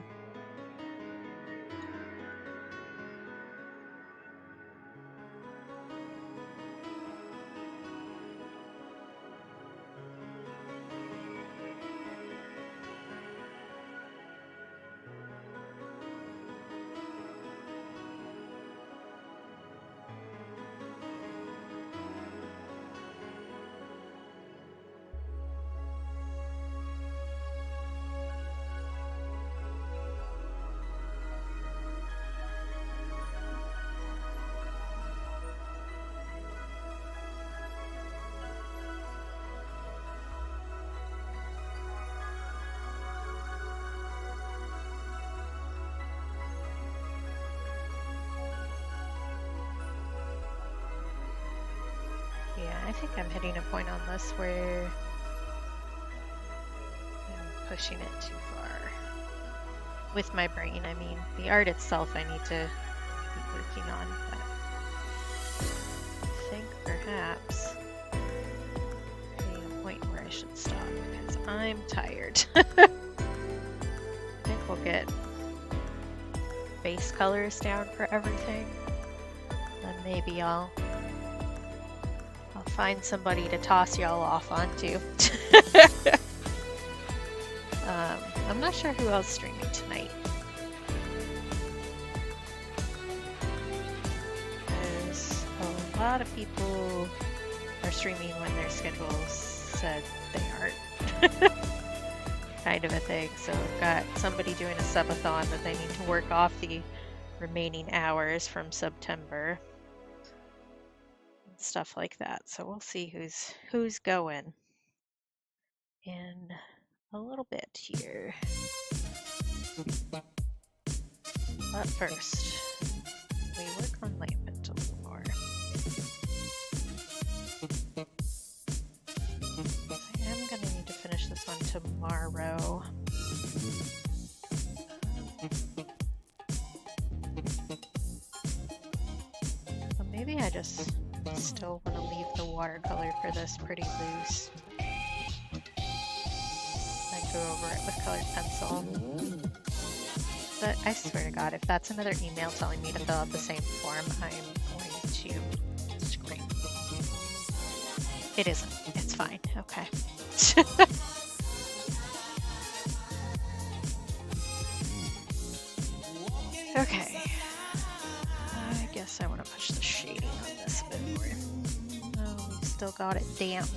Yeah, I think I'm hitting a point on this where pushing it too far. With my brain, I mean. The art itself I need to be working on, but I think perhaps hitting a point where I should stop because I'm tired. I think we'll get base colors down for everything. Then maybe I'll find somebody to toss y'all off onto. I'm not sure who else is streaming tonight. There's a lot of people are streaming when their schedules said they aren't. Kind of a thing. So I've got somebody doing a subathon that they need to work off the remaining hours from September. Stuff like that. So we'll see who's going in a little bit here. But first, we work on Lambent a little more. I am going to need to finish this one tomorrow. So maybe I just still want to leave the watercolor for this pretty loose. I go over it with colored pencil. But I swear to God, if that's another email telling me to fill out the same form, I'm going to scream. It isn't. It's fine. Okay. Okay. I guess I want to push the shading on this a bit more. Oh, we still got it damp.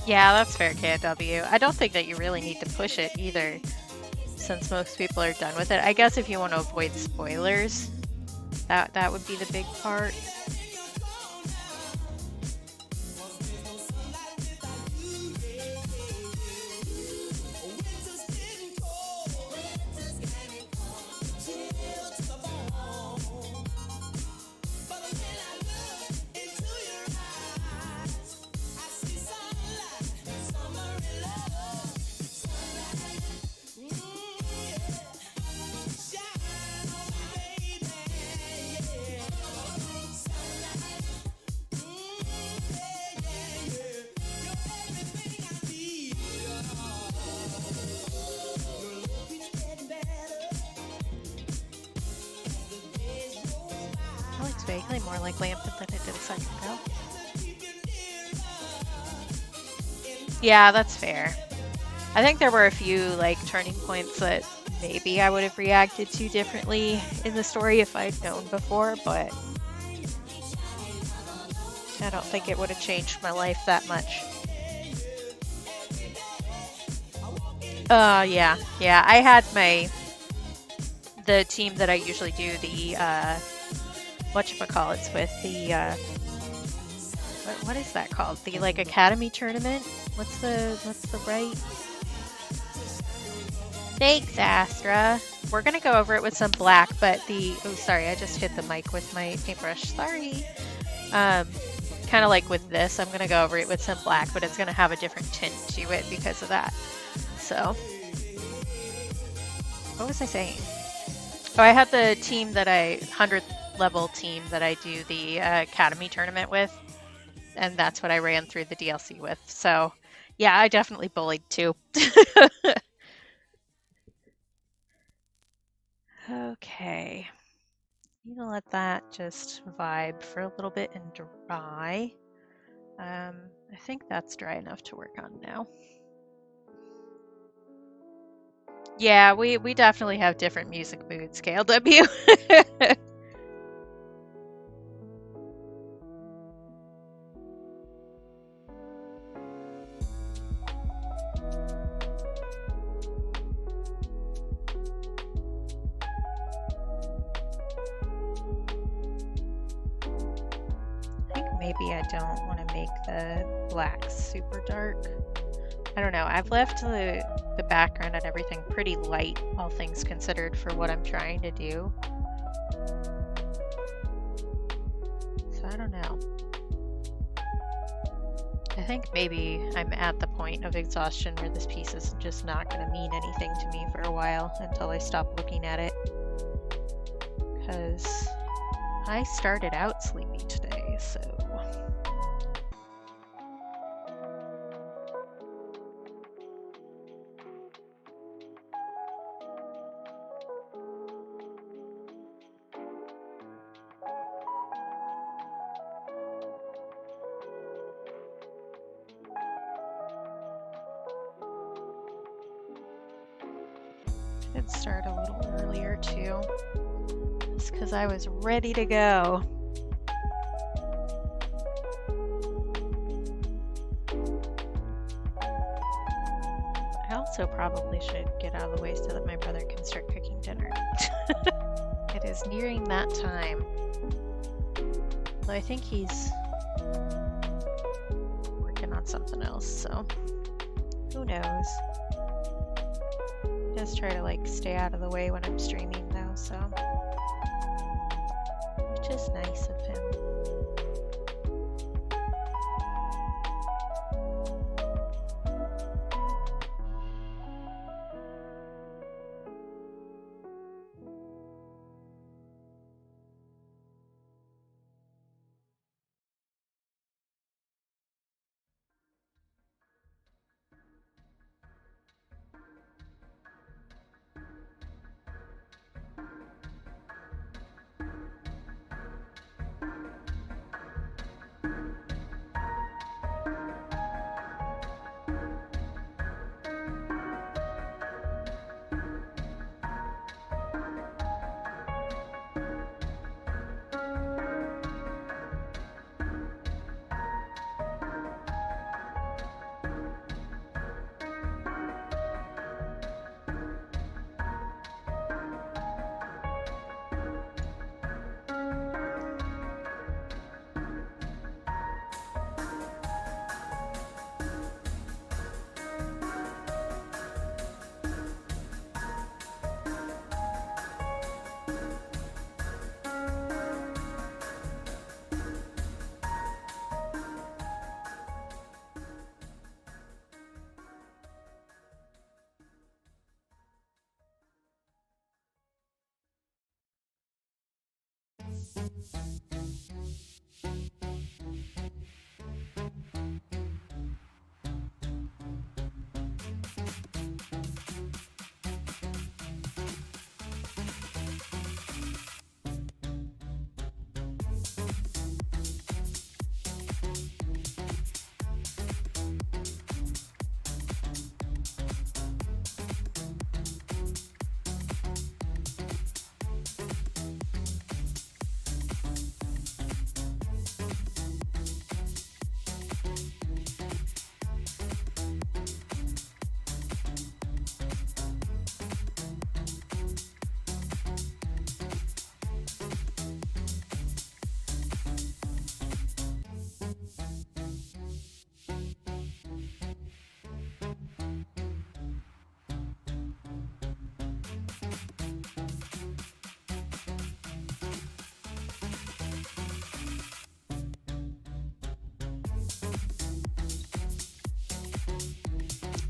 Yeah, that's fair, KW. I don't think that you really need to push it either, since most people are done with it. I guess if you want to avoid spoilers, that would be the big part. Vaguely more like Lambent than it did a second ago. Yeah, that's fair. I think there were a few like turning points that maybe I would have reacted to differently in the story if I'd known before, but I don't think it would have changed my life that much. Yeah. I had the team that I usually do the whatchamacallits with, the what is that called? The like academy tournament? What's the right? Thanks, Astra. We're gonna go over it with some black, but oh sorry, I just hit the mic with my paintbrush. Sorry. Kind of like with this, I'm gonna go over it with some black, but it's gonna have a different tint to it because of that. So, what was I saying? Oh, I had the team that 100th level team that I do the academy tournament with, and that's what I ran through the DLC with. So yeah, I definitely bullied too. Okay, I'm gonna let that just vibe for a little bit and dry. I think that's dry enough to work on now. Yeah, we definitely have different music moods, KLW. maybe I don't want to make the blacks super dark. I don't know. I've left the background and everything pretty light, all things considered, for what I'm trying to do. So I don't know. I think maybe I'm at the point of exhaustion where this piece is just not going to mean anything to me for a while until I stop looking at it. Because I started out sleepy today, so... I'd start a little earlier too, just because I was ready to go. I also probably should get out of the way so that my brother can start cooking dinner. It is nearing that time. Though I think he's working on something else, so who knows. Just try to like stay out of the way when I'm streaming though, so which is nice of him.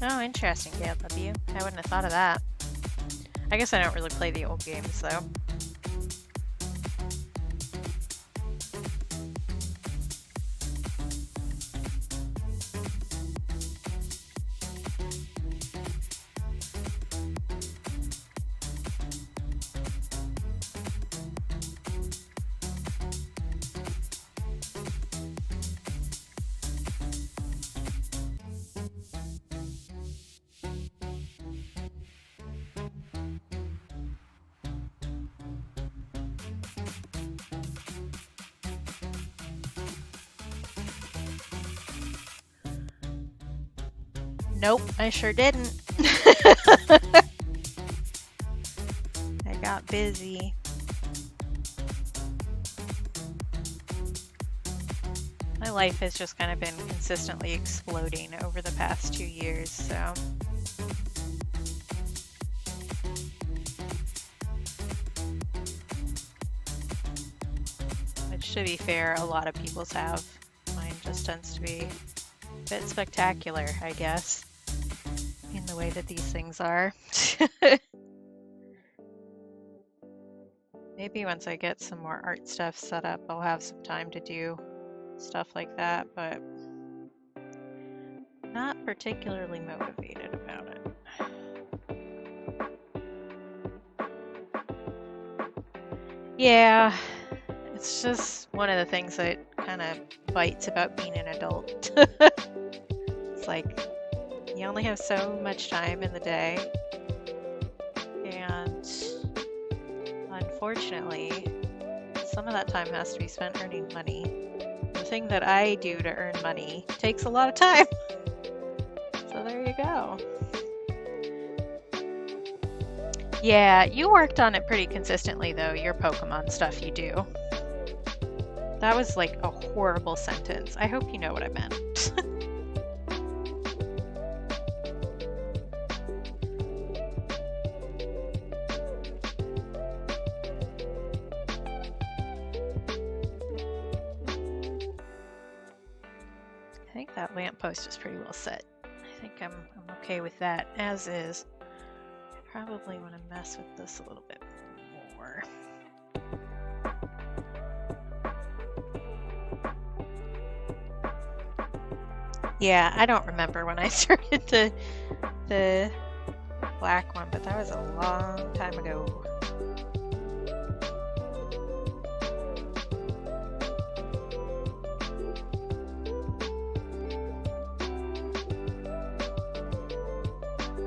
Oh, interesting, KLW. I wouldn't have thought of that. I guess I don't really play the old games, though. Nope, I sure didn't. I got busy. life has just kind of been consistently exploding over the past 2 years, so. Which, to be fair, a lot of people's have. Mine just tends to be a bit spectacular, I guess, in the way that these things are. Maybe once I get some more art stuff set up, I'll have some time to do stuff like that, but not particularly motivated about it. Yeah, it's just one of the things that kind of bites about being an adult. It's like you only have so much time in the day, and unfortunately, some of that time has to be spent earning money. The thing that I do to earn money takes a lot of time. So there you go. Yeah, you worked on it pretty consistently though, your Pokemon stuff you do. That was like a horrible sentence. I hope you know what I meant. I think that lamppost is pretty well set. I think I'm okay with that as is. I probably want to mess with this a little bit more. Yeah, I don't remember when I started the black one, but that was a long time ago.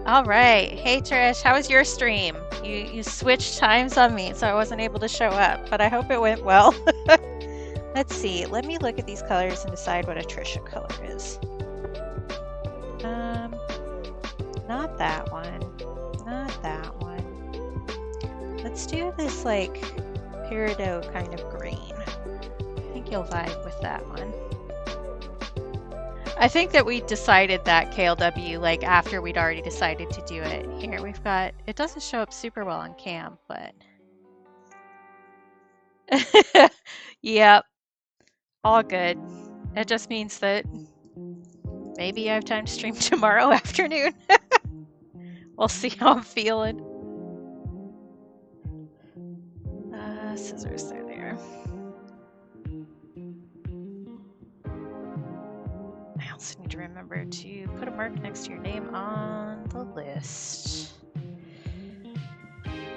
All right. Hey Trish, how was your stream? You switched times on me, so I wasn't able to show up, but I hope it went well. Let's see. Let me look at these colors and decide what a Trisha color is. Not that one. Not that one. Let's do this like peridot kind of green. I think you'll vibe with that one. I think that we decided that KLW like after we'd already decided to do it. Here we've got, it doesn't show up super well on cam, but yep, all good. It just means that maybe I have time to stream tomorrow afternoon. We'll see how I'm feeling. Scissors, they're there. I also need to remember to put a mark next to your name on the list.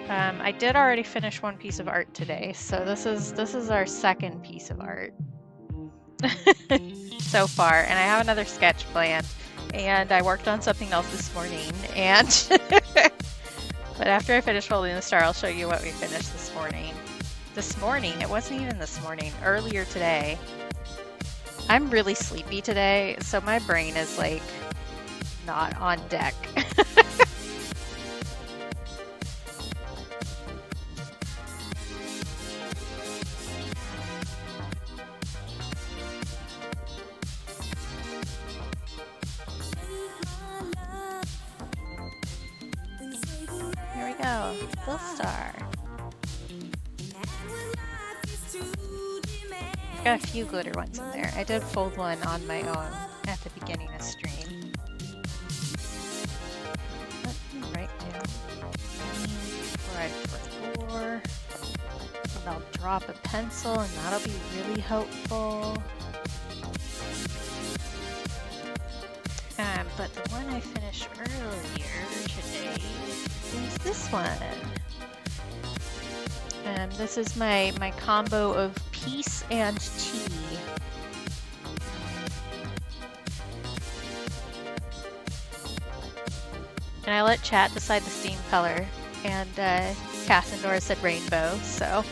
I did already finish one piece of art today, so this is our second piece of art so far, and I have another sketch planned, and I worked on something else this morning, and but after I finish holding the star, I'll show you what we finished this morning. This morning? It wasn't even this morning. Earlier today. I'm really sleepy today, so my brain is like not on deck. Here we go, little star. Got a few glitter ones in there. I did fold one on my own at the beginning of stream. Let me write down 4, and I'll drop a pencil, and that'll be really helpful. But the one I finished earlier today is this one. This is my combo of peace and tea. And I let chat decide the theme color, and Cassandra said rainbow, so.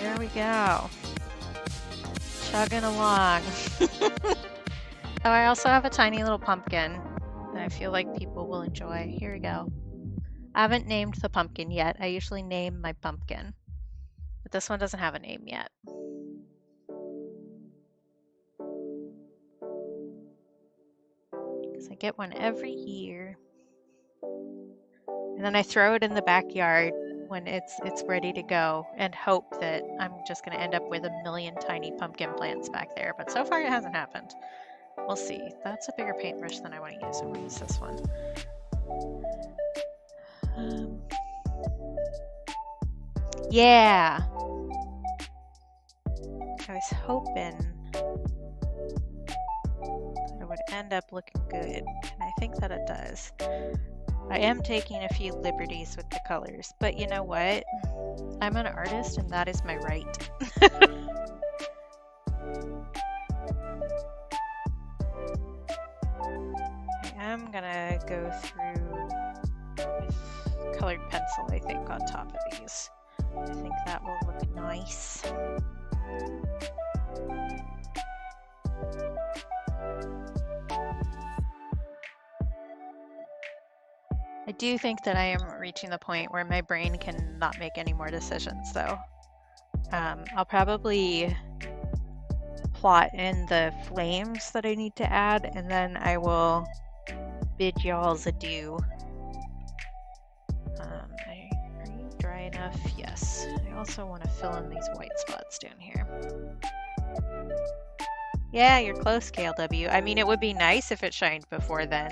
There we go. Chugging along. Oh, I also have a tiny little pumpkin that I feel like people will enjoy. Here we go. I haven't named the pumpkin yet. I usually name my pumpkin. But this one doesn't have a name yet. Because I get one every year. And then I throw it in the backyard when it's ready to go and hope that I'm just going to end up with a million tiny pumpkin plants back there. But so far it hasn't happened. We'll see. That's a bigger paintbrush than I want to use. I'm going to use this one. Yeah. I was hoping that it would end up looking good, and I think that it does. I am taking a few liberties with the colors, but you know what? I'm an artist, and that is my right. I am gonna go through with colored pencil, I think, on top of these. I think that will look nice. I do think that I am reaching the point where my brain cannot make any more decisions, though. I'll probably plot in the flames that I need to add, and then I will bid y'all's adieu. Are you dry enough? Yes. I also want to fill in these white spots down here. Yeah, you're close, KLW. I mean, it would be nice if it shined before then.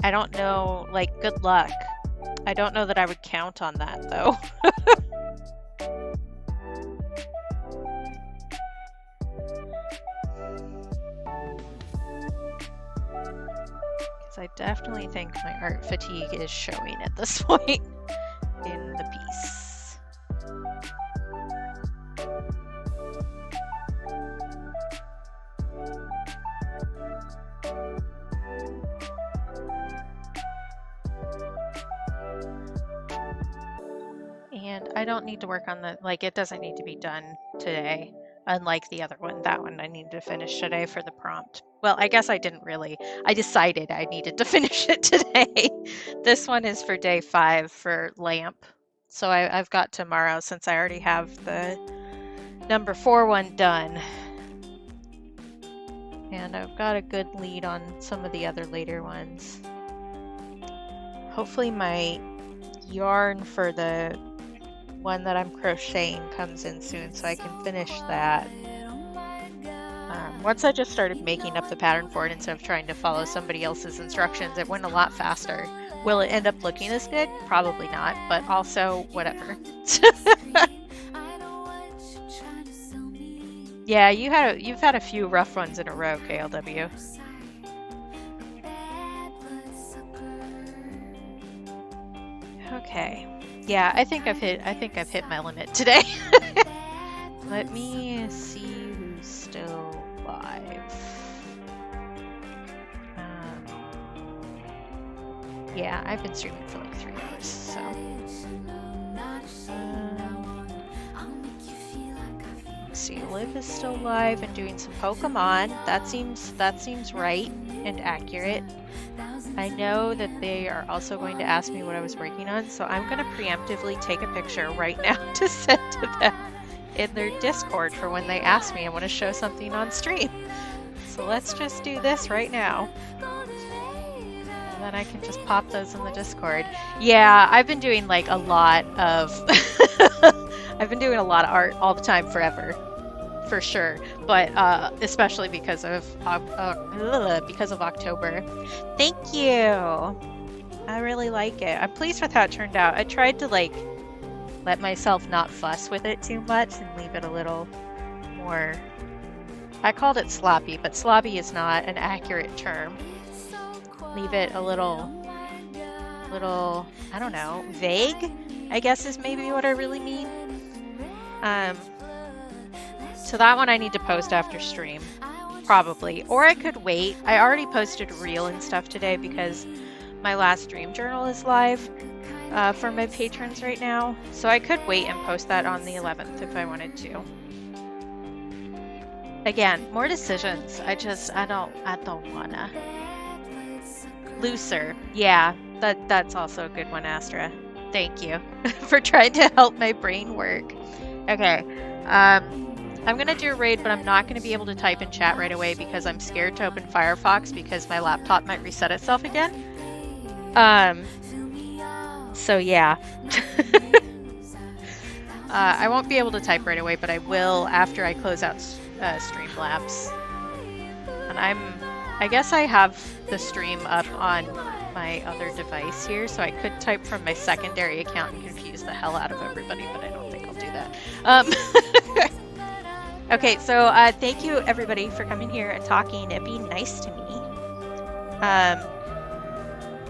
I don't know, like, good luck. I don't know that I would count on that, though. Because I definitely think my art fatigue is showing at this point in the piece. And I don't need to work on the, like, it doesn't need to be done today, unlike the other one. That one I needed to finish today for the prompt. Well, I guess I didn't really. I decided I needed to finish it today. This one is for day 5 for lamp. So I've got tomorrow since I already have the number 4 one done. And I've got a good lead on some of the other later ones. Hopefully my yarn for the one that I'm crocheting comes in soon so I can finish that. Once I just started making up the pattern for it instead of trying to follow somebody else's instructions, it went a lot faster. Will it end up looking as good? Probably not, but also whatever. Yeah, you've had a few rough ones in a row, KLW. Okay. Yeah, I think I've hit my limit today. Let me see who's still live. Yeah, I've been streaming for like 3 hours, so. Let's see, Liv is still live and doing some Pokemon. That seems right and accurate. I know that they are also going to ask me what I was working on, so I'm going to preemptively take a picture right now to send to them in their Discord for when they ask me I want to show something on stream. So let's just do this right now. And then I can just pop those in the Discord. Yeah, I've been doing like a lot of I've been doing a lot of art all the time forever. For sure, but especially because of October. Thank you. I really like it. I'm pleased with how it turned out. I tried to like let myself not fuss with it too much and leave it a little more. I called it sloppy, but sloppy is not an accurate term. Leave it a little, I don't know, vague, I guess is maybe what I really mean. So that one I need to post after stream, probably. Or I could wait. I already posted a reel and stuff today because my last dream journal is live for my patrons right now. So I could wait and post that on the 11th if I wanted to. Again, more decisions. I don't wanna. Looser. Yeah, that's also a good one, Astra. Thank you for trying to help my brain work. Okay. I'm gonna do a raid, but I'm not gonna be able to type in chat right away because I'm scared to open Firefox because my laptop might reset itself again. So yeah. I won't be able to type right away, but I will after I close out Streamlabs. And I guess I have the stream up on my other device here, so I could type from my secondary account and confuse the hell out of everybody, but I don't think I'll do that. Okay, so thank you everybody for coming here and talking and being nice to me.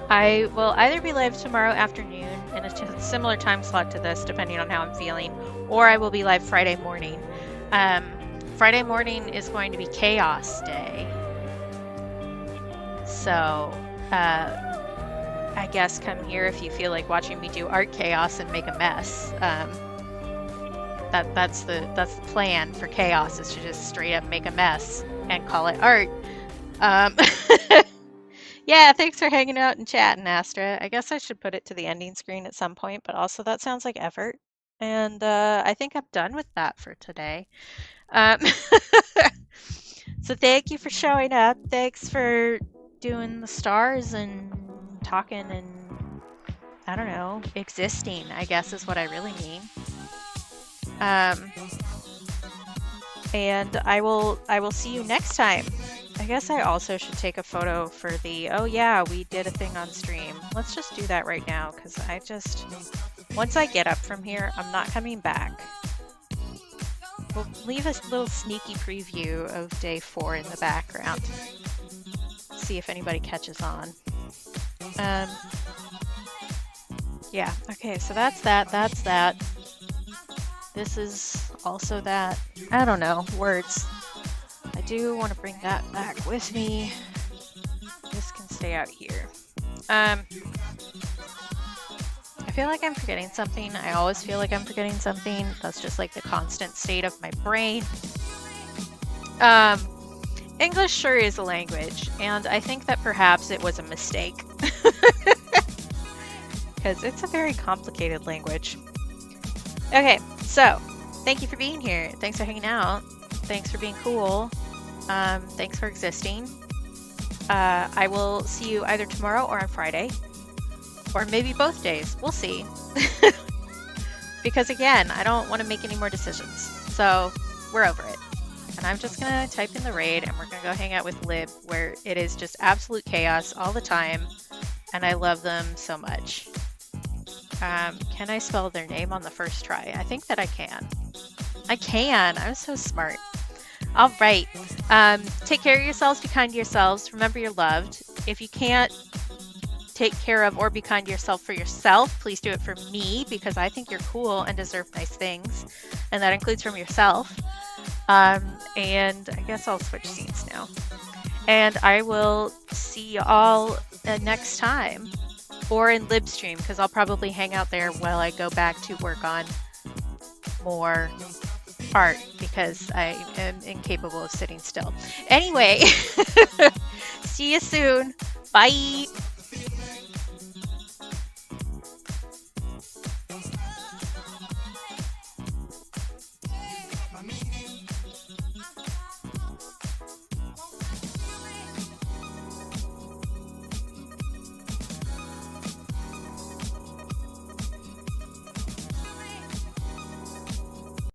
I will either be live tomorrow afternoon in a similar time slot to this, depending on how I'm feeling, or I will be live Friday morning. Friday morning is going to be Chaos Day. So, I guess come here if you feel like watching me do art chaos and make a mess. That's the plan for chaos, is to just straight up make a mess and call it art. Yeah, thanks for hanging out and chatting, Astra. I guess I should put it to the ending screen at some point, but also that sounds like effort. And I think I'm done with that for today. So thank you for showing up. Thanks for doing the stars and talking and, I don't know, existing, I guess is what I really mean. And I will see you next time. I guess I also should take a photo for the, oh yeah, we did a thing on stream. Let's just do that right now, because once I get up from here, I'm not coming back. We'll leave a little sneaky preview of day 4 in the background. See if anybody catches on. Yeah, okay, so that's that. This is also that. I don't know, words. I do want to bring that back with me. This can stay out here. I feel like I'm forgetting something. I always feel like I'm forgetting something. That's just like the constant state of my brain. English sure is a language, and I think that perhaps it was a mistake. Because it's a very complicated language. Okay, so thank you for being here. Thanks for hanging out. Thanks for being cool. Thanks for existing. I will see you either tomorrow or on Friday. Or maybe both days. We'll see. Because again, I don't want to make any more decisions. So we're over it. And I'm just going to type in the raid and we're going to go hang out with Lib, where it is just absolute chaos all the time. And I love them so much. Can I spell their name on the first try? I think that I can. I can. I'm so smart. All right. Take care of yourselves. Be kind to yourselves. Remember you're loved. If you can't take care of or be kind to yourself for yourself, please do it for me, because I think you're cool and deserve nice things. And that includes from yourself. And I guess I'll switch scenes now. And I will see you all next time. Or in Libstream, because I'll probably hang out there while I go back to work on more art, because I am incapable of sitting still. Anyway, see you soon. Bye. I mean,